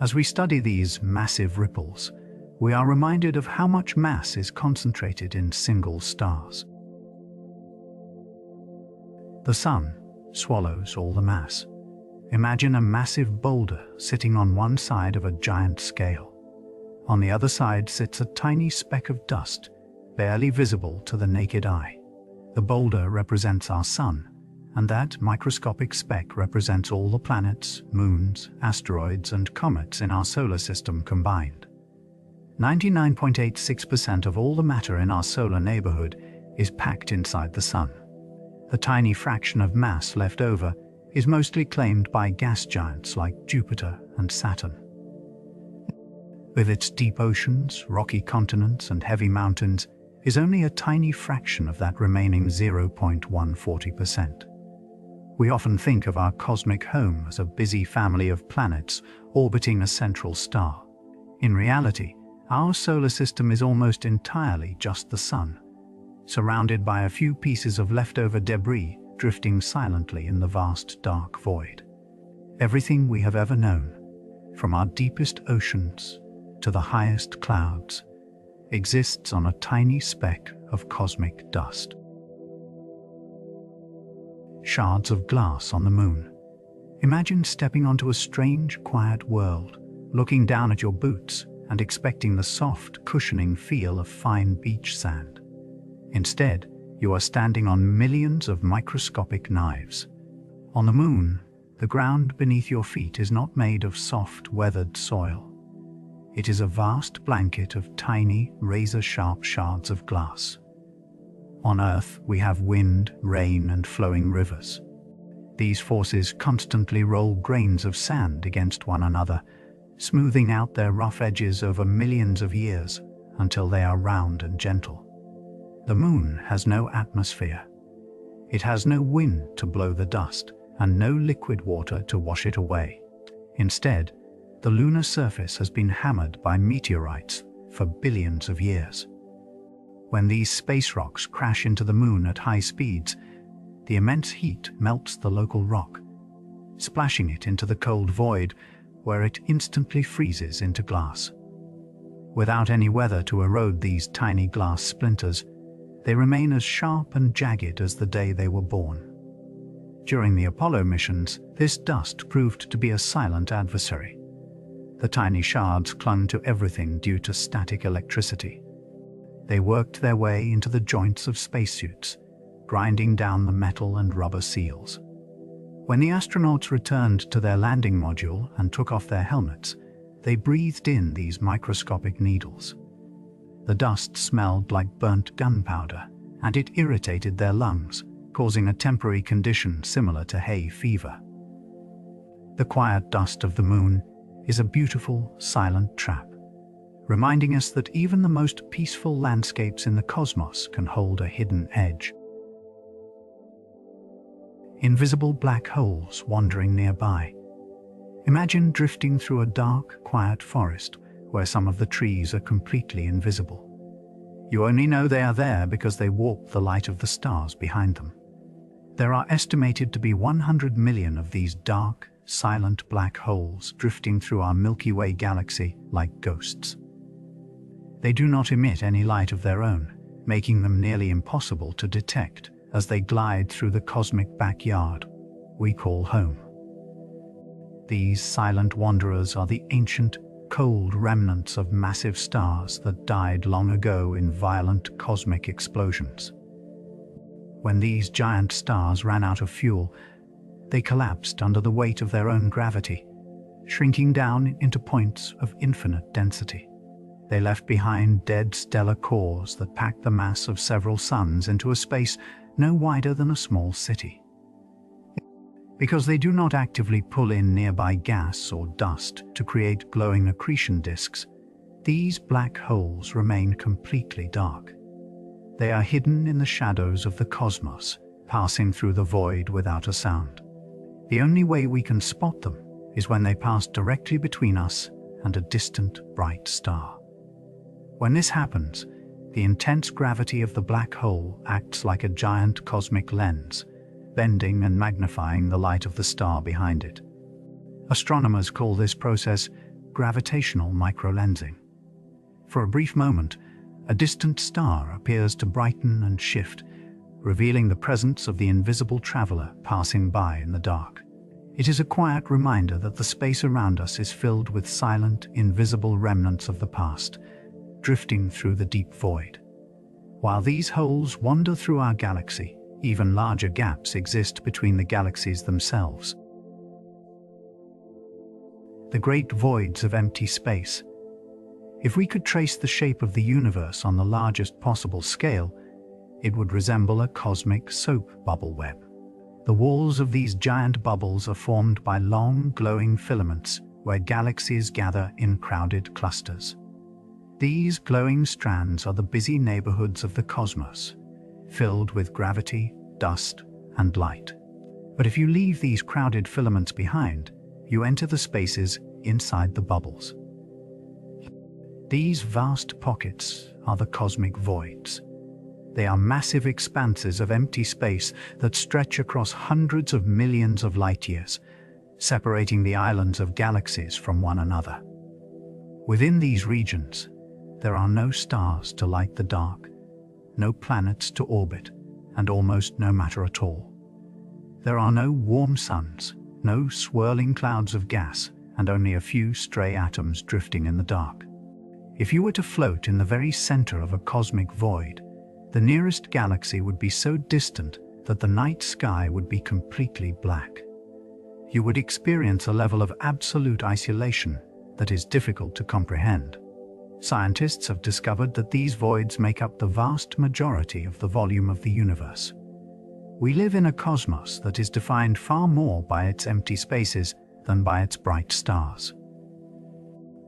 As we study these massive ripples, we are reminded of how much mass is concentrated in single stars. The Sun swallows all the mass. Imagine a massive boulder sitting on one side of a giant scale. On the other side sits a tiny speck of dust, barely visible to the naked eye. The boulder represents our Sun, and that microscopic speck represents all the planets, moons, asteroids, and comets in our solar system combined. 99.86% of all the matter in our solar neighborhood is packed inside the Sun. The tiny fraction of mass left over is mostly claimed by gas giants like Jupiter and Saturn. With its deep oceans, rocky continents, and heavy mountains, is only a tiny fraction of that remaining 0.140%. We often think of our cosmic home as a busy family of planets orbiting a central star. In reality, our solar system is almost entirely just the Sun, surrounded by a few pieces of leftover debris drifting silently in the vast dark void. Everything we have ever known, from our deepest oceans to the highest clouds, exists on a tiny speck of cosmic dust. Shards of glass on the Moon. Imagine stepping onto a strange, quiet world, looking down at your boots and expecting the soft, cushioning feel of fine beach sand. Instead, you are standing on millions of microscopic knives. On the Moon, the ground beneath your feet is not made of soft, weathered soil. It is a vast blanket of tiny, razor-sharp shards of glass. On Earth, we have wind, rain, and flowing rivers. These forces constantly roll grains of sand against one another, smoothing out their rough edges over millions of years until they are round and gentle. The Moon has no atmosphere. It has no wind to blow the dust and no liquid water to wash it away. Instead, the lunar surface has been hammered by meteorites for billions of years. When these space rocks crash into the Moon at high speeds, the immense heat melts the local rock, splashing it into the cold void where it instantly freezes into glass. Without any weather to erode these tiny glass splinters, they remain as sharp and jagged as the day they were born. During the Apollo missions, this dust proved to be a silent adversary. The tiny shards clung to everything due to static electricity. They worked their way into the joints of spacesuits, grinding down the metal and rubber seals. When the astronauts returned to their landing module and took off their helmets, they breathed in these microscopic needles. The dust smelled like burnt gunpowder, and it irritated their lungs, causing a temporary condition similar to hay fever. The quiet dust of the Moon is a beautiful, silent trap, reminding us that even the most peaceful landscapes in the cosmos can hold a hidden edge. Invisible black holes wandering nearby. Imagine drifting through a dark, quiet forest where some of the trees are completely invisible. You only know they are there because they warp the light of the stars behind them. There are estimated to be 100 million of these dark, silent black holes drifting through our Milky Way galaxy like ghosts. They do not emit any light of their own, making them nearly impossible to detect as they glide through the cosmic backyard we call home. These silent wanderers are the ancient, cold remnants of massive stars that died long ago in violent cosmic explosions. When these giant stars ran out of fuel, they collapsed under the weight of their own gravity, shrinking down into points of infinite density. They left behind dead stellar cores that packed the mass of several suns into a space no wider than a small city. Because they do not actively pull in nearby gas or dust to create glowing accretion disks, these black holes remain completely dark. They are hidden in the shadows of the cosmos, passing through the void without a sound. The only way we can spot them is when they pass directly between us and a distant, bright star. When this happens, the intense gravity of the black hole acts like a giant cosmic lens, bending and magnifying the light of the star behind it. Astronomers call this process gravitational microlensing. For a brief moment, a distant star appears to brighten and shift, revealing the presence of the invisible traveler passing by in the dark. It is a quiet reminder that the space around us is filled with silent, invisible remnants of the past, drifting through the deep void. While these holes wander through our galaxy, even larger gaps exist between the galaxies themselves. The great voids of empty space. If we could trace the shape of the universe on the largest possible scale, it would resemble a cosmic soap bubble web. The walls of these giant bubbles are formed by long, glowing filaments where galaxies gather in crowded clusters. These glowing strands are the busy neighborhoods of the cosmos, filled with gravity, dust, and light. But if you leave these crowded filaments behind, you enter the spaces inside the bubbles. These vast pockets are the cosmic voids. They are massive expanses of empty space that stretch across hundreds of millions of light years, separating the islands of galaxies from one another. Within these regions, there are no stars to light the dark, no planets to orbit, and almost no matter at all. There are no warm suns, no swirling clouds of gas, and only a few stray atoms drifting in the dark. If you were to float in the very center of a cosmic void, the nearest galaxy would be so distant that the night sky would be completely black. You would experience a level of absolute isolation that is difficult to comprehend. Scientists have discovered that these voids make up the vast majority of the volume of the universe. We live in a cosmos that is defined far more by its empty spaces than by its bright stars.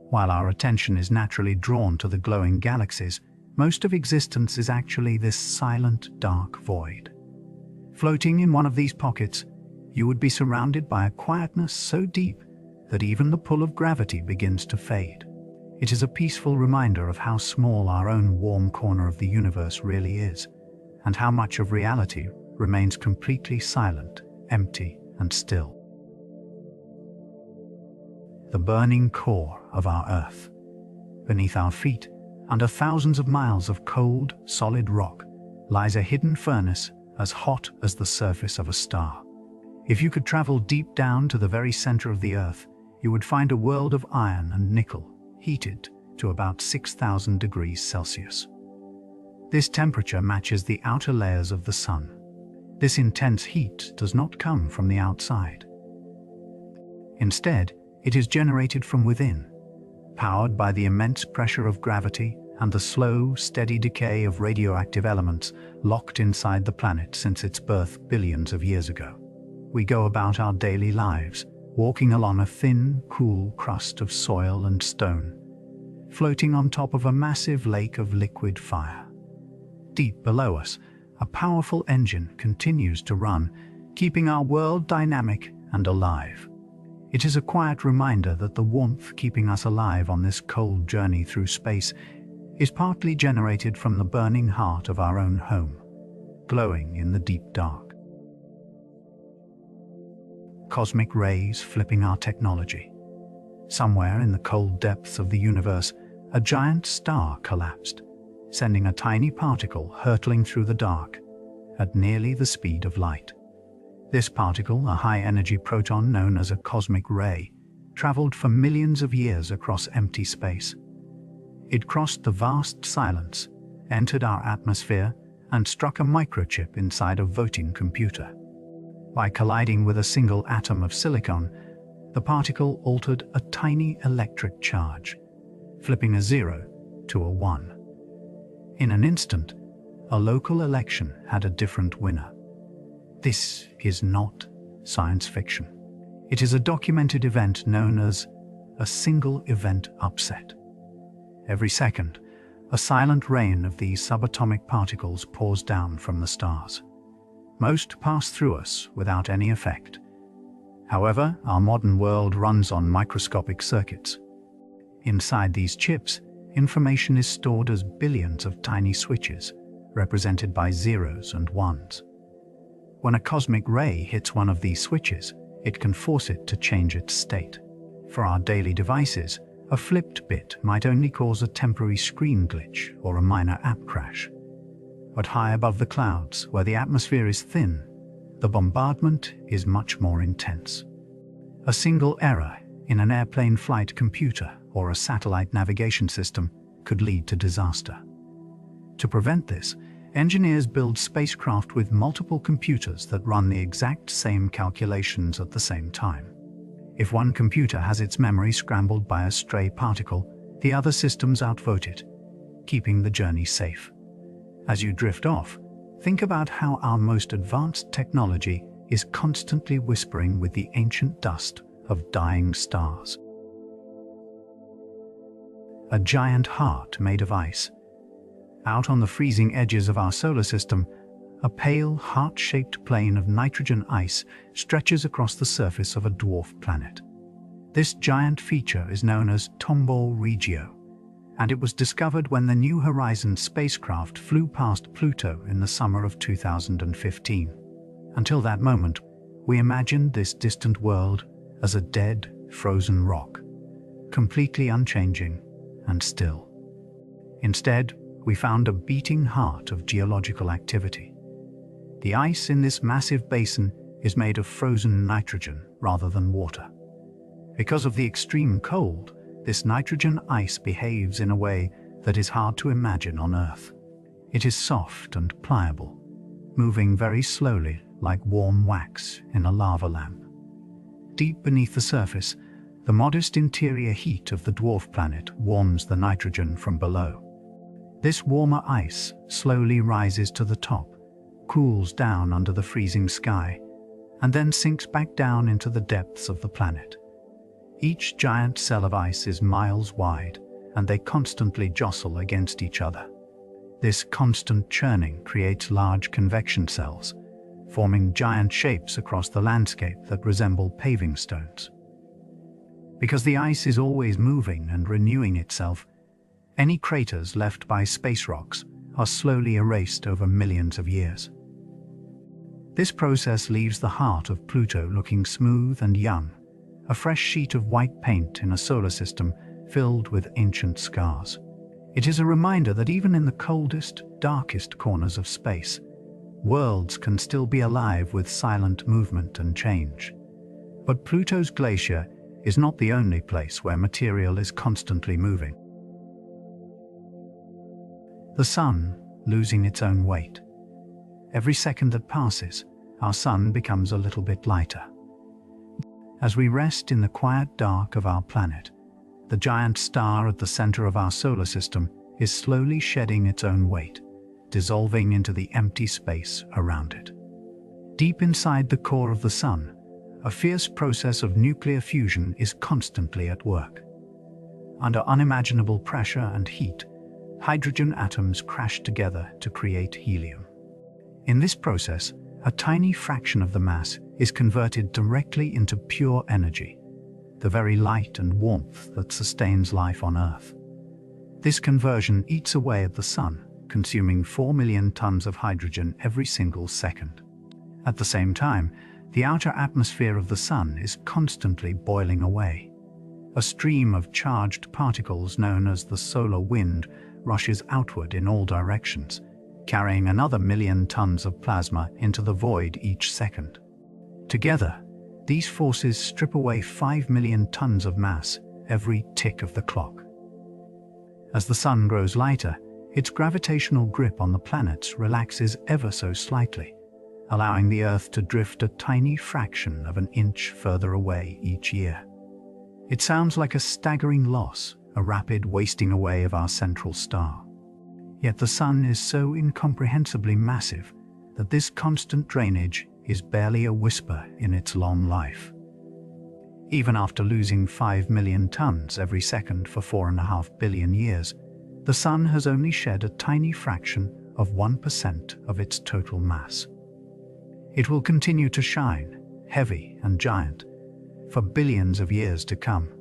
While our attention is naturally drawn to the glowing galaxies, most of existence is actually this silent, dark void. Floating in one of these pockets, you would be surrounded by a quietness so deep that even the pull of gravity begins to fade. It is a peaceful reminder of how small our own warm corner of the universe really is, and how much of reality remains completely silent, empty, and still. The burning core of our Earth. Beneath our feet, under thousands of miles of cold, solid rock, lies a hidden furnace as hot as the surface of a star. If you could travel deep down to the very center of the Earth, you would find a world of iron and nickel, heated to about 6,000 degrees Celsius. This temperature matches the outer layers of the sun. This intense heat does not come from the outside. Instead, it is generated from within, powered by the immense pressure of gravity and the slow, steady decay of radioactive elements locked inside the planet since its birth billions of years ago. We go about our daily lives, walking along a thin, cool crust of soil and stone, floating on top of a massive lake of liquid fire. Deep below us, a powerful engine continues to run, keeping our world dynamic and alive. It is a quiet reminder that the warmth keeping us alive on this cold journey through space is partly generated from the burning heart of our own home, glowing in the deep dark. Cosmic rays flipping our technology. Somewhere in the cold depths of the universe, a giant star collapsed, sending a tiny particle hurtling through the dark at nearly the speed of light. This particle, a high-energy proton known as a cosmic ray, traveled for millions of years across empty space. It crossed the vast silence, entered our atmosphere, and struck a microchip inside a voting computer. By colliding with a single atom of silicon, the particle altered a tiny electric charge, flipping a 0 to a 1. In an instant, a local election had a different winner. This is not science fiction. It is a documented event known as a single event upset. Every second, a silent rain of these subatomic particles pours down from the stars. Most pass through us without any effect. However, our modern world runs on microscopic circuits. Inside these chips, information is stored as billions of tiny switches, represented by zeros and ones. When a cosmic ray hits one of these switches, it can force it to change its state. For our daily devices, A flipped bit might only cause a temporary screen glitch or a minor app crash. But high above the clouds, where the atmosphere is thin, the bombardment is much more intense. A single error in an airplane flight computer or a satellite navigation system could lead to disaster. To prevent this, engineers build spacecraft with multiple computers that run the exact same calculations at the same time. If one computer has its memory scrambled by a stray particle, the other systems outvote it, keeping the journey safe. As you drift off, think about how our most advanced technology is constantly whispering with the ancient dust of dying stars. A giant heart made of ice. Out on the freezing edges of our solar system, a pale, heart-shaped plain of nitrogen ice stretches across the surface of a dwarf planet. This giant feature is known as Tombaugh Regio, and it was discovered when the New Horizons spacecraft flew past Pluto in the summer of 2015. Until that moment, we imagined this distant world as a dead, frozen rock, completely unchanging and still. Instead, we found a beating heart of geological activity. The ice in this massive basin is made of frozen nitrogen rather than water. Because of the extreme cold, this nitrogen ice behaves in a way that is hard to imagine on Earth. It is soft and pliable, moving very slowly like warm wax in a lava lamp. Deep beneath the surface, the modest interior heat of the dwarf planet warms the nitrogen from below. This warmer ice slowly rises to the top, cools down under the freezing sky, and then sinks back down into the depths of the planet. Each giant cell of ice is miles wide, and they constantly jostle against each other. This constant churning creates large convection cells, forming giant shapes across the landscape that resemble paving stones. Because the ice is always moving and renewing itself, any craters left by space rocks are slowly erased over millions of years. This process leaves the heart of Pluto looking smooth and young, a fresh sheet of white paint in a solar system filled with ancient scars. It is a reminder that even in the coldest, darkest corners of space, worlds can still be alive with silent movement and change. But Pluto's glacier is not the only place where material is constantly moving. The Sun losing its own weight. Every second that passes, our Sun becomes a little bit lighter. As we rest in the quiet dark of our planet, the giant star at the center of our solar system is slowly shedding its own weight, dissolving into the empty space around it. Deep inside the core of the Sun, a fierce process of nuclear fusion is constantly at work. Under unimaginable pressure and heat, hydrogen atoms crash together to create helium. In this process, a tiny fraction of the mass is converted directly into pure energy, the very light and warmth that sustains life on Earth. This conversion eats away at the Sun, consuming 4 million tons of hydrogen every single second. At the same time, the outer atmosphere of the Sun is constantly boiling away. A stream of charged particles known as the solar wind rushes outward in all directions, carrying another million tons of plasma into the void each second. Together, these forces strip away 5 million tons of mass every tick of the clock. As the Sun grows lighter, its gravitational grip on the planets relaxes ever so slightly, allowing the Earth to drift a tiny fraction of an inch further away each year. It sounds like a staggering loss, a rapid wasting away of our central star. Yet the Sun is so incomprehensibly massive that this constant drainage is barely a whisper in its long life. Even after losing 5 million tons every second for 4.5 billion years, the Sun has only shed a tiny fraction of 1% of its total mass. It will continue to shine, heavy and giant, for billions of years to come,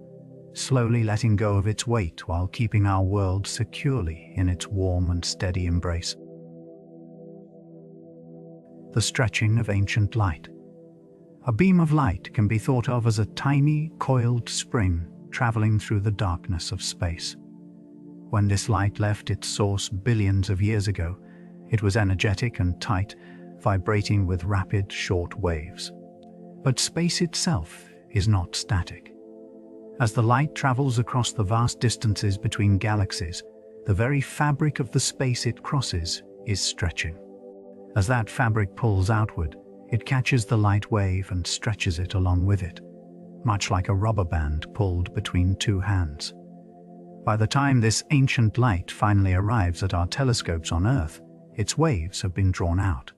slowly letting go of its weight while keeping our world securely in its warm and steady embrace. The stretching of ancient light. A beam of light can be thought of as a tiny, coiled spring traveling through the darkness of space. When this light left its source billions of years ago, it was energetic and tight, vibrating with rapid, short waves. But space itself is not static. As the light travels across the vast distances between galaxies, the very fabric of the space it crosses is stretching. As that fabric pulls outward, it catches the light wave and stretches it along with it, much like a rubber band pulled between two hands. By the time this ancient light finally arrives at our telescopes on Earth, its waves have been drawn out.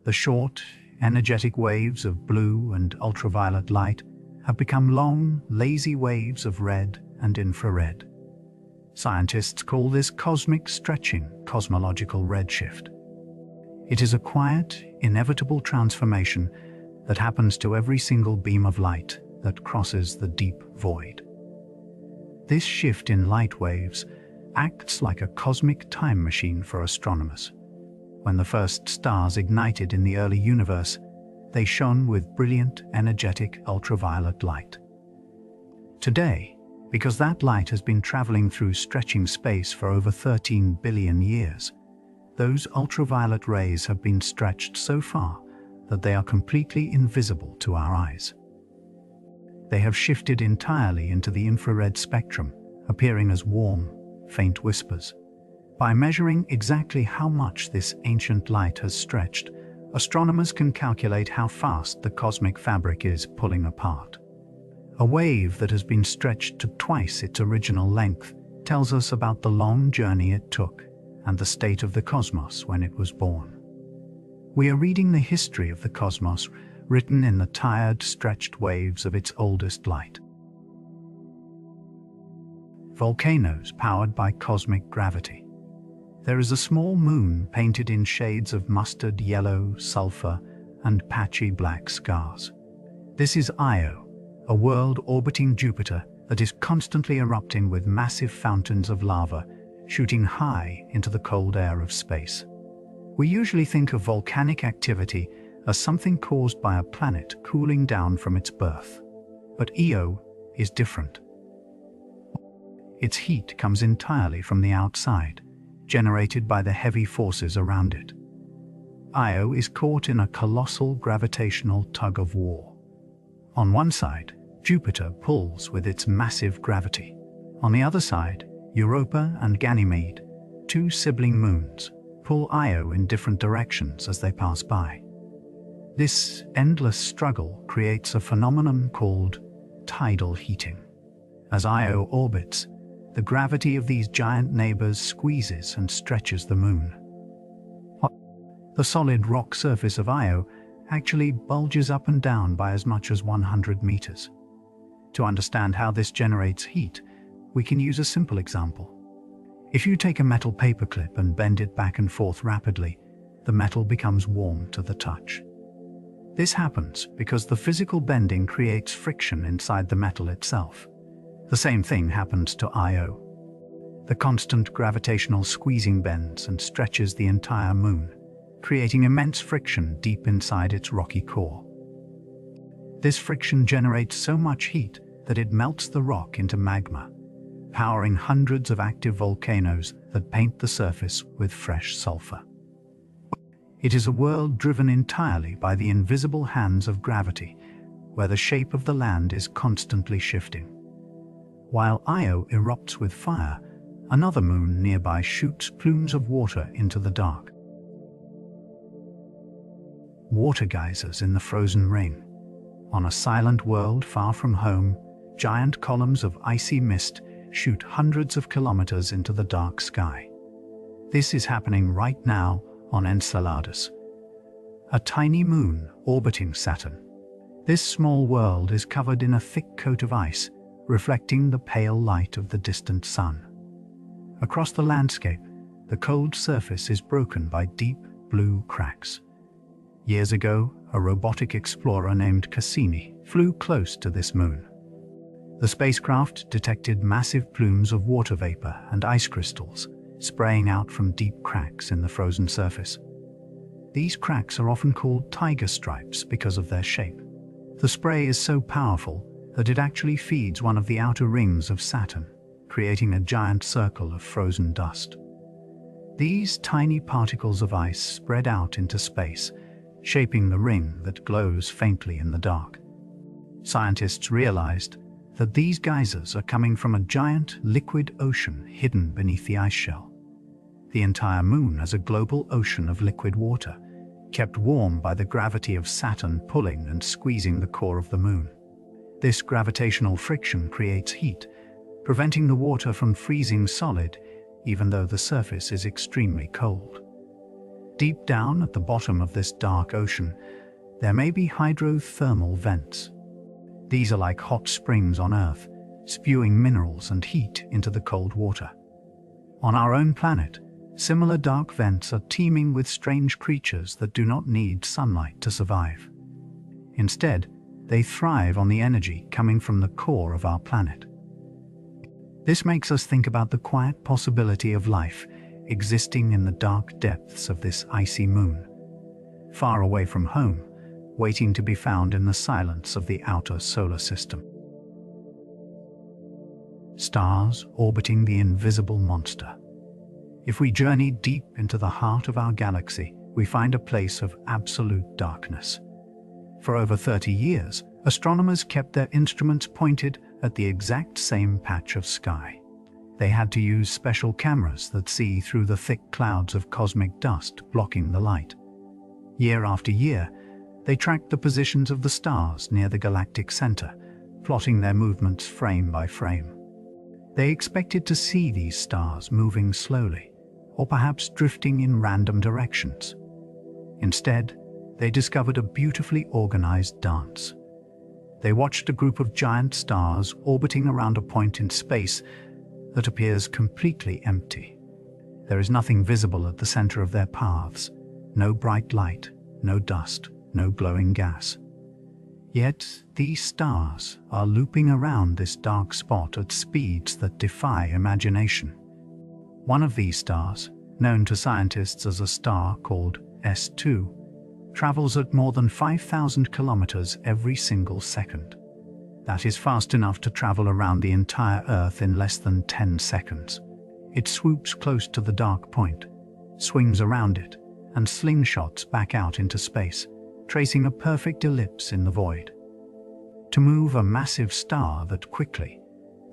The short, energetic waves of blue and ultraviolet light have become long, lazy waves of red and infrared. Scientists call this cosmic stretching, cosmological redshift. It is a quiet, inevitable transformation that happens to every single beam of light that crosses the deep void. This shift in light waves acts like a cosmic time machine for astronomers. When the first stars ignited in the early universe, they shone with brilliant, energetic ultraviolet light. Today, because that light has been traveling through stretching space for over 13 billion years, those ultraviolet rays have been stretched so far that they are completely invisible to our eyes. They have shifted entirely into the infrared spectrum, appearing as warm, faint whispers. By measuring exactly how much this ancient light has stretched, astronomers can calculate how fast the cosmic fabric is pulling apart. A wave that has been stretched to twice its original length tells us about the long journey it took and the state of the cosmos when it was born. We are reading the history of the cosmos written in the tired, stretched waves of its oldest light. Volcanoes powered by cosmic gravity. There is a small moon painted in shades of mustard yellow, sulfur, and patchy black scars. This is Io, a world orbiting Jupiter that is constantly erupting with massive fountains of lava shooting high into the cold air of space. We usually think of volcanic activity as something caused by a planet cooling down from its birth. But Io is different. Its heat comes entirely from the outside, generated by the heavy forces around it. Io is caught in a colossal gravitational tug-of-war. On one side, Jupiter pulls with its massive gravity. On the other side, Europa and Ganymede, two sibling moons, pull Io in different directions as they pass by. This endless struggle creates a phenomenon called tidal heating. As Io orbits, the gravity of these giant neighbors squeezes and stretches the moon. The solid rock surface of Io actually bulges up and down by as much as 100 meters. To understand how this generates heat, we can use a simple example. If you take a metal paperclip and bend it back and forth rapidly, the metal becomes warm to the touch. This happens because the physical bending creates friction inside the metal itself. The same thing happens to Io. The constant gravitational squeezing bends and stretches the entire moon, creating immense friction deep inside its rocky core. This friction generates so much heat that it melts the rock into magma, powering hundreds of active volcanoes that paint the surface with fresh sulfur. It is a world driven entirely by the invisible hands of gravity, where the shape of the land is constantly shifting. While Io erupts with fire, another moon nearby shoots plumes of water into the dark. Water geysers in the frozen ring. On a silent world far from home, giant columns of icy mist shoot hundreds of kilometers into the dark sky. This is happening right now on Enceladus, a tiny moon orbiting Saturn. This small world is covered in a thick coat of ice, reflecting the pale light of the distant sun. Across the landscape, the cold surface is broken by deep blue cracks. Years ago, a robotic explorer named Cassini flew close to this moon. The spacecraft detected massive plumes of water vapor and ice crystals spraying out from deep cracks in the frozen surface. These cracks are often called tiger stripes because of their shape. The spray is so powerful that it actually feeds one of the outer rings of Saturn, creating a giant circle of frozen dust. These tiny particles of ice spread out into space, shaping the ring that glows faintly in the dark. Scientists realized that these geysers are coming from a giant liquid ocean hidden beneath the ice shell. The entire moon has a global ocean of liquid water, kept warm by the gravity of Saturn pulling and squeezing the core of the moon. This gravitational friction creates heat, preventing the water from freezing solid, even though the surface is extremely cold. Deep down at the bottom of this dark ocean, there may be hydrothermal vents. These are like hot springs on Earth, spewing minerals and heat into the cold water. On our own planet, similar dark vents are teeming with strange creatures that do not need sunlight to survive. Instead, they thrive on the energy coming from the core of our planet. This makes us think about the quiet possibility of life existing in the dark depths of this icy moon, far away from home, waiting to be found in the silence of the outer solar system. Stars orbiting the invisible monster. If we journey deep into the heart of our galaxy, we find a place of absolute darkness. For over 30 years, astronomers kept their instruments pointed at the exact same patch of sky. They had to use special cameras that see through the thick clouds of cosmic dust blocking the light. Year after year, they tracked the positions of the stars near the galactic center, plotting their movements frame by frame. They expected to see these stars moving slowly, or perhaps drifting in random directions. Instead, they discovered a beautifully organized dance. They watched a group of giant stars orbiting around a point in space that appears completely empty. There is nothing visible at the center of their paths, no bright light, no dust, no glowing gas. Yet these stars are looping around this dark spot at speeds that defy imagination. One of these stars, known to scientists as a star called S2, travels at more than 5,000 kilometers every single second. That is fast enough to travel around the entire Earth in less than 10 seconds. It swoops close to the dark point, swings around it, and slingshots back out into space, tracing a perfect ellipse in the void. To move a massive star that quickly,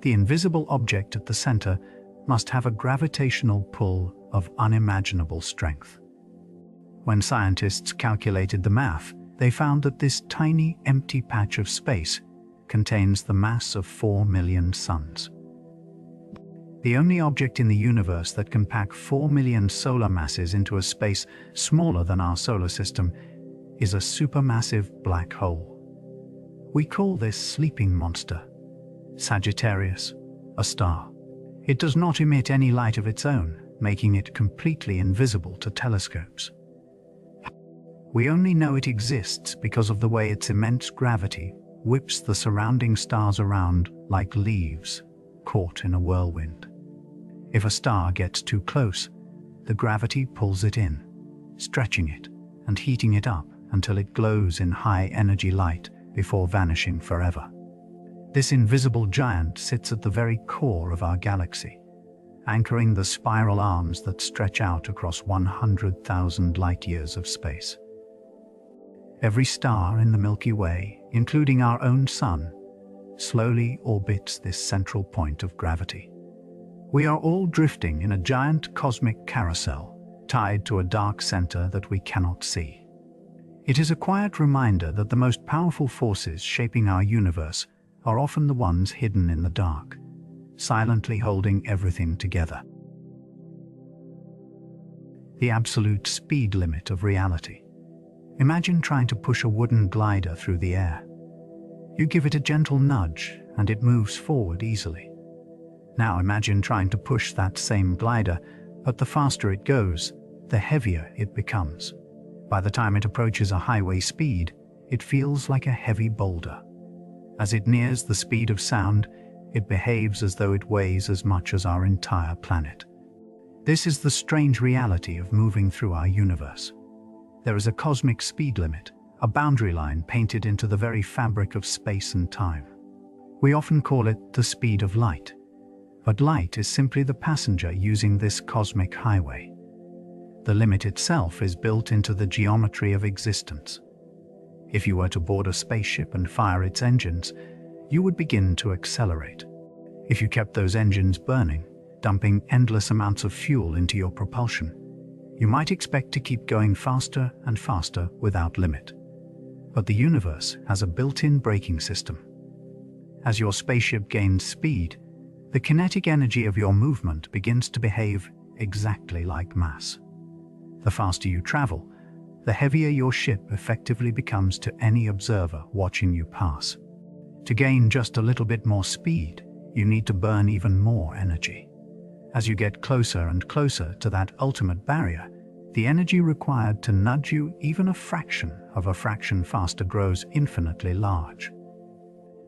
the invisible object at the center must have a gravitational pull of unimaginable strength. When scientists calculated the math, they found that this tiny, empty patch of space contains the mass of 4 million suns. The only object in the universe that can pack 4 million solar masses into a space smaller than our solar system is a supermassive black hole. We call this sleeping monster Sagittarius, a star. It does not emit any light of its own, making it completely invisible to telescopes. We only know it exists because of the way its immense gravity whips the surrounding stars around like leaves caught in a whirlwind. If a star gets too close, the gravity pulls it in, stretching it and heating it up until it glows in high-energy light before vanishing forever. This invisible giant sits at the very core of our galaxy, anchoring the spiral arms that stretch out across 100,000 light-years of space. Every star in the Milky Way, including our own Sun, slowly orbits this central point of gravity. We are all drifting in a giant cosmic carousel, tied to a dark center that we cannot see. It is a quiet reminder that the most powerful forces shaping our universe are often the ones hidden in the dark, silently holding everything together. The absolute speed limit of reality. Imagine trying to push a wooden glider through the air. You give it a gentle nudge and it moves forward easily. Now imagine trying to push that same glider, but the faster it goes, the heavier it becomes. By the time it approaches a highway speed, it feels like a heavy boulder. As it nears the speed of sound, it behaves as though it weighs as much as our entire planet. This is the strange reality of moving through our universe. There is a cosmic speed limit, a boundary line painted into the very fabric of space and time. We often call it the speed of light, but light is simply the passenger using this cosmic highway. The limit itself is built into the geometry of existence. If you were to board a spaceship and fire its engines, you would begin to accelerate. If you kept those engines burning, dumping endless amounts of fuel into your propulsion, you might expect to keep going faster and faster without limit. But the universe has a built-in braking system. As your spaceship gains speed, the kinetic energy of your movement begins to behave exactly like mass. The faster you travel, the heavier your ship effectively becomes to any observer watching you pass. To gain just a little bit more speed, you need to burn even more energy. As you get closer and closer to that ultimate barrier, the energy required to nudge you even a fraction of a fraction faster grows infinitely large.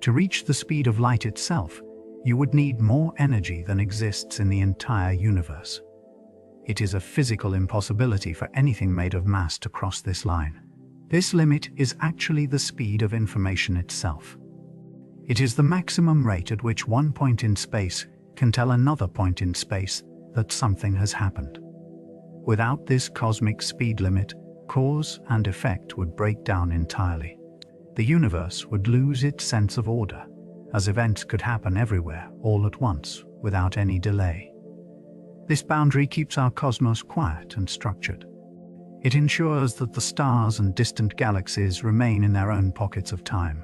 To reach the speed of light itself, you would need more energy than exists in the entire universe. It is a physical impossibility for anything made of mass to cross this line. This limit is actually the speed of information itself. It is the maximum rate at which one point in space can tell another point in space that something has happened. Without this cosmic speed limit, cause and effect would break down entirely. The universe would lose its sense of order, as events could happen everywhere all at once without any delay. This boundary keeps our cosmos quiet and structured. It ensures that the stars and distant galaxies remain in their own pockets of time,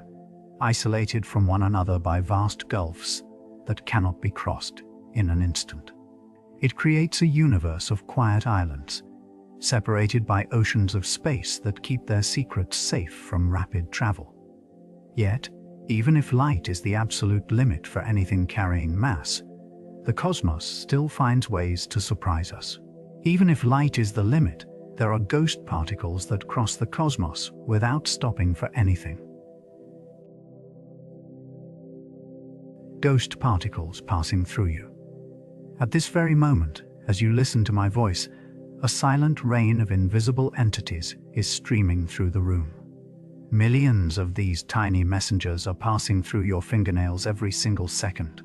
isolated from one another by vast gulfs that cannot be crossed in an instant. It creates a universe of quiet islands, separated by oceans of space that keep their secrets safe from rapid travel. Yet, even if light is the absolute limit for anything carrying mass, the cosmos still finds ways to surprise us. Even if light is the limit, there are ghost particles that cross the cosmos without stopping for anything. Ghost particles passing through you. At this very moment, as you listen to my voice, a silent rain of invisible entities is streaming through the room. Millions of these tiny messengers are passing through your fingernails every single second.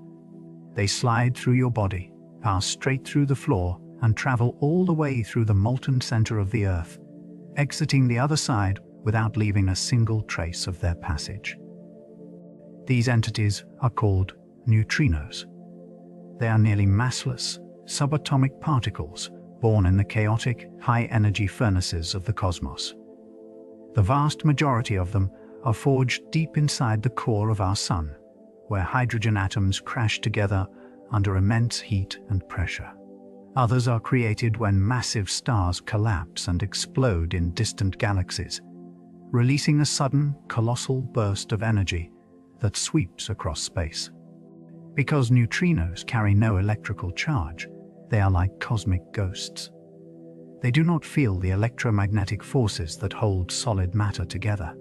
They slide through your body, pass straight through the floor, and travel all the way through the molten center of the Earth, exiting the other side without leaving a single trace of their passage. These entities are called neutrinos. They are nearly massless, subatomic particles born in the chaotic, high-energy furnaces of the cosmos. The vast majority of them are forged deep inside the core of our Sun, where hydrogen atoms crash together under immense heat and pressure. Others are created when massive stars collapse and explode in distant galaxies, releasing a sudden, colossal burst of energy that sweeps across space. Because neutrinos carry no electrical charge, they are like cosmic ghosts. They do not feel the electromagnetic forces that hold solid matter together.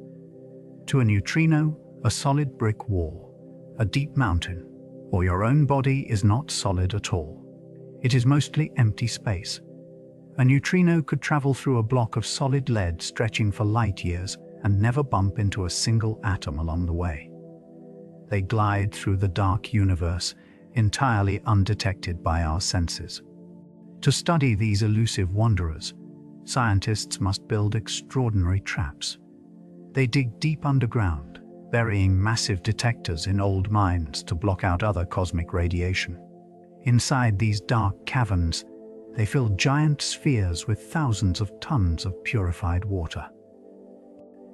To a neutrino, a solid brick wall, a deep mountain, or your own body is not solid at all. It is mostly empty space. A neutrino could travel through a block of solid lead stretching for light years and never bump into a single atom along the way. They glide through the dark universe, entirely undetected by our senses. To study these elusive wanderers, scientists must build extraordinary traps. They dig deep underground, burying massive detectors in old mines to block out other cosmic radiation. Inside these dark caverns, they fill giant spheres with thousands of tons of purified water.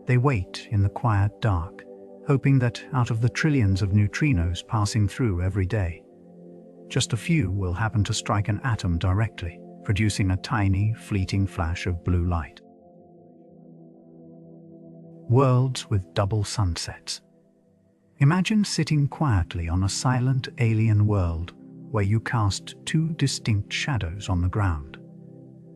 They wait in the quiet dark, hoping that out of the trillions of neutrinos passing through every day, just a few will happen to strike an atom directly, producing a tiny, fleeting flash of blue light. Worlds with double sunsets. Imagine sitting quietly on a silent alien world where you cast two distinct shadows on the ground.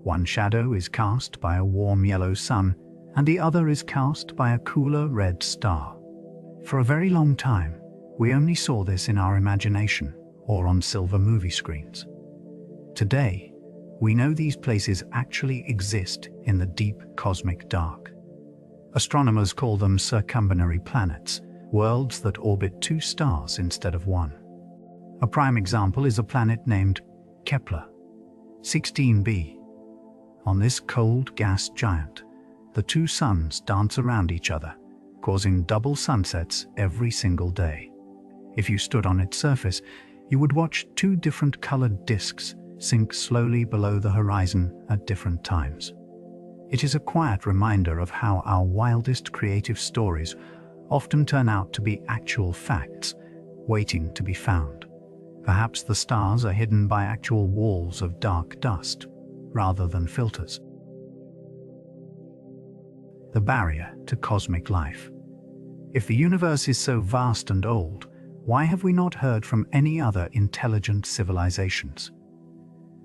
One shadow is cast by a warm yellow sun, and the other is cast by a cooler red star. For a very long time, we only saw this in our imagination or on silver movie screens. Today, we know these places actually exist in the deep cosmic dark. Astronomers call them circumbinary planets, worlds that orbit two stars instead of one. A prime example is a planet named Kepler 16b. On this cold gas giant, the two suns dance around each other, causing double sunsets every single day. If you stood on its surface, you would watch two different colored disks sink slowly below the horizon at different times. It is a quiet reminder of how our wildest creative stories often turn out to be actual facts, waiting to be found. Perhaps the stars are hidden by actual walls of dark dust, rather than filters. The barrier to cosmic life. If the universe is so vast and old, why have we not heard from any other intelligent civilizations?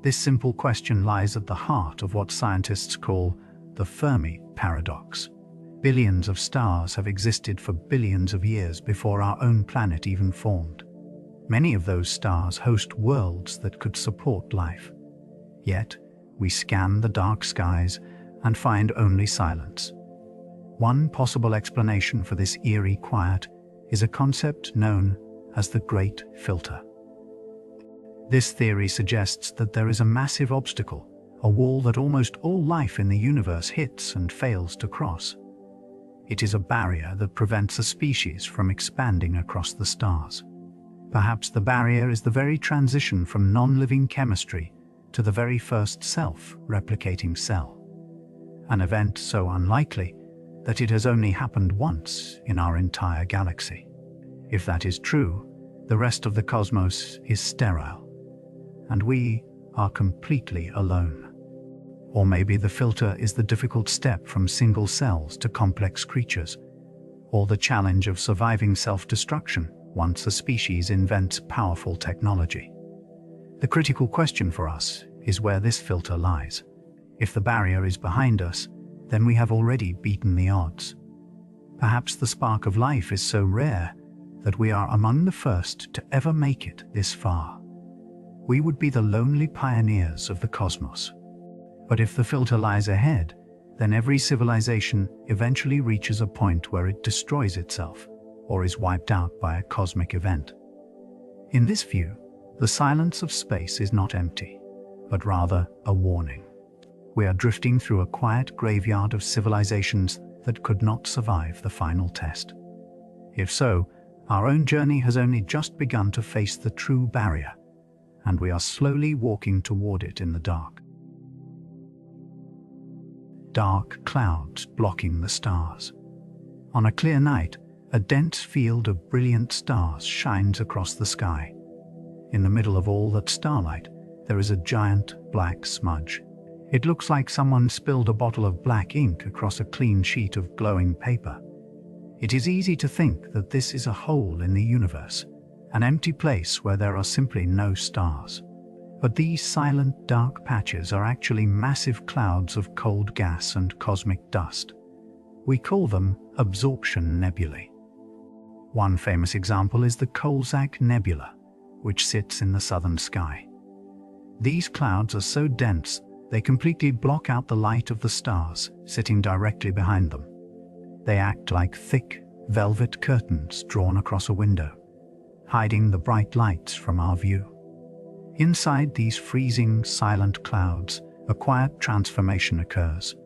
This simple question lies at the heart of what scientists call the Fermi paradox. Billions of stars have existed for billions of years before our own planet even formed. Many of those stars host worlds that could support life. Yet, we scan the dark skies and find only silence. One possible explanation for this eerie quiet is a concept known as the Great Filter. This theory suggests that there is a massive obstacle, a wall that almost all life in the universe hits and fails to cross. It is a barrier that prevents a species from expanding across the stars. Perhaps the barrier is the very transition from non-living chemistry to the very first self-replicating cell. An event so unlikely that it has only happened once in our entire galaxy. If that is true, the rest of the cosmos is sterile, and we are completely alone. Or maybe the filter is the difficult step from single cells to complex creatures, or the challenge of surviving self-destruction once a species invents powerful technology. The critical question for us is where this filter lies. If the barrier is behind us, then we have already beaten the odds. Perhaps the spark of life is so rare that we are among the first to ever make it this far. We would be the lonely pioneers of the cosmos. But if the filter lies ahead, then every civilization eventually reaches a point where it destroys itself or is wiped out by a cosmic event. In this view, the silence of space is not empty, but rather a warning. We are drifting through a quiet graveyard of civilizations that could not survive the final test. If so, our own journey has only just begun to face the true barrier, and we are slowly walking toward it in the dark. Dark clouds blocking the stars. On a clear night, a dense field of brilliant stars shines across the sky. In the middle of all that starlight, there is a giant black smudge. It looks like someone spilled a bottle of black ink across a clean sheet of glowing paper. It is easy to think that this is a hole in the universe, an empty place where there are simply no stars. But these silent dark patches are actually massive clouds of cold gas and cosmic dust. We call them absorption nebulae. One famous example is the Coalsack Nebula, which sits in the southern sky. These clouds are so dense they completely block out the light of the stars sitting directly behind them. They act like thick, velvet curtains drawn across a window, hiding the bright lights from our view. Inside these freezing, silent clouds, a quiet transformation occurs.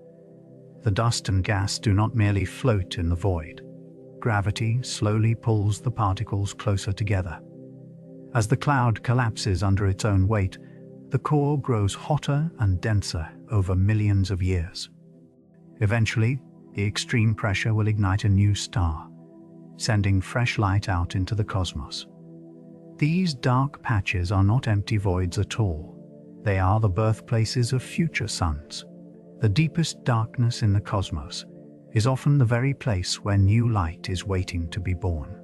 The dust and gas do not merely float in the void. Gravity slowly pulls the particles closer together. As the cloud collapses under its own weight, the core grows hotter and denser over millions of years. Eventually, the extreme pressure will ignite a new star, sending fresh light out into the cosmos. These dark patches are not empty voids at all. They are the birthplaces of future suns. The deepest darkness in the cosmos is often the very place where new light is waiting to be born.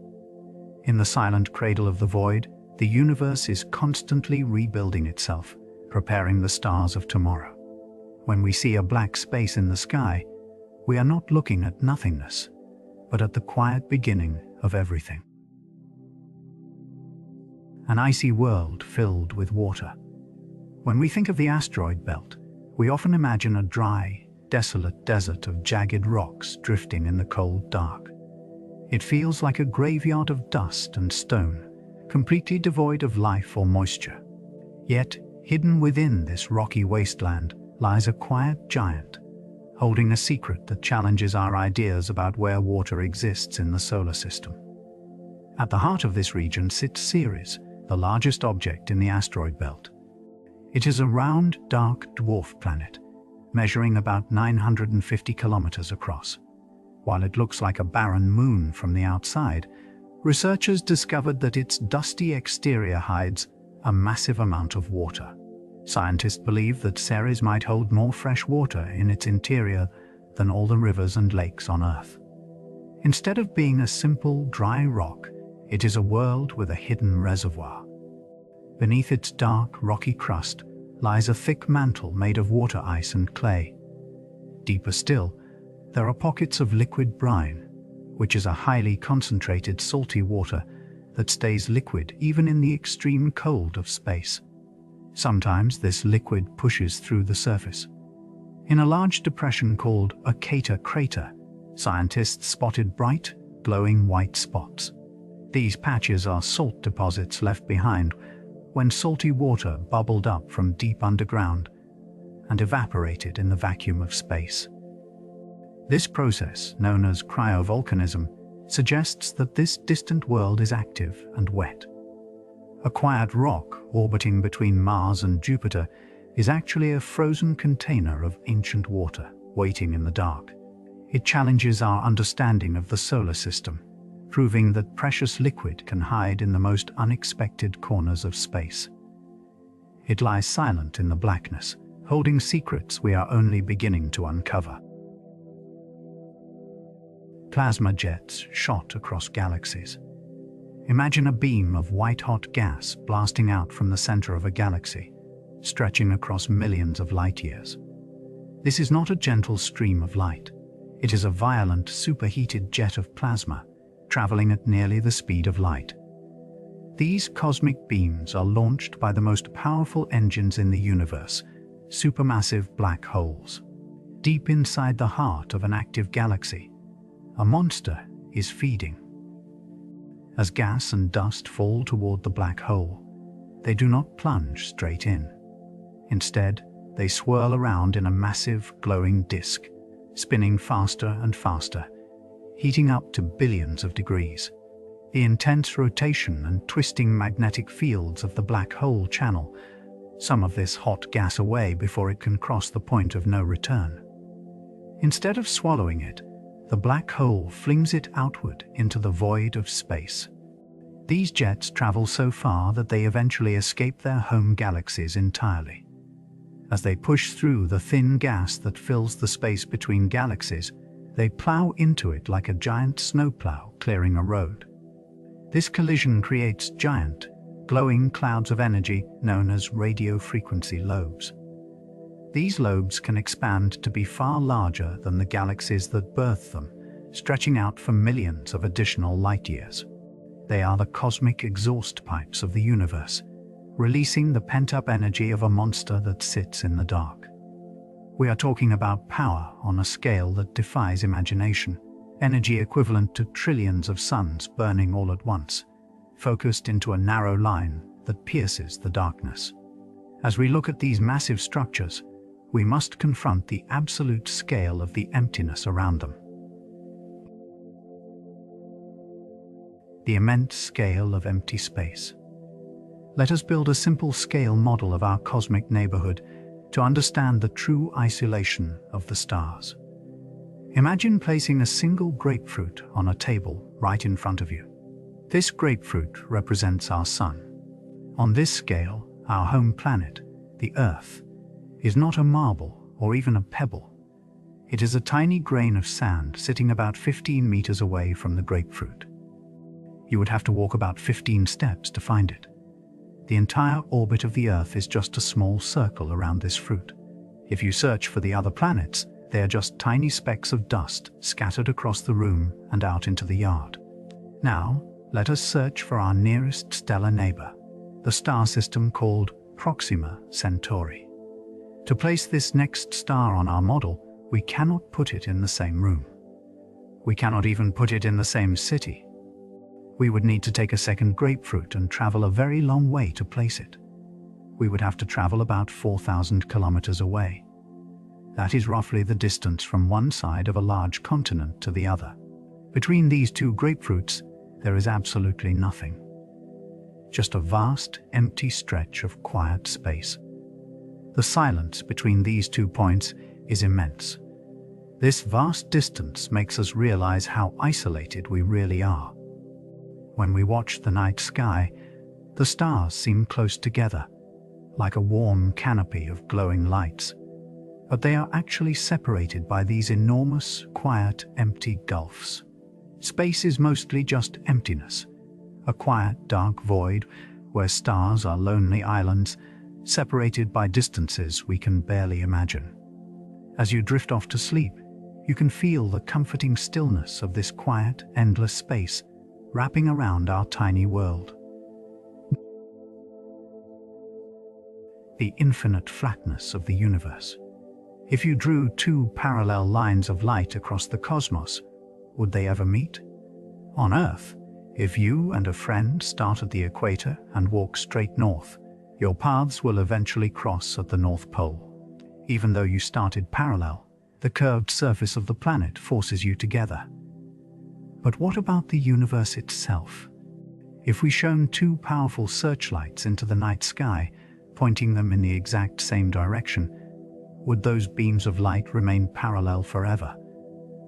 In the silent cradle of the void, the universe is constantly rebuilding itself, preparing the stars of tomorrow. When we see a black space in the sky, we are not looking at nothingness, but at the quiet beginning of everything. An icy world filled with water. When we think of the asteroid belt, we often imagine a dry, desolate desert of jagged rocks drifting in the cold dark. It feels like a graveyard of dust and stone, completely devoid of life or moisture. Yet, hidden within this rocky wasteland lies a quiet giant, holding a secret that challenges our ideas about where water exists in the solar system. At the heart of this region sits Ceres, the largest object in the asteroid belt. It is a round, dark dwarf planet, measuring about 950 kilometers across. While it looks like a barren moon from the outside, researchers discovered that its dusty exterior hides a massive amount of water. Scientists believe that Ceres might hold more fresh water in its interior than all the rivers and lakes on Earth. Instead of being a simple, dry rock, it is a world with a hidden reservoir. Beneath its dark, rocky crust lies a thick mantle made of water ice and clay. Deeper still, there are pockets of liquid brine, which is a highly concentrated salty water that stays liquid even in the extreme cold of space. Sometimes this liquid pushes through the surface. In a large depression called a crater, scientists spotted bright, glowing white spots. These patches are salt deposits left behind when salty water bubbled up from deep underground and evaporated in the vacuum of space. This process, known as cryovolcanism, suggests that this distant world is active and wet. A quiet rock orbiting between Mars and Jupiter is actually a frozen container of ancient water waiting in the dark. It challenges our understanding of the solar system, proving that precious liquid can hide in the most unexpected corners of space. It lies silent in the blackness, holding secrets we are only beginning to uncover. Plasma jets shot across galaxies. Imagine a beam of white-hot gas blasting out from the center of a galaxy, stretching across millions of light years. This is not a gentle stream of light. It is a violent, superheated jet of plasma, traveling at nearly the speed of light. These cosmic beams are launched by the most powerful engines in the universe, supermassive black holes. Deep inside the heart of an active galaxy, a monster is feeding. As gas and dust fall toward the black hole, they do not plunge straight in. Instead, they swirl around in a massive, glowing disk, spinning faster and faster, heating up to billions of degrees. The intense rotation and twisting magnetic fields of the black hole channel some of this hot gas away before it can cross the point of no return. Instead of swallowing it, the black hole flings it outward into the void of space. These jets travel so far that they eventually escape their home galaxies entirely. As they push through the thin gas that fills the space between galaxies, they plow into it like a giant snowplow clearing a road. This collision creates giant, glowing clouds of energy known as radio frequency lobes. These lobes can expand to be far larger than the galaxies that birth them, stretching out for millions of additional light years. They are the cosmic exhaust pipes of the universe, releasing the pent-up energy of a monster that sits in the dark. We are talking about power on a scale that defies imagination, energy equivalent to trillions of suns burning all at once, focused into a narrow line that pierces the darkness. As we look at these massive structures, we must confront the absolute scale of the emptiness around them. The immense scale of empty space. Let us build a simple scale model of our cosmic neighborhood to understand the true isolation of the stars. Imagine placing a single grapefruit on a table right in front of you. This grapefruit represents our sun. On this scale, our home planet, the Earth, is not a marble or even a pebble. It is a tiny grain of sand sitting about 15 meters away from the grapefruit. You would have to walk about 15 steps to find it. The entire orbit of the Earth is just a small circle around this fruit. If you search for the other planets, they are just tiny specks of dust scattered across the room and out into the yard. Now, let us search for our nearest stellar neighbor, the star system called Proxima Centauri. To place this next star on our model, we cannot put it in the same room. We cannot even put it in the same city. We would need to take a second grapefruit and travel a very long way to place it. We would have to travel about 4,000 kilometers away. That is roughly the distance from one side of a large continent to the other. Between these two grapefruits, there is absolutely nothing. Just a vast, empty stretch of quiet space. The silence between these 2 points is immense. This vast distance makes us realize how isolated we really are. When we watch the night sky, the stars seem close together, like a warm canopy of glowing lights. But they are actually separated by these enormous, quiet, empty gulfs. Space is mostly just emptiness, a quiet, dark void where stars are lonely islands, separated by distances we can barely imagine. As you drift off to sleep, you can feel the comforting stillness of this quiet, endless space wrapping around our tiny world. The infinite flatness of the universe. If you drew two parallel lines of light across the cosmos, would they ever meet? On Earth, if you and a friend start at the equator and walk straight north, your paths will eventually cross at the North Pole. Even though you started parallel, the curved surface of the planet forces you together. But what about the universe itself? If we shone two powerful searchlights into the night sky, pointing them in the exact same direction, would those beams of light remain parallel forever?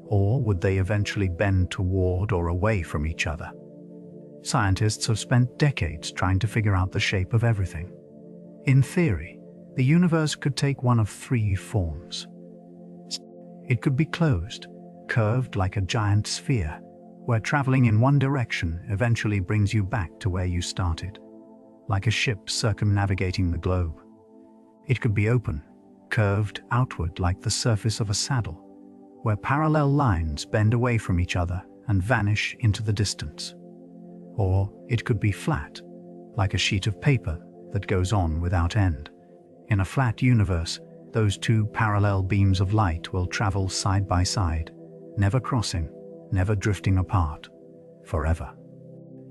Or would they eventually bend toward or away from each other? Scientists have spent decades trying to figure out the shape of everything. In theory, the universe could take one of three forms. It could be closed, curved like a giant sphere, where traveling in one direction eventually brings you back to where you started, like a ship circumnavigating the globe. It could be open, curved outward like the surface of a saddle, where parallel lines bend away from each other and vanish into the distance. Or it could be flat, like a sheet of paper that goes on without end. In a flat universe, those two parallel beams of light will travel side by side, never crossing, never drifting apart, forever.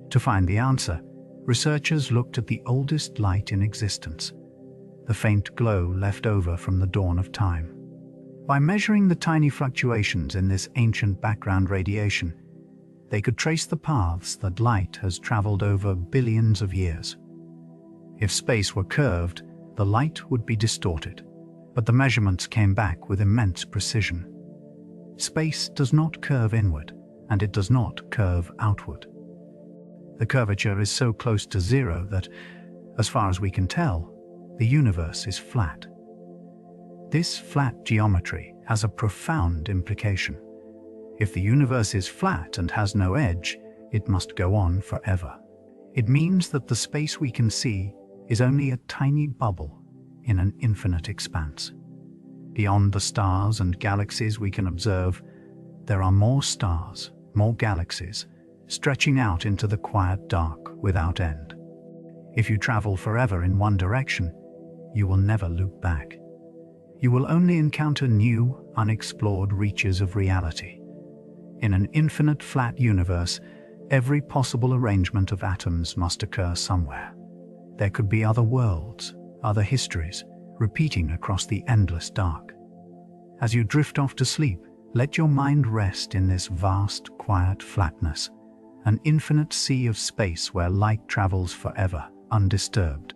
To find the answer, researchers looked at the oldest light in existence, the faint glow left over from the dawn of time. By measuring the tiny fluctuations in this ancient background radiation, they could trace the paths that light has traveled over billions of years. If space were curved, the light would be distorted, but the measurements came back with immense precision. Space does not curve inward, and it does not curve outward. The curvature is so close to zero that, as far as we can tell, the universe is flat. This flat geometry has a profound implication. If the universe is flat and has no edge, it must go on forever. It means that the space we can see is only a tiny bubble in an infinite expanse. Beyond the stars and galaxies we can observe, there are more stars, more galaxies, stretching out into the quiet dark without end. If you travel forever in one direction, you will never loop back. You will only encounter new, unexplored reaches of reality. In an infinite flat universe, every possible arrangement of atoms must occur somewhere. There could be other worlds, other histories, repeating across the endless dark. As you drift off to sleep, let your mind rest in this vast, quiet flatness, an infinite sea of space where light travels forever, undisturbed.